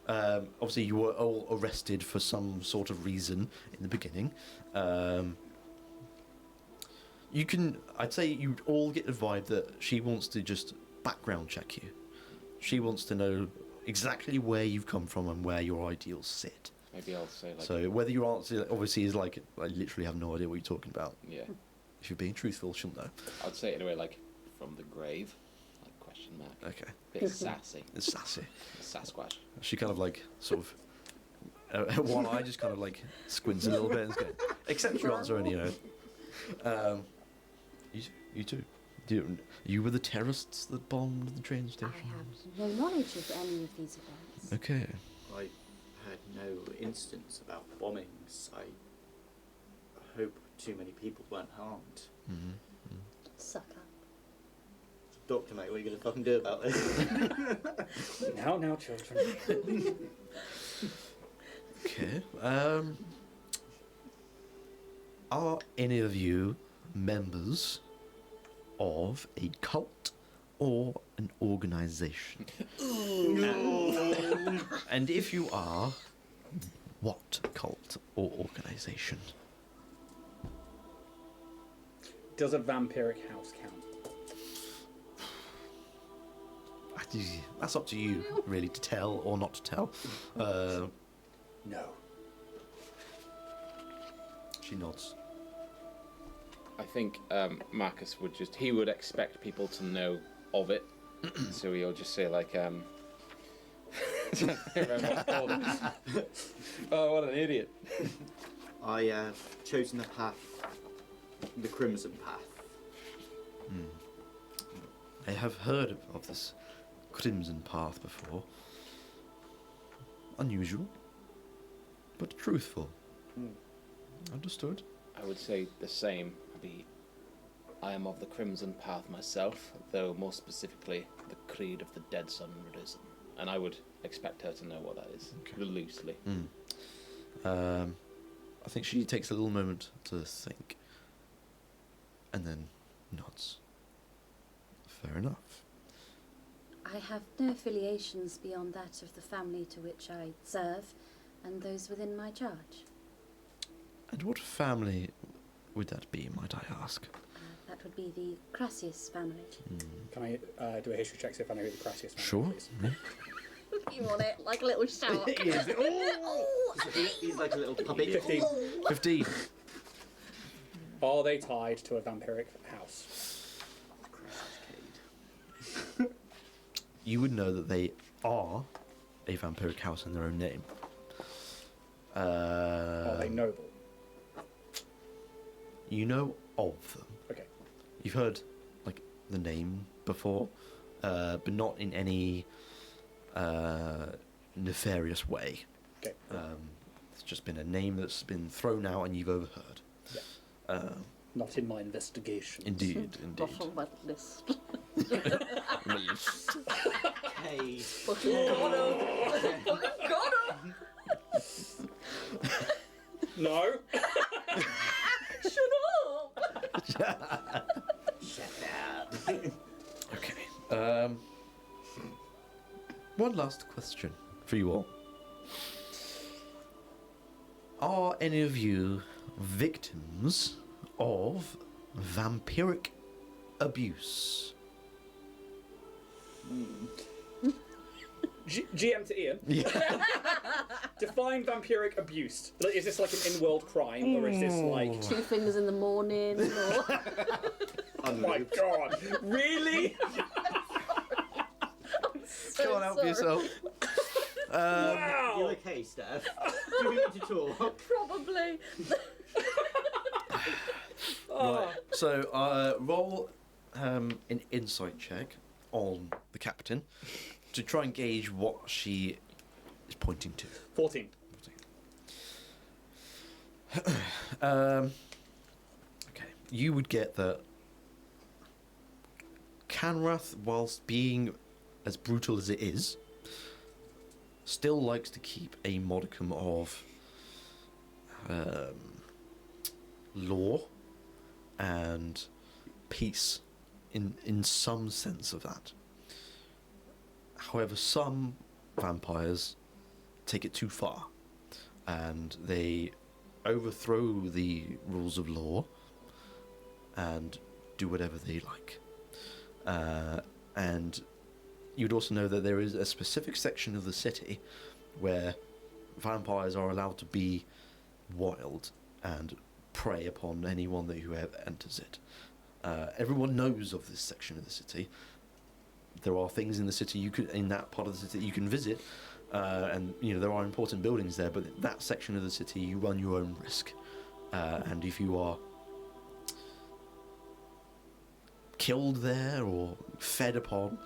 Obviously, you were all arrested for some sort of reason in the beginning. I'd say you all get the vibe that she wants to just background check you. She wants to know exactly where you've come from and where your ideals sit.
Maybe I'll say
So whether your answer obviously is I literally have no idea what you're talking about.
Yeah.
If you're being truthful, she'll know.
I'd say it in a way from the grave, question mark.
Okay.
Bit sassy.
It's sassy.
Sasquatch.
She kind of one eye just kind of squints a little bit and goes, accept your answer anyway. You too. You were the terrorists that bombed the train station?
I have no knowledge of any of these events.
Okay.
I had no instance about bombings. I hope too many people weren't harmed.
Suck up.
Doctor, mate, what are you going to fucking do about this?
Now, children.
Okay. Are any of you members of a cult or an organization? And if you are, what cult or organization?
Does a vampiric house count?
That's up to you, really, to tell or not to tell.
No.
She nods.
I think Marcus would expect people to know of it, so he'll just say like, I don't remember what it's called. Oh, what an idiot!
I have chosen the path, the Crimson Path.
I have heard of this Crimson Path before. Unusual, but truthful. Understood.
I would say the same. I am of the Crimson Path myself, though more specifically the Creed of the Dead Sun Risen, and I would expect her to know what that is, loosely.
I think she takes a little moment to think, and then nods. Fair enough.
I have no affiliations beyond that of the family to which I serve, and those within my charge.
And what family would that be, might I ask?
That would be the Crassius family.
Can I do a history check, see if I know who the Crassius family
Sure.
is?
You want it like a little shout.
He's like a little puppy.
15.
15.
Are they tied to a vampiric house?
You would know that they are a vampiric house in their own name.
Are they noble?
You know of them.
Okay.
You've heard, like, the name before, but not in any nefarious way.
Okay.
It's just been a name that's been thrown out and you've overheard.
Yeah. Not in my investigation.
Indeed,
Not
indeed.
on that list.
Hey.
Fucking got him. Fucking got him.
No.
Shut up.
Okay. One last question for you all. Are any of you victims of vampiric abuse?
GM to Ian.
Yeah.
Define vampiric abuse. Like, is this like an in-world crime, or is this like...
2 fingers in the morning, or...
Oh my god. Really?
Go on, help yourself.
Wow.
You okay, Steph? Do we need to talk?
Probably.
Right. So, roll an insight check on the captain to try and gauge what she is pointing to.
14.
Okay. You would get that Kanrath, whilst being as brutal as it is, still likes to keep a modicum of law and peace in some sense of that. However, some vampires take it too far and they overthrow the rules of law and do whatever they like. And you'd also know that there is a specific section of the city where vampires are allowed to be wild and prey upon anyone who ever enters it. Everyone knows of this section of the city. There are things in the city in that part of the city you can visit, and there are important buildings there. But that section of the city, you run your own risk, and if you are killed there or fed upon,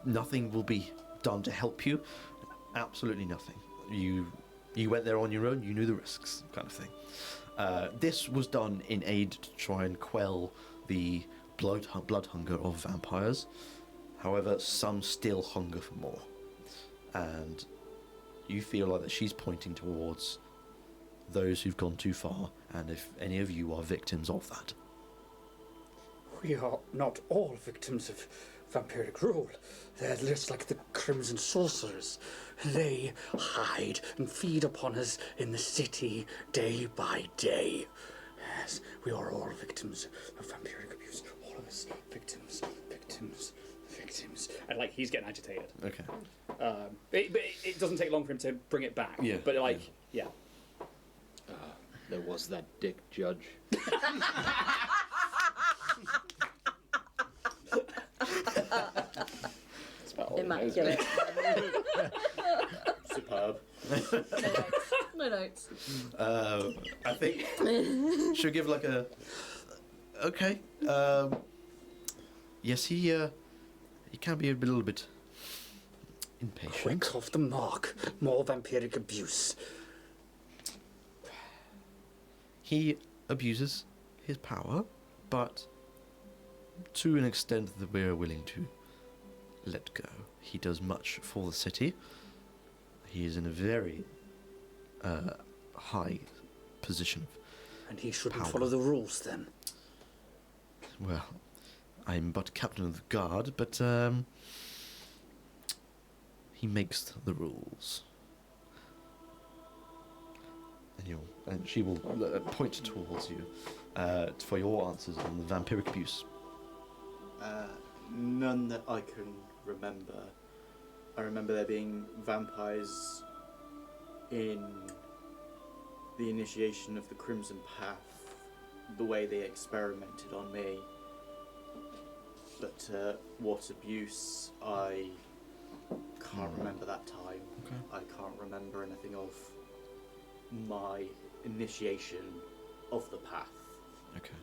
nothing will be done to help you. Absolutely nothing. You went there on your own. You knew the risks, kind of thing. This was done in aid to try and quell the blood hunger of vampires. However, some still hunger for more. And you feel like that she's pointing towards those who've gone too far, and if any of you are victims of that.
We are not all victims of vampiric rule. They're just like the Crimson Sorcerers. They hide and feed upon us in the city day by day. Yes, we are all victims of vampiric abuse. All of us victims. And like he's getting agitated.
Okay.
But it doesn't take long for him to bring it back.
Yeah.
But like, yeah.
There was that dick judge. That's about all he knows,
Immaculate.
Superb.
No notes.
I think she'll give like a. Okay. Yes, he can be a little bit impatient.
Quick off the mark. More vampiric abuse.
He abuses his power, but to an extent that we're willing to let go. He does much for the city. He is in a very high position.
And he shouldn't
Power.
follow the rules then.
Well, I'm but captain of the guard, but he makes the rules. And she will point towards you for your answers on the vampiric abuse.
None that I can remember. I remember there being vampires in the initiation of the Crimson Path, the way they experimented on me. But what abuse, I can't remember that time.
Okay.
I can't remember anything of my initiation of the path.
Okay.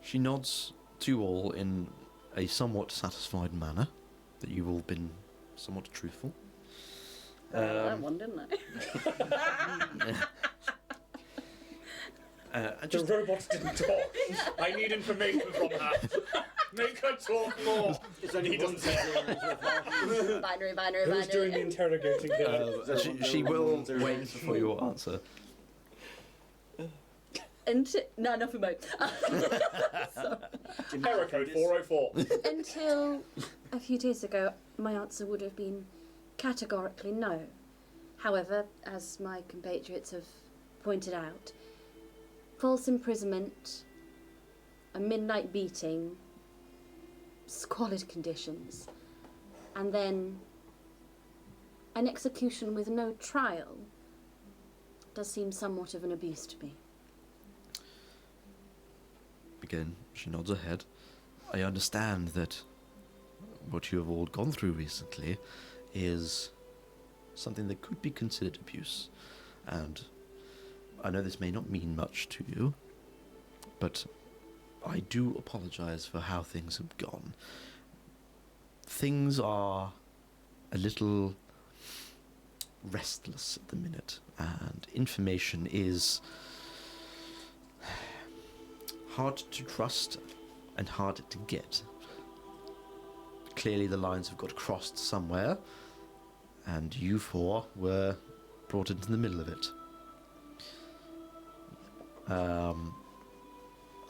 She nods to you all in a somewhat satisfied manner that you've all been somewhat truthful.
That one, didn't
The robots didn't talk. I need information from her. Make her talk more. He doesn't say it.
Binary.
Who's doing the interrogating here?
She will wait for your answer.
No, nothing more.
Error code 404.
Until a few days ago, my answer would have been categorically no. However, as my compatriots have pointed out, false imprisonment, a midnight beating, squalid conditions, and then an execution with no trial does seem somewhat of an abuse to me.
Again, she nods her head. I understand that what you have all gone through recently is something that could be considered abuse. And I know this may not mean much to you, but I do apologize for how things have gone. Things are a little restless at the minute, and information is hard to trust and hard to get. Clearly the lines have got crossed somewhere, and you four were brought into the middle of it.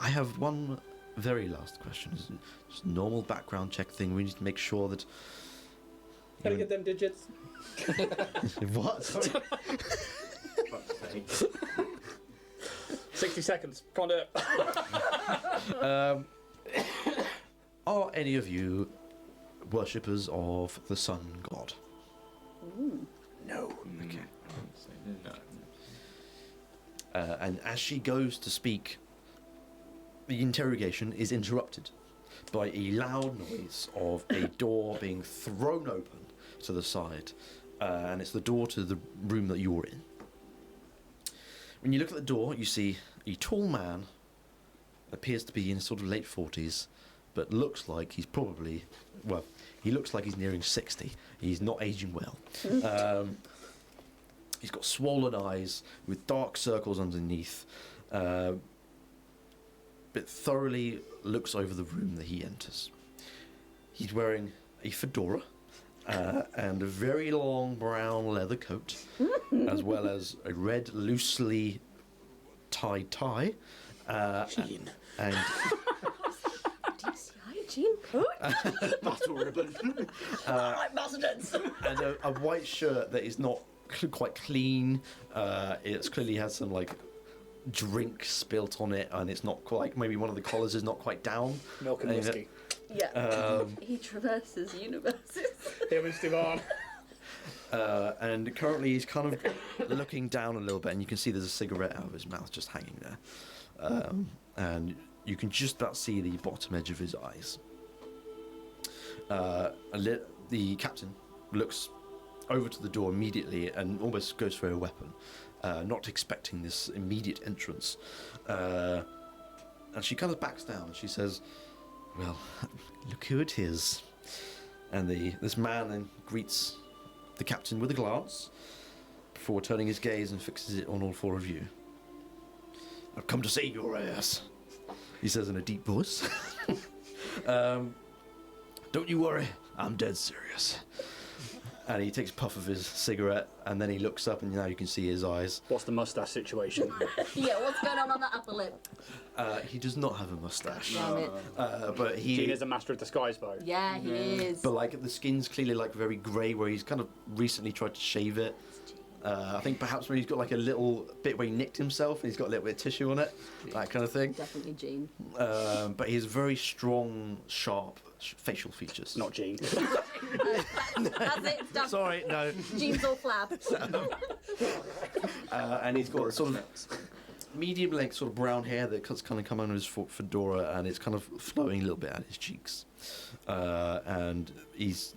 I have one very last question. It's just a normal background check thing. We need to make sure that...
Can I get them digits?
What? Sorry.
60 seconds. Can't do it.
Are any of you worshippers of the sun god?
No.
Okay.
No.
And as she goes to speak, the interrogation is interrupted by a loud noise of a door being thrown open to the side, and it's the door to the room that you're in. When you look at the door, you see a tall man, appears to be in sort of late 40s, but looks like he's probably, well, he looks like he's nearing 60. He's not aging well. He's got swollen eyes with dark circles underneath. but thoroughly looks over the room that he enters. He's wearing a fedora and a very long brown leather coat, as well as a red loosely tied tie.
Jean.
And
DCI Jean coat?
Battle ribbon.
Alright, Bastards!
and a white shirt that is not quite clean. It's clearly has some like drink spilt on it, and it's not quite. Maybe one of the collars is not quite down.
Milk and whiskey.
Yeah. He traverses universes.
Him and Stevan.
And currently he's kind of looking down a little bit, and you can see there's a cigarette out of his mouth just hanging there. And you can just about see the bottom edge of his eyes. The captain looks over to the door immediately and almost goes for a weapon, not expecting this immediate entrance. And she kind of backs down and she says, "Well, look who it is." And this man then greets the captain with a glance before turning his gaze and fixes it on all four of you. "I've come to save your ass," he says in a deep voice. "Don't you worry, I'm dead serious." And he takes a puff of his cigarette, and then he looks up, and now you can see his eyes.
What's the mustache situation?
Yeah, what's going on that upper lip?
He does not have a mustache.
Damn it.
But
Jean is a master of disguise, though.
Yeah, he is.
But like the skin's clearly like very grey, where he's kind of recently tried to shave it. I think perhaps when he's got like a little bit where he nicked himself and he's got a little bit of tissue on it, that kind of thing.
Definitely Jean.
But he has very strong, sharp facial features.
Not Jean.
That's it, it's done.
Sorry, no.
Jean's all flab.
And he's got sort of medium length sort of brown hair that kind of come under his fedora, and it's kind of flowing a little bit out his cheeks. And he's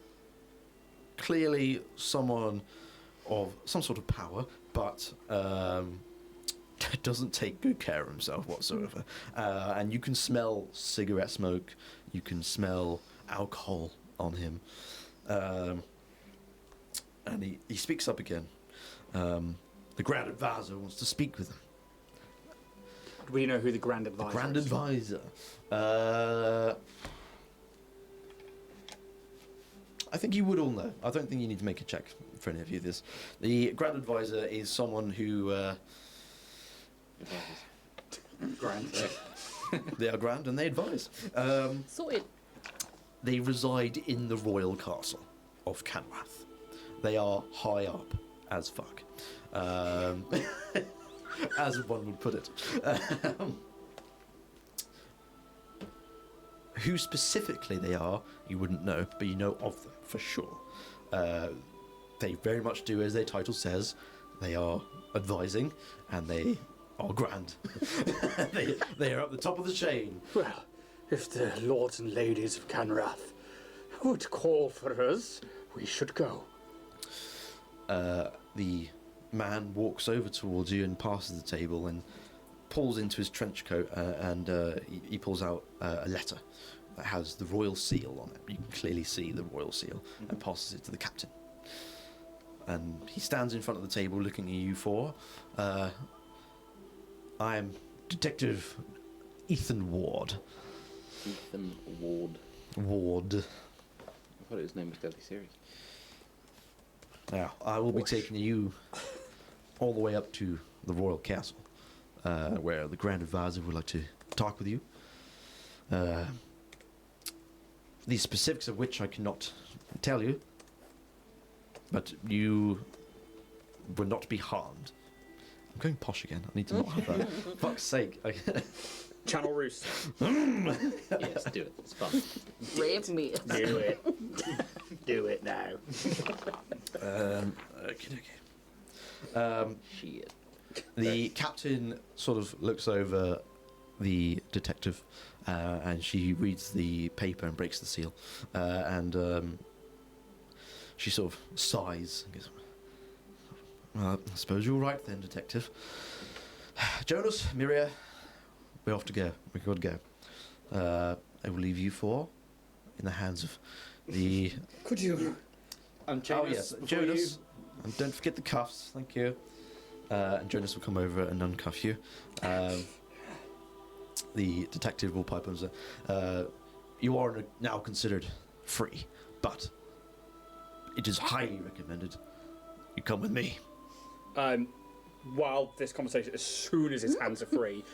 clearly someone of some sort of power, but doesn't take good care of himself whatsoever. And you can smell cigarette smoke, you can smell alcohol on him. And he speaks up again. The Grand Advisor wants to speak with him.
Do we know who the Grand Advisor is?
Grand Advisor. I think you would all know. I don't think you need to make a check for any of you. The Grand Advisor is someone who...
Grand.
They are grand and they advise.
Sorted.
They reside in the royal castle of Kanrath. They are high up as fuck. As one would put it. Who specifically they are, you wouldn't know, but you know of them for sure. They very much do as their title says. They are advising, and they are grand. they are at the top of the chain.
Well, if the lords and ladies of Kanrath would call for us, we should go.
The man walks over towards you and passes the table and pulls into his trench coat and he pulls out a letter that has the royal seal on it. You can clearly see the royal seal, and passes it to the captain. And he stands in front of the table looking at you four. I am Detective Ethan Ward.
Ethan Ward.
Ward.
I thought his name was Deadly Serious.
Now, I will be taking you all the way up to the royal castle, where the Grand Advisor would like to talk with you. The specifics of which I cannot tell you, but you will not be harmed. I'm going posh again. I need to not have that. Fuck's sake.
Channel Roost.
Yes, do it. It's fun.
Brave me.
Do it. Do it now.
Okay.
Shit.
The captain sort of looks over the detective, and she reads the paper and breaks the seal, and she sort of sighs and goes, "Well, I suppose you're right then, detective. Jonas, Miria, we're off to go. We've got to go. I will leave you four in the hands of the..."
Could you?
And Jonas,
oh yes,
before
Jonas. And don't forget the cuffs, thank you. And Jonas will come over and uncuff you. the detective will pipe up and say, you are now considered free, but it is highly recommended you come with me.
While this conversation, as soon as his hands are free,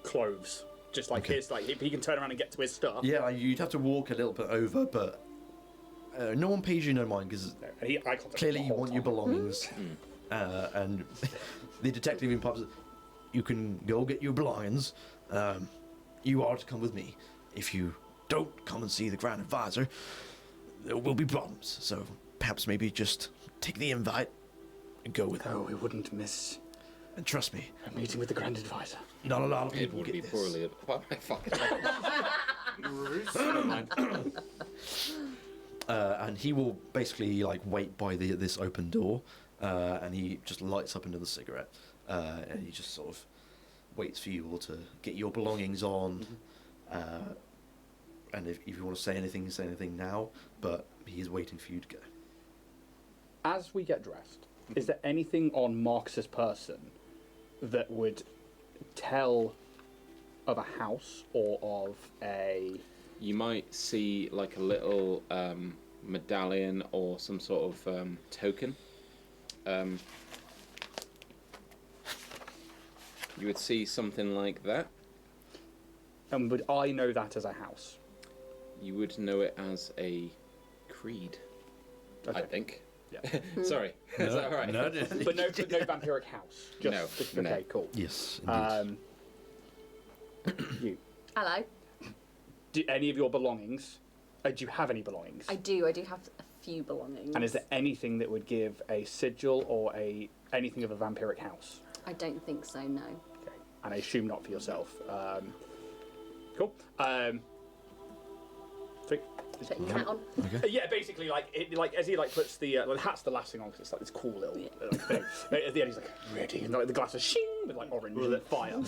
clothes. Just like his, like if he can turn around and get to his stuff.
Yeah, you'd have to walk a little bit over, but no one pays you no mind because clearly you want your belongings. And the detective in pubs, you can go get your belongings. You are to come with me. If you don't come and see the Grand Advisor, there will be problems. So perhaps maybe just take the invite and go with him.
Oh, we wouldn't miss.
And trust me,
a meeting with the Grand Advisor.
Not a lot of
It
people
would
get
be
this.
poorly. Why am I fucking?
Never mind.
And he will basically like wait by this open door, and he just lights up another cigarette, and he just sort of waits for you all to get your belongings on. And if you want to say anything now, but he is waiting for you to go.
As we get dressed, is there anything on Marcus's person that would tell of a house or of a...
You might see like a little medallion or some sort of token. You would see something like that.
And would I know that as a house?
You would know it as a creed,
Okay.
I think.
Yeah.
Sorry, is that right?
No,
But no vampiric house. Just,
No.
Okay, cool.
Yes, indeed.
You.
Hello.
Do any of your belongings... do you have any belongings?
I do have a few belongings.
And is there anything that would give a sigil or anything of a vampiric house?
I don't think so, no.
Okay. And I assume not for yourself. Cool. Sweet.
Put your hat on.
Yeah, basically, like as he puts the hat's the last thing on because it's like this cool little thing. At the end, he's like ready, and the glass is shing with like orange lit fire.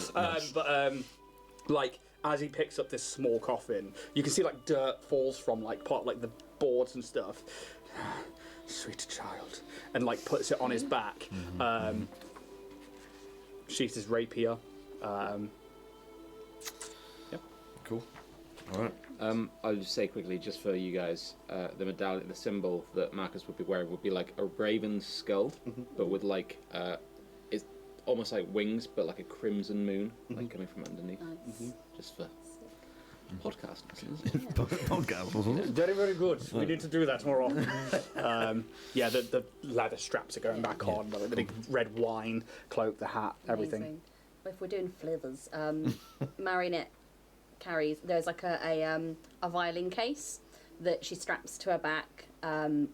Like as he picks up this small coffin, you can see like dirt falls from like the boards and stuff. Sweet child, and like puts it on his back. Sheaths his rapier.
Cool. All right.
I'll just say quickly, just for you guys, the medallion, the symbol that Marcus would be wearing would be like a raven's skull, but with like it's almost like wings, but like a crimson moon, like coming from underneath.
Nice.
Just for podcast listeners.
Podcast.
Very, very good. We need to do that more often. Yeah, the leather straps are going back on, the big red wine cloak, the hat, everything.
Amazing. Well, if we're doing flithers, Marinette carries, there's like a violin case that she straps to her back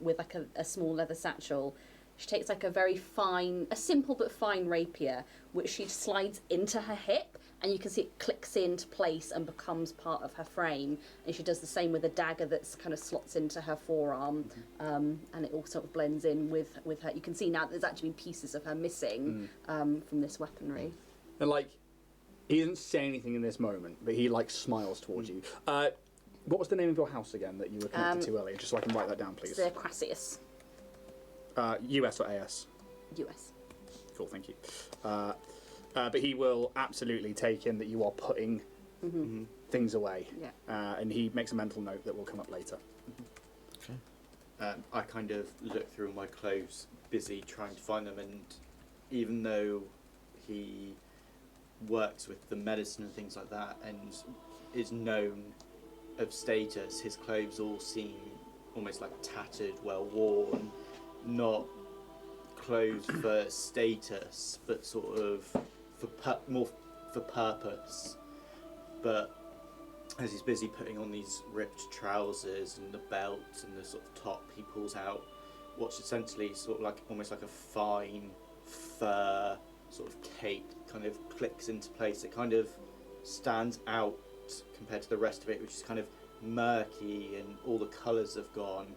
with like a small leather satchel. She takes like a simple but fine rapier, which she slides into her hip, and you can see it clicks into place and becomes part of her frame. And she does the same with a dagger that's kind of slots into her forearm, and it all sort of blends in with her. You can see now there's actually been pieces of her missing from this weaponry.
And he doesn't say anything in this moment, but he smiles towards you. What was the name of your house again that you were connected to earlier, just so I can write that down, please?
Sir Crassius.
US or AS?
US.
Cool, thank you. But he will absolutely take in that you are putting things away.
Yeah.
And he makes a mental note that will come up later.
I kind of look through my clothes, busy trying to find them, and even though he works with the medicine and things like that and is known of status, his clothes all seem almost like tattered, well worn, not clothes for status, but sort of more for purpose. But as he's busy putting on these ripped trousers and the belt and the sort of top, he pulls out what's essentially sort of like almost like a fine fur sort of cape, kind of clicks into place. It kind of stands out compared to the rest of it, which is kind of murky and all the colours have gone,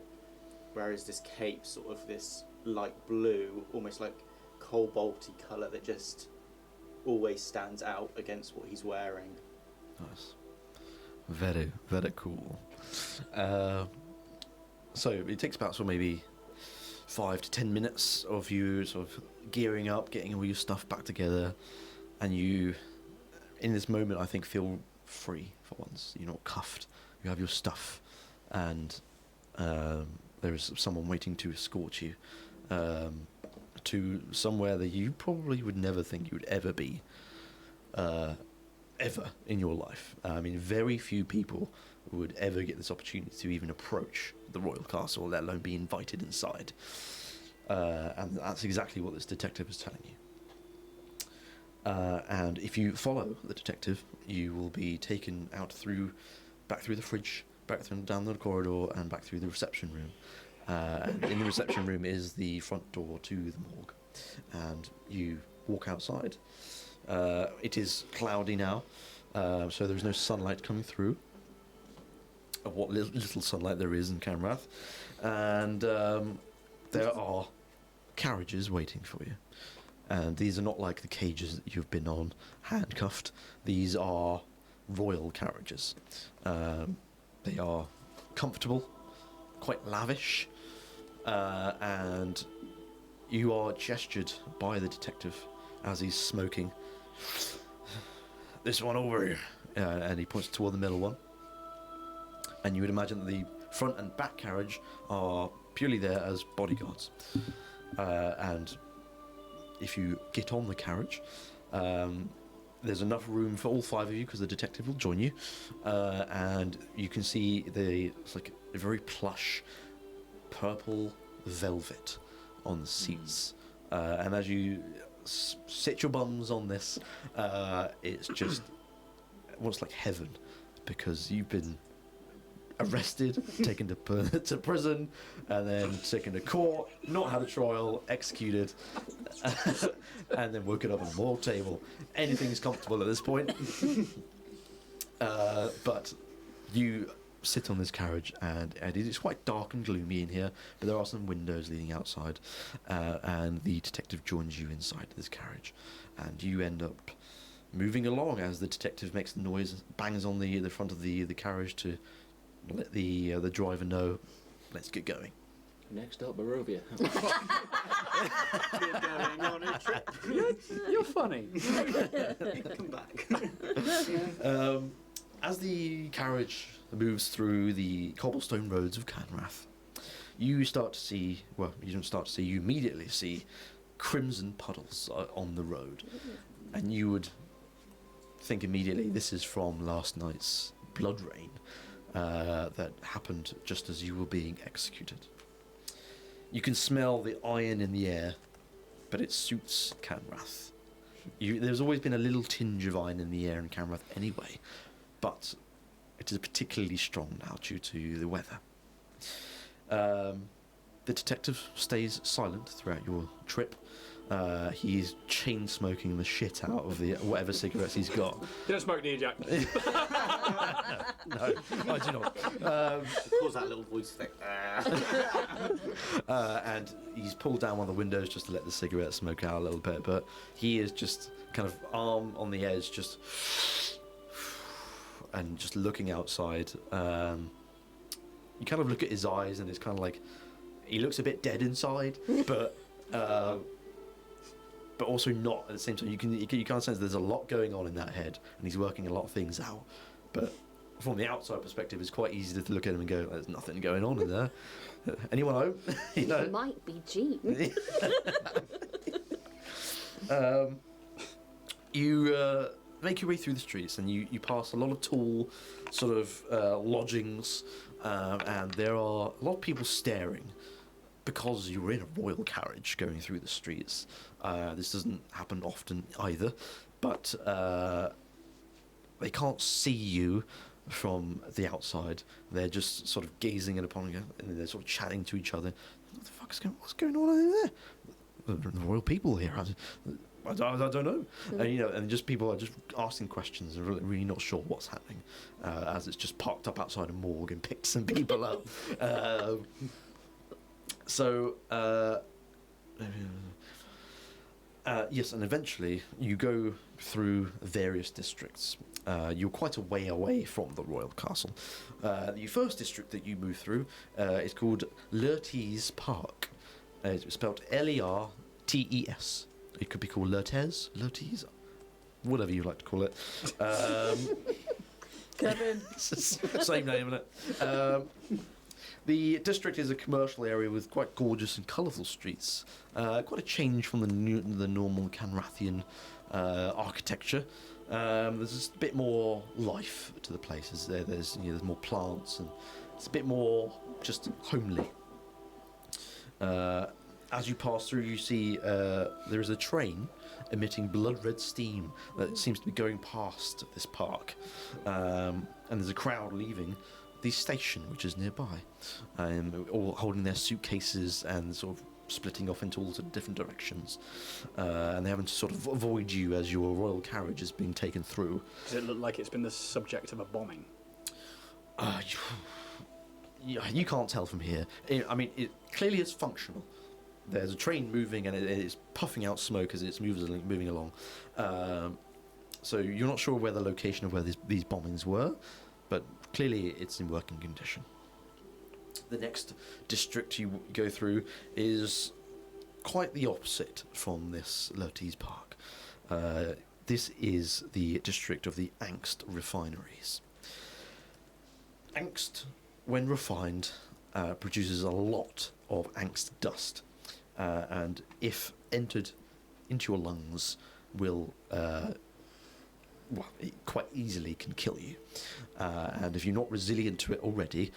whereas this cape, sort of this light blue, almost like cobalty colour that just always stands out against what he's wearing.
Nice. Very, very cool. So it takes about maybe 5 to 10 minutes of you sort of gearing up, getting all your stuff back together, and you in this moment, I think, feel free for once. You're not cuffed. You have your stuff, and there is someone waiting to escort you to somewhere that you probably would never think you would ever be, ever in your life. I mean, very few people would ever get this opportunity to even approach the royal castle, let alone be invited inside. And that's exactly what this detective is telling you. And if you follow the detective, you will be taken back through the fridge, down the corridor, and back through the reception room. And in the reception room is the front door to the morgue. And you walk outside. It is cloudy now, so there's no sunlight coming through. Of what little sunlight there is in Kanrath. And there are carriages waiting for you. And these are not like the cages that you've been on, handcuffed. These are royal carriages. They are comfortable, quite lavish, and you are gestured by the detective as he's smoking. This one over here. And he points toward the middle one. And you would imagine that the front and back carriage are purely there as bodyguards. And if you get on the carriage, there's enough room for all five of you because the detective will join you. And you can see it's like a very plush purple velvet on the seats. And as you sit your bums on this, it's just almost like heaven, because you've been arrested, taken to prison, and then taken to court, not had a trial, executed, and then woken up on a morgue table. Anything's comfortable at this point. But you sit on this carriage, and it is quite dark and gloomy in here, but there are some windows leading outside, and the detective joins you inside this carriage, and you end up moving along as the detective makes the noise, bangs on the front of the carriage to let the driver know, let's get going.
Next up, Barovia.
We're going on a trip.
You're funny.
Come back.
As the carriage moves through the cobblestone roads of Kanrath, you start to see, well, you don't start to see, you immediately see crimson puddles on the road. And you would think immediately, this is from last night's blood rain that happened just as you were being executed. You can smell the iron in the air, but it suits Kanrath. There's always been a little tinge of iron in the air in Kanrath anyway, but it is particularly strong now due to the weather. The detective stays silent throughout your trip. He's chain smoking the shit out of the whatever cigarettes he's got.
You don't smoke, do you, Jack?
No, I do not.
Cause that little voice thing.
And he's pulled down one of the windows just to let the cigarette smoke out a little bit, but he is just kind of arm on the edge, just and just looking outside. You kind of look at his eyes, and it's kind of like he looks a bit dead inside, but also not at the same time. You kind of sense there's a lot going on in that head, and he's working a lot of things out. But from the outside perspective, it's quite easy to look at him and go, "There's nothing going on in there." Anyone home? You know?
It might be Jean.
You make your way through the streets, and you pass a lot of tall sort of lodgings, and there are a lot of people staring because you were in a royal carriage going through the streets. This doesn't happen often either, but they can't see you from the outside. They're just sort of gazing upon you, and they're sort of chatting to each other. What the fuck is going? What's going on over there? The royal people here. I don't know. And just people are just asking questions and really not sure what's happening, as it's just parked up outside a morgue and picked some people up. Yes, and eventually you go through various districts. You're quite a way away from the royal castle. The first district that you move through is called Lurtes Park. It's spelled Lertes. It could be called Lurtes. whatever you like to call it.
Kevin.
Same name, isn't it? The district is a commercial area with quite gorgeous and colourful streets. Quite a change from the normal Kanrathian architecture. There's just a bit more life to the places. There's more plants, and it's a bit more just homely. As you pass through, you see there is a train emitting blood-red steam that seems to be going past this park, and there's a crowd leaving the station, which is nearby, all holding their suitcases and sort of splitting off into all sorts of different directions, and they're having to sort of avoid you as your royal carriage is being taken through.
Does it look like it's been the subject of a bombing?
You can't tell from here. I mean, it clearly is functional. There's a train moving and it is puffing out smoke as it's moving along. So you're not sure where the location of where these bombings were, but clearly it's in working condition. The next district you go through is quite the opposite from this Lurties Park. This is the district of the Angst refineries. Angst, when refined, produces a lot of Angst dust, and if entered into your lungs, will it quite easily can kill you. And if you're not resilient to it already,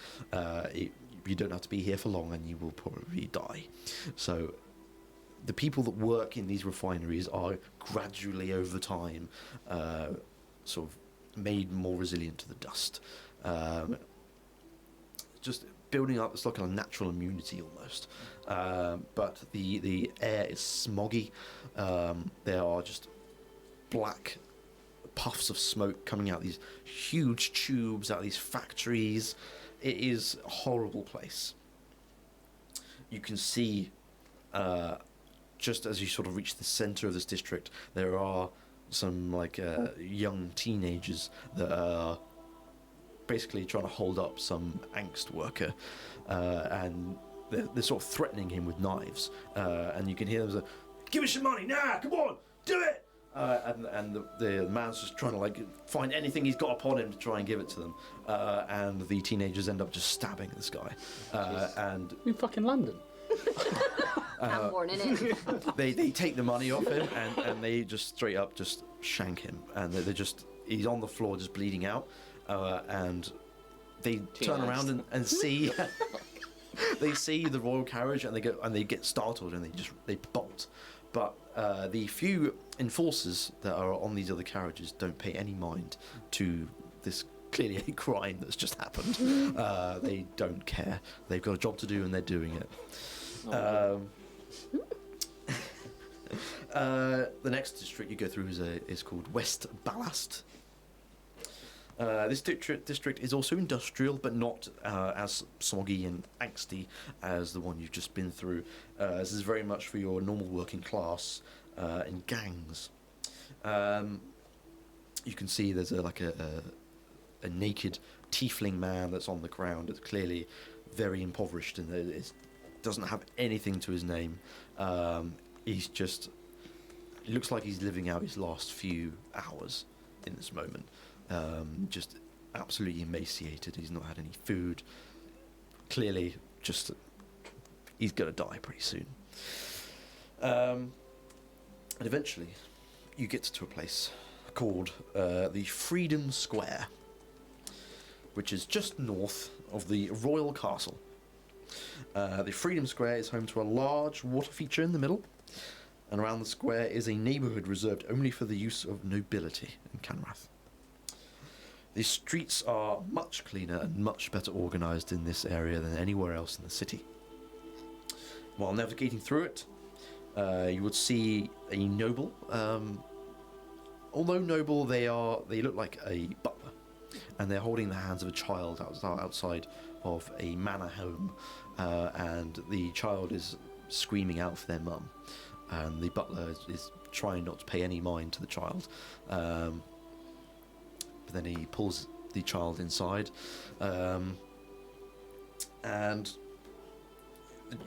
you don't have to be here for long and you will probably die. So the people that work in these refineries are gradually over time sort of made more resilient to the dust. Just building up, it's like a natural immunity almost. But the air is smoggy. There are just black puffs of smoke coming out these huge tubes out of these factories. It is a horrible place. You can see, just as you sort of reach the centre of this district, there are some young teenagers that are basically trying to hold up some Angst worker, and they're sort of threatening him with knives, and you can hear them say, "Give us your money now! Come on, do it!" And the man's just trying to find anything he's got upon him to try and give it to them, and the teenagers end up just stabbing this guy, and
in fucking London.
I'm born in it.
They take the money off him and they just straight up just shank him, and he's on the floor just bleeding out, and they turn around and see they see the royal carriage, and they get startled and they bolt. But the few enforcers that are on these other carriages don't pay any mind to this clearly a crime that's just happened. They don't care. They've got a job to do and they're doing it. The next district you go through is called West Ballast. This district is also industrial, but not as smoggy and angsty as the one you've just been through. This is very much for your normal working class in gangs. You can see there's a naked tiefling man that's on the ground. It's clearly very impoverished and it doesn't have anything to his name. It looks like he's living out his last few hours in this moment. Just absolutely emaciated. He's not had any food. Clearly, he's going to die pretty soon. And eventually, you get to a place called the Freedom Square, which is just north of the Royal Castle. The Freedom Square is home to a large water feature in the middle, and around the square is a neighbourhood reserved only for the use of nobility in Kanrath. The streets are much cleaner and much better organised in this area than anywhere else in the city. While navigating through it, you would see a noble. Although noble, they look like a butler, and they're holding the hands of a child outside of a manor home, and the child is screaming out for their mum, and the butler is trying not to pay any mind to the child. But then he pulls the child inside, and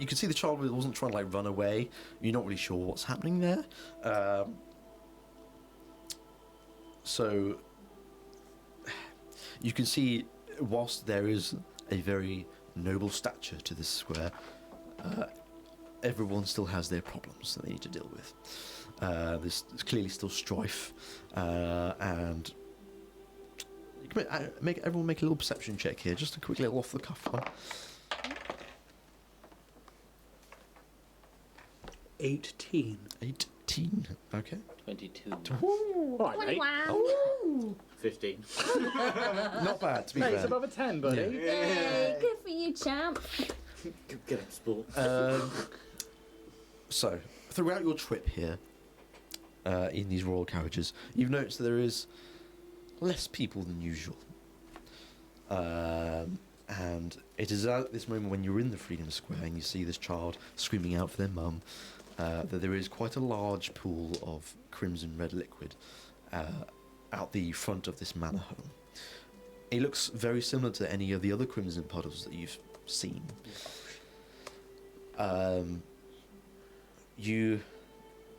you can see the child wasn't trying to run away. You're not really sure what's happening there. So you can see, whilst there is a very noble stature to this square, everyone still has their problems that they need to deal with. There's clearly still strife, and you can everyone make a little perception check here, just a quick little off the cuff one.
18.
18. Okay.
22.
All right, mate.
Oh,
15.
not bad to be
Hey,
fair.
it's above a 10, buddy.
Yay, good for you, champ.
Get up, sport.
So, throughout your trip here, in these royal carriages, you've noticed that there is less people than usual. And it is at this moment when you're in the Freedom Square and you see this child screaming out for their mum, that there is quite a large pool of crimson red liquid out the front of this manor home. It looks very similar to any of the other crimson puddles that you've seen. You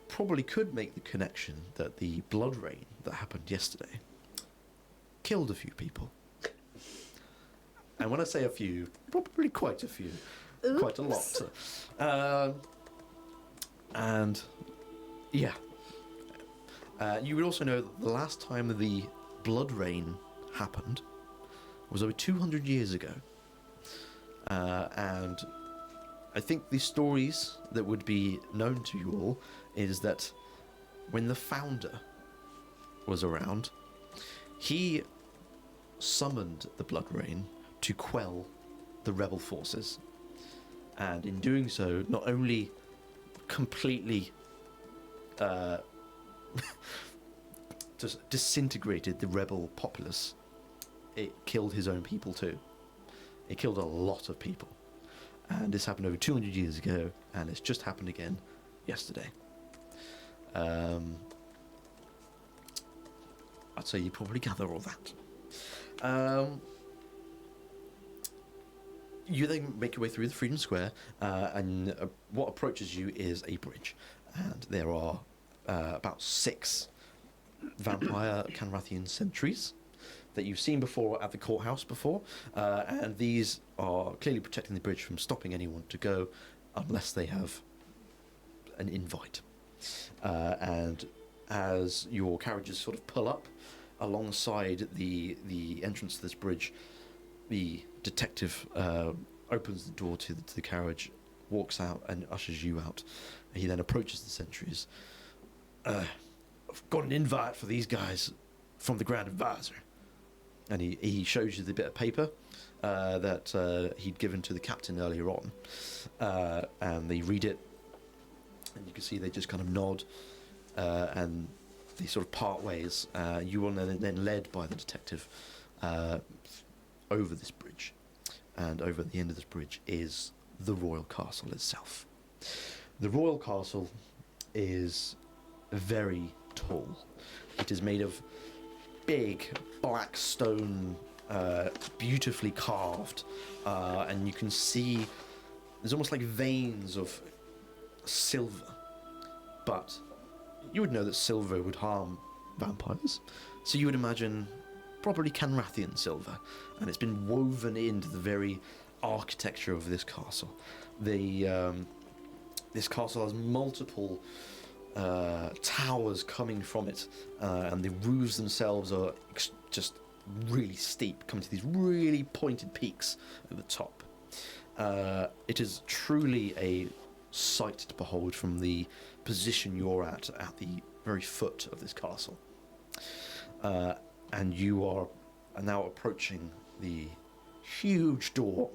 probably could make the connection that the blood rain that happened yesterday killed a few people. And when I say a few, probably quite a few.
Oops.
Quite a lot. And, yeah. You would also know that the last time the blood rain happened was over 200 years ago. And I think the stories that would be known to you all is that when the founder was around, he summoned the blood rain to quell the rebel forces, and in doing so not only completely just disintegrated the rebel populace, it killed his own people too. It killed a lot of people, and this happened over 200 years ago, and it's just happened again yesterday. I'd say you probably gather all that. You then make your way through the Freedom Square, and what approaches you is a bridge, and there are about 6 vampire Kanrathian sentries that you've seen before at the courthouse before, and these are clearly protecting the bridge from stopping anyone to go unless they have an invite. And as your carriages sort of pull up alongside the entrance to this bridge, the detective opens the door to the carriage, walks out and ushers you out. He then approaches the sentries. I've got an invite for these guys from the Grand Advisor. And he shows you the bit of paper that he'd given to the captain earlier on. And they read it, and you can see they just kind of nod, and they sort of part ways. You are then led by the detective over this bridge, and over at the end of this bridge is the royal castle itself. The royal castle is very tall. It is made of big black stone, beautifully carved, and you can see there's almost like veins of silver, but you would know that silver would harm vampires, so you would imagine probably Kanrathian silver, and it's been woven into the very architecture of this castle. This castle has multiple towers coming from it, and the roofs themselves are just really steep, coming to these really pointed peaks at the top. It is truly a sight to behold from the position you're at the very foot of this castle. And you are now approaching the huge door,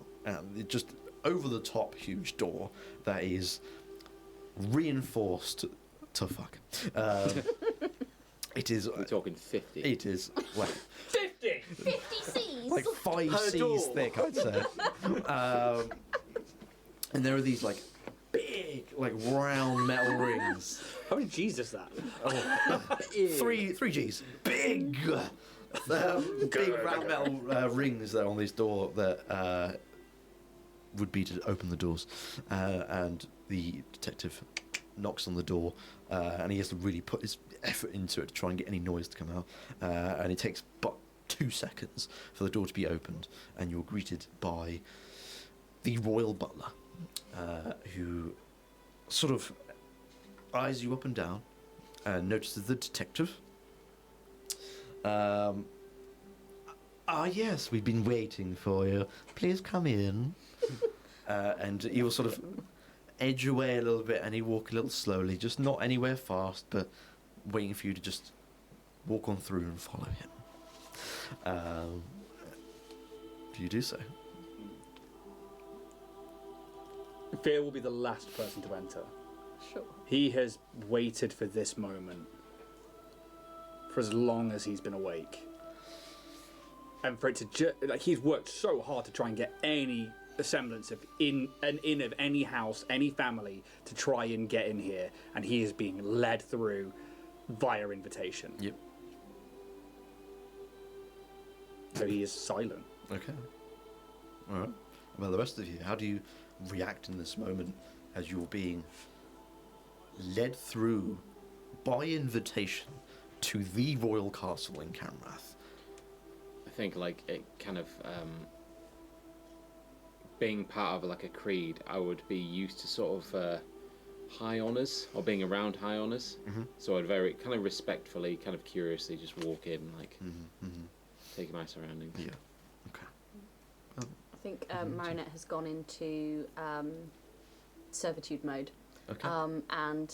just over the top huge door that is reinforced to fuck. It is.
We're talking 50.
It is like
50!
50 C's.
like 5
Per
C's
door.
thick, I'd say. And there are these like big, like round metal rings.
How many G's is that?
Three G's. Big, big round metal rings that are on this door that would be to open the doors. And the detective knocks on the door, and he has to really put his effort into it to try and get any noise to come out, and it takes but 2 seconds for the door to be opened, and you're greeted by the royal butler, who sort of eyes you up and down and notices the detective. Yes, we've been waiting for you. Please come in. And you'll sort of edge away a little bit, and you walk a little slowly, just not anywhere fast, but waiting for you to just walk on through and follow him. Do you do so?
Fear will be the last person to enter.
Sure.
He has waited for this moment for as long as he's been awake. And for it to he's worked so hard to try and get any semblance of in of any house, any family to try and get in here, and he is being led through via invitation.
Yep.
So he is silent.
Okay. All right. Well, the rest of you, how do you react in this moment as you're being led through by invitation to the royal castle in Kanrath?
I think like it kind of being part of like a creed, I would be used to sort of high honours or being around high honours.
Mm-hmm.
So I'd very kind of respectfully, kind of curiously just walk in, like take my surroundings.
Yeah. Okay.
I think Marinette has gone into servitude mode.
Okay.
And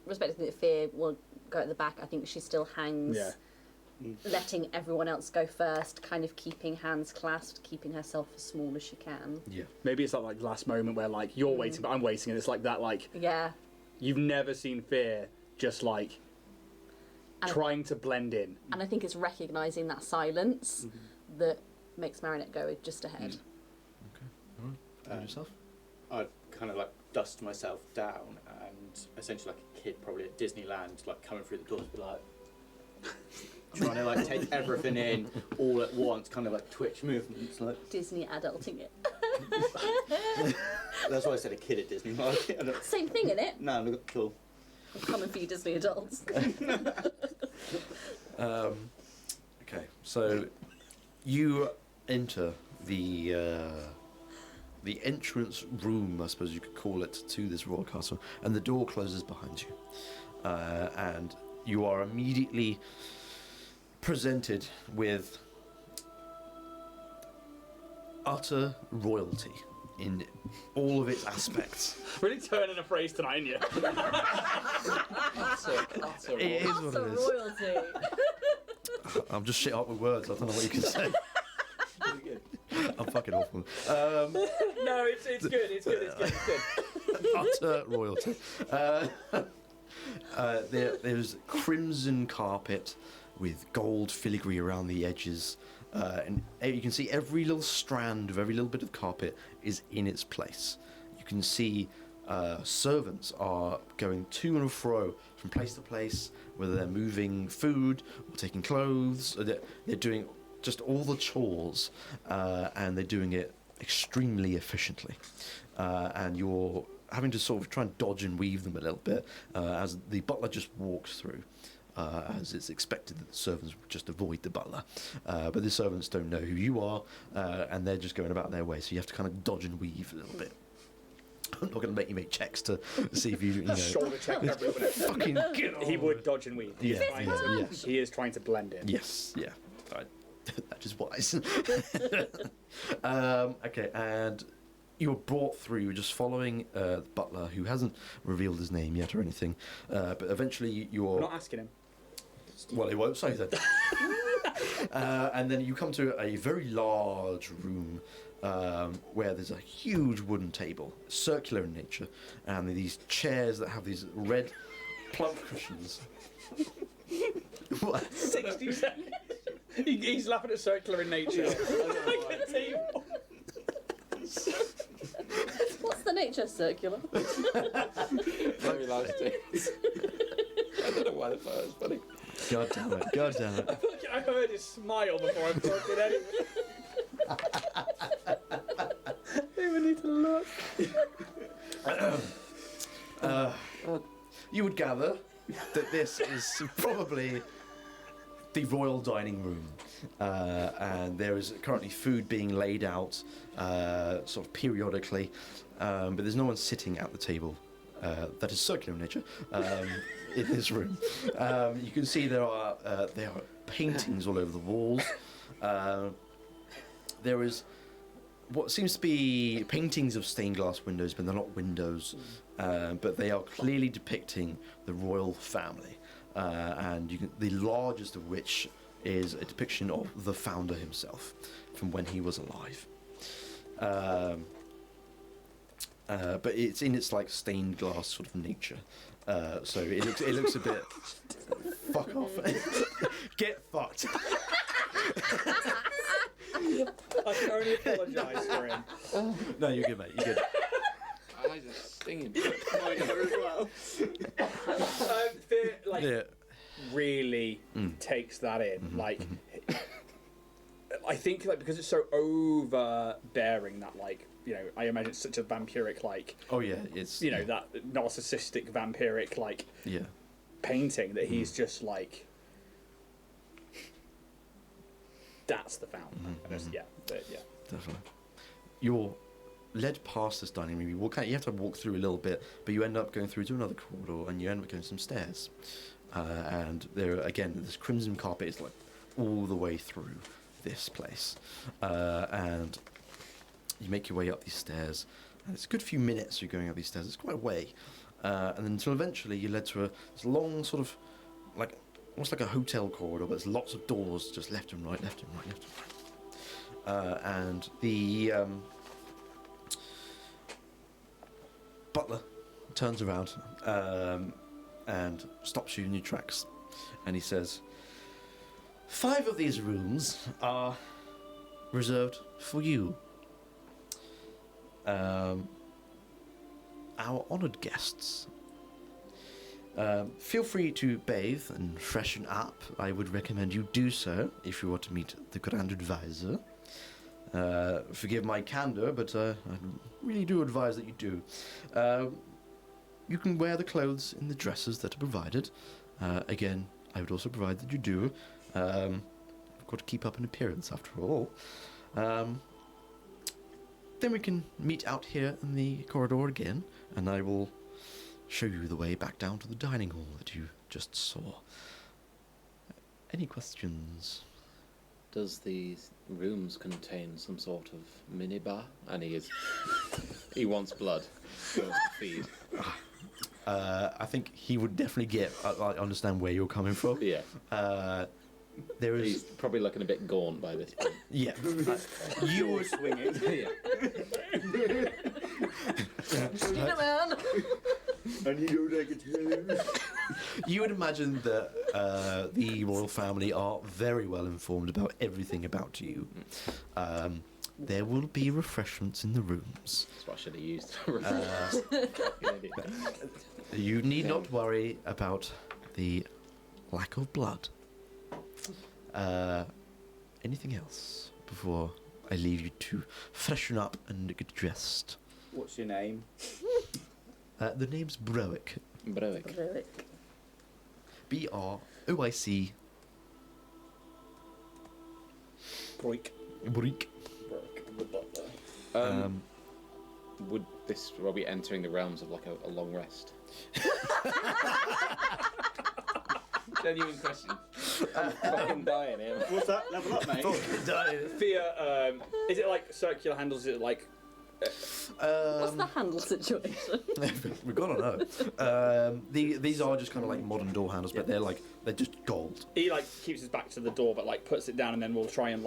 respectively, Fear will go at the back. I think she still hangs, letting everyone else go first, kind of keeping hands clasped, keeping herself as small as she can.
Yeah.
Maybe it's that like last moment where like you're waiting, but I'm waiting, and it's like that like
Yeah.
you've never seen Fear just like
And
trying to blend in.
And I think it's recognising that silence that makes Marinette go just ahead.
Okay. All right. And yourself?
I'd kind of like dust myself down and essentially like a kid probably at Disneyland, like coming through the doors, be like trying to like take everything in all at once, kind of like twitch movements, like
Disney adulting it.
that's why I said a kid at Disneyland.
Same thing, innit?
No, look cool.
Common for you Disney adults.
Okay, so you enter the entrance room, I suppose you could call it, to this royal castle, and the door closes behind you, and you are immediately presented with utter royalty in all of its aspects.
Really turning a phrase tonight, ain't you?
That's a
It is what it is.
royalty.
I'm just shit up with words. I don't know what you can say. I'm fucking awful.
No, it's good. It's good.
Utter royalty. There's crimson carpet with gold filigree around the edges, and you can see every little strand of every little bit of carpet is in its place. You can see servants are going to and fro from place to place, whether they're moving food or taking clothes, or they're doing just all the chores, and they're doing it extremely efficiently. And you're having to sort of try and dodge and weave them a little bit as the butler just walks through. As it's expected that the servants would just avoid the butler. But the servants don't know who you are, and they're just going about their way, so you have to kind of dodge and weave a little bit. I'm not going to make you make checks to see if you know...
Shoulder check everyone.
Fucking get on.
He would dodge and weave.
Yeah,
Yes. He is trying to blend in.
Yes, yeah. That is wise. Okay, and you were brought through just following the butler, who hasn't revealed his name yet or anything, but eventually you're...
I'm not asking him.
Well, he won't say that. And then you come to a very large room where there's a huge wooden table, circular in nature, and these chairs that have these red plump cushions. What?
60 seconds. He's laughing at circular in nature. Like a table.
What's the nature? Circular.
Very large things. I don't know why the photo is funny.
God damn it. God damn it.
I heard his smile before I broke it anyway. I even need to look.
You would gather that this is probably the royal dining room, and there is currently food being laid out sort of periodically, but there's no one sitting at the table that is circular in nature in this room. You can see there are paintings all over the walls. There is what seems to be paintings of stained glass windows, but they're not windows, but they are clearly depicting the royal family, and the largest of which is a depiction of the founder himself from when he was alive. But it's in its like stained glass sort of nature, so it looks a bit. Fuck off! Get fucked!
I can only apologise for him.
No, you're good, mate. You're good.
I just stinging.
Mine are as well.
Fear, really takes that in. I think because it's so overbearing that I imagine it's such a vampiric
Oh yeah, it's
that narcissistic vampiric painting that he's just like. That's the founder.
Definitely. You're led past this dining room. You have to walk through a little bit, but you end up going through to another corridor, and you end up going some stairs. And there again, this crimson carpet is like all the way through this place, and you make your way up these stairs. And it's a good few minutes you're going up these stairs. It's quite a way, and then until eventually you're led to this long sort of almost like a hotel corridor, but there's lots of doors just left and right, left and right, left and right. And the butler turns around and stops you in your tracks, and he says, 5 of these rooms are reserved for you, our honoured guests. Feel free to bathe and freshen up. I would recommend you do so if you want to meet the Grand Advisor. Forgive my candour, but I really do advise that you do. You can wear the clothes in the dresses that are provided. Again, I would also provide that you do. You've got to keep up an appearance after all. Then we can meet out here in the corridor again, and I will show you the way back down to the dining hall that you just saw. Any questions?
Does these rooms contain some sort of minibar? And he wants blood. He wants to feed.
I think he would definitely get. I understand where you're coming from.
Yeah.
There is.
He's probably looking a bit gaunt by this point.
Yeah.
You were swinging.
Yeah.
Man.
I need your negative.
You would imagine that the royal family are very well informed about everything about you. There will be refreshments in the rooms.
That's what I should have used.
You need not worry about the lack of blood. Anything else before I leave you to freshen up and get dressed?
What's your name?
The name's Broic.
Broic.
Broic.
Broic.
Broic.
The butler.
Would this are we entering the realms of like a long rest? Genuine question. I'm fucking dying here.
What's that? Level up, mate.
Fear, is it like circular handles? Is it like...
What's the handle situation?
We've got to know. These are just kind of like modern door handles, but they're just gold.
He keeps his back to the door, but puts it down, and then we'll try and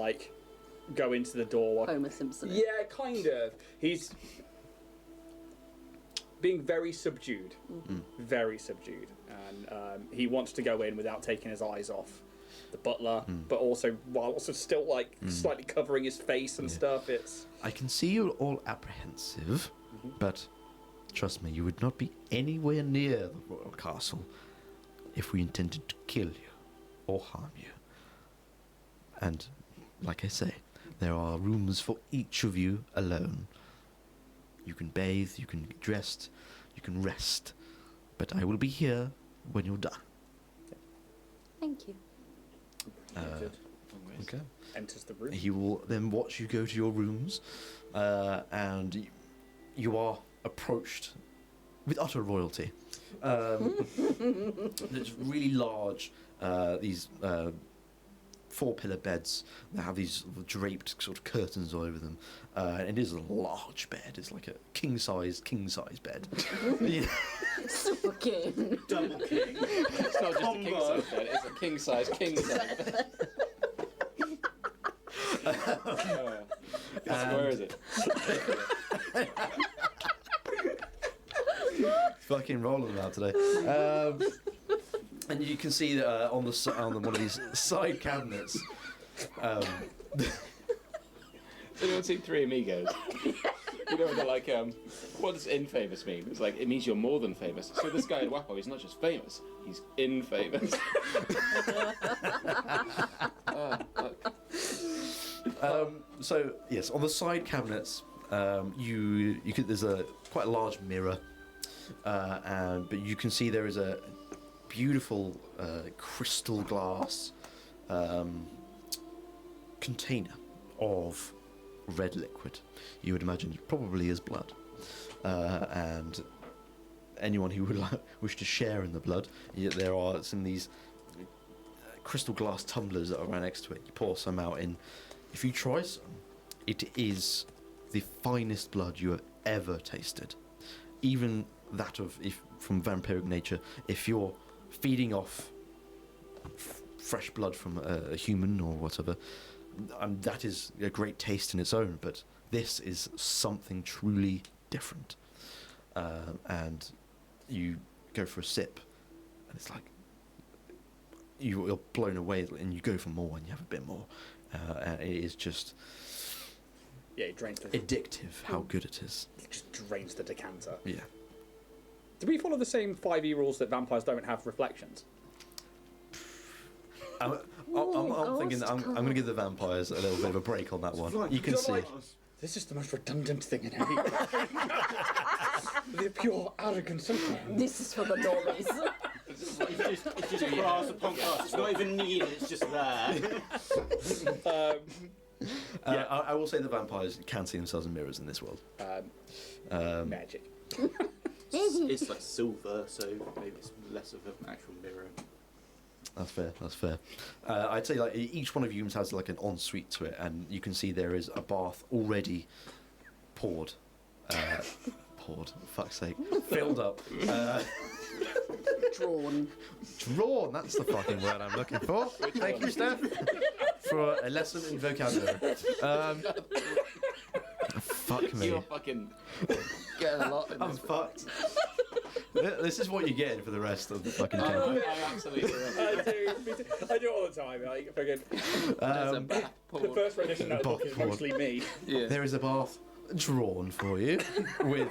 go into the door.
Homer Simpson.
Yeah, kind of. He's being very subdued, very subdued, and he wants to go in without taking his eyes off the butler, but while also still slightly covering his face and stuff.
I can see you're all apprehensive, but trust me, you would not be anywhere near the royal castle if we intended to kill you or harm you. And like I say, there are rooms for each of you alone. You can bathe, you can get dressed, you can rest, but I will be here when you're done.
Thank you.
Okay.
Enters the room.
He will then watch you go to your rooms, and you are approached with utter royalty. There's really large, these 4-pillar beds that have these draped sort of curtains all over them. And it is a large bed. It's like a king size bed.
Super king.
Double king.
It's not just a king size bed, it's a king size bed. Where is it?
Fucking rolling out today. And you can see that on one of these side cabinets.
Anyone seen Three Amigos? You know, they're like, what does infamous mean? It's like, it means you're more than famous. So this guy in Wapo, he's not just famous, he's infamous.
So yes, on the side cabinets, there's a quite a large mirror, but you can see there is a beautiful crystal glass container of red liquid. You would imagine it probably is blood, and anyone who would wish to share in the blood, there are some of these crystal glass tumblers that are right next to it. You pour some out in. If you try some, it is the finest blood you have ever tasted. Even that from vampiric nature, if you're feeding off fresh blood from a human or whatever, that is a great taste in its own, but this is something truly different. And you go for a sip, and it's like you're blown away, and you go for more, and you have a bit more. And it is just
it drains the
addictive how good it is.
It just drains the decanter.
Yeah.
Do we follow the same 5e rules that vampires don't have reflections?
I'm thinking that I'm going to give the vampires a little bit of a break on that one. You can see.
This is the most redundant thing in any. The pure arrogance of man.
This is for the normies.
It's just brass upon brass. It's not even needed, it's just there.
I will say the vampires can see themselves in mirrors in this world.
Magic.
It's like silver, so maybe it's less of an actual mirror.
That's fair. I'd say like each one of you has like an ensuite to it, and you can see there is a bath already poured. Poured, for fuck's sake. Filled up.
Drawn.
That's the fucking word I'm looking for. Thank you, Steph, for a lesson in vocabulary. Fuck me.
You're fucking getting a lot in
I'm
this.
fucked. This is what you're getting for the rest of the fucking campaign.
I absolutely
I do it all the time. Like, fucking, the
poured.
first rendition of that book is mostly me.
Yeah.
There is a bath drawn for you with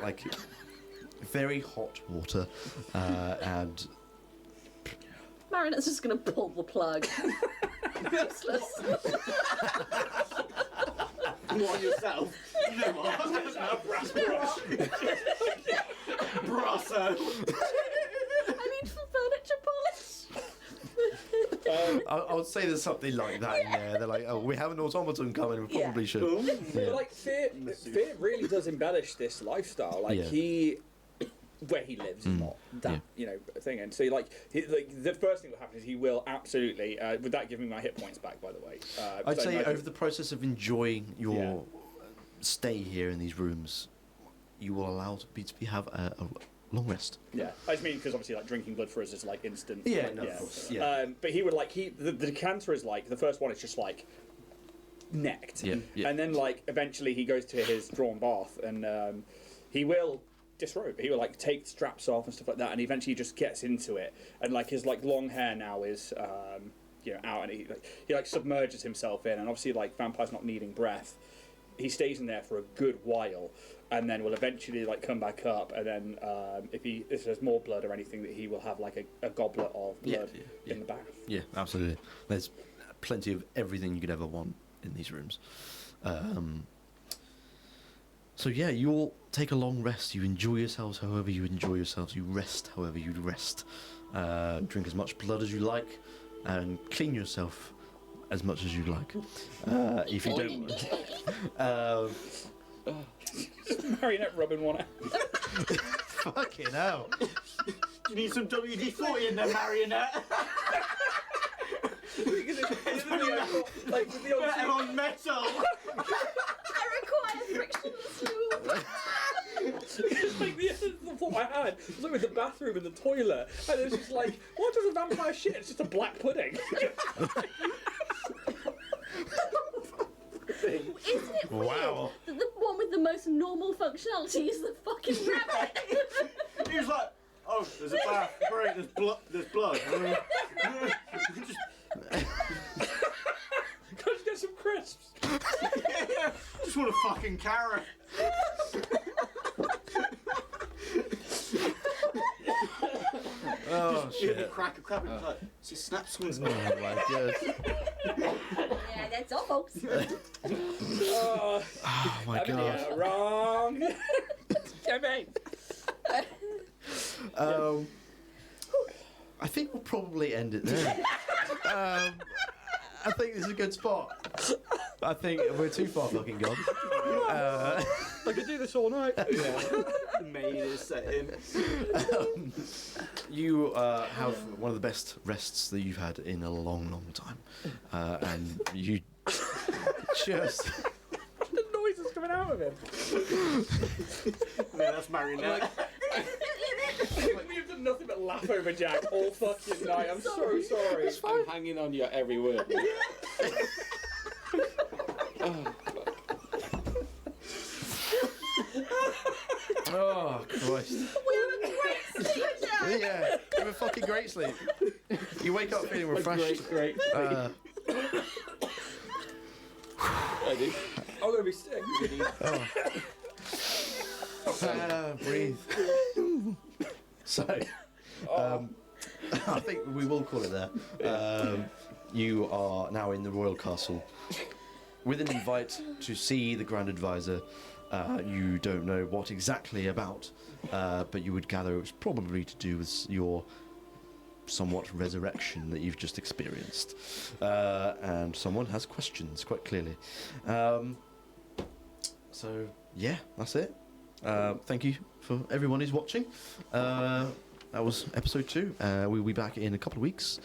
like very hot water and
Marinette's just going to pull the plug. Useless.
What, yourself? No more. A brass brush. Brasso.
I need some furniture polish.
I would say there's something like that in there. They're like, oh, we have an automaton coming, we probably should.
But like Fear really does embellish this lifestyle. Like where he lives is not that thing. And so like the first thing that happens is he will absolutely would that give me my hit points back, by the way?
I'd say over the process of enjoying your stay here in these rooms, you will allow to have a long rest.
Yeah, I just mean because obviously like drinking blood for us is like instant.
Yeah,
like,
no, of course. Yeah.
But he would like the decanter is like the first one is just like necked.
Yeah.
And then like eventually he goes to his drawn bath and he will disrobe. He will like take the straps off and stuff like that, and eventually just gets into it. And like his like long hair now is out, and he submerges himself in. And obviously like vampires not needing breath, he stays in there for a good while, and then will eventually like come back up. And then if there's more blood or anything, that he will have like a goblet of blood in the bath.
Yeah, absolutely. There's plenty of everything you could ever want in these rooms. So yeah, you all take a long rest. You enjoy yourselves however you enjoy yourselves. You rest however you rest. Drink as much blood as you like, and clean yourself as much as you like. If you don't,
Marionette rubbing one out.
fucking hell.
You need some WD-40 in there, Marionette.
Like with the old
Metal on metal.
I require frictionless lube.
It's like the thought I had. It was like with the bathroom and the toilet, and it's just like, what does a vampire shit? It's just a black pudding.
Isn't it weird
Wow.
that the one with the most normal functionality is the fucking rabbit?
He was like, oh, there's a bath. Great, there's blood.
Can I just get some crisps?
Just want a fucking carrot.
Oh
You
shit.
crack a crab and like, so snap someone's
Oh
neck.
my god.
Yeah, that's all, folks.
Oh,
Oh my god.
yeah, wrong. Okay.
I think we'll probably end it there. I think this is a good spot. I think we're too far fucking gone.
I could do this all night.
The main is set in.
You have one of the best rests that you've had in a long, long time. And you just...
The noise is coming out of him.
No, that's Marionette.
We've done nothing but laugh over Jack all fucking night. I'm so sorry.
I'm hanging on your every word.
Oh, Christ.
We have a great sleep, Jack.
Yeah, you have a fucking great sleep. You wake up feeling refreshed.
Great.
I do.
I'm gonna be sick.
Breathe. So, I think we will call it there. You are now in the royal castle with an invite to see the Grand Advisor. You don't know what exactly about, but you would gather it was probably to do with your somewhat resurrection that you've just experienced. And someone has questions, quite clearly. So, yeah, that's it. Thank you for everyone who's watching. That was episode 2. We'll be back in a couple of weeks.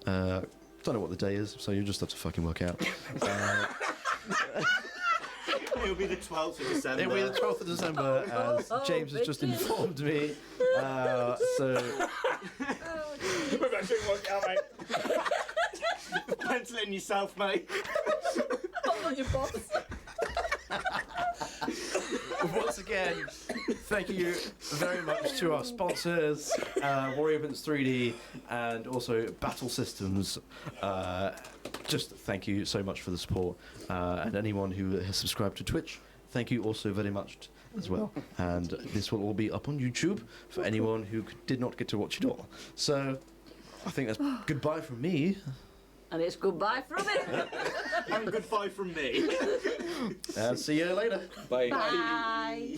Don't know what the day is, so you'll just have to fucking work out.
It'll be the 12th of December.
It'll be the 12th of December, as James has just informed me. So...
We're back doing work out, mate.
Pencil it in yourself, mate.
I'm not your boss.
Once again, thank you very much to our sponsors, Warrior Prince 3D, and also Battle Systems. Just thank you so much for the support, and anyone who has subscribed to Twitch, thank you also very much as well. And this will all be up on YouTube for anyone who did not get to watch it all. So, I think that's goodbye from me.
And it's goodbye from him.
And goodbye from me.
See you later.
Bye.
Bye.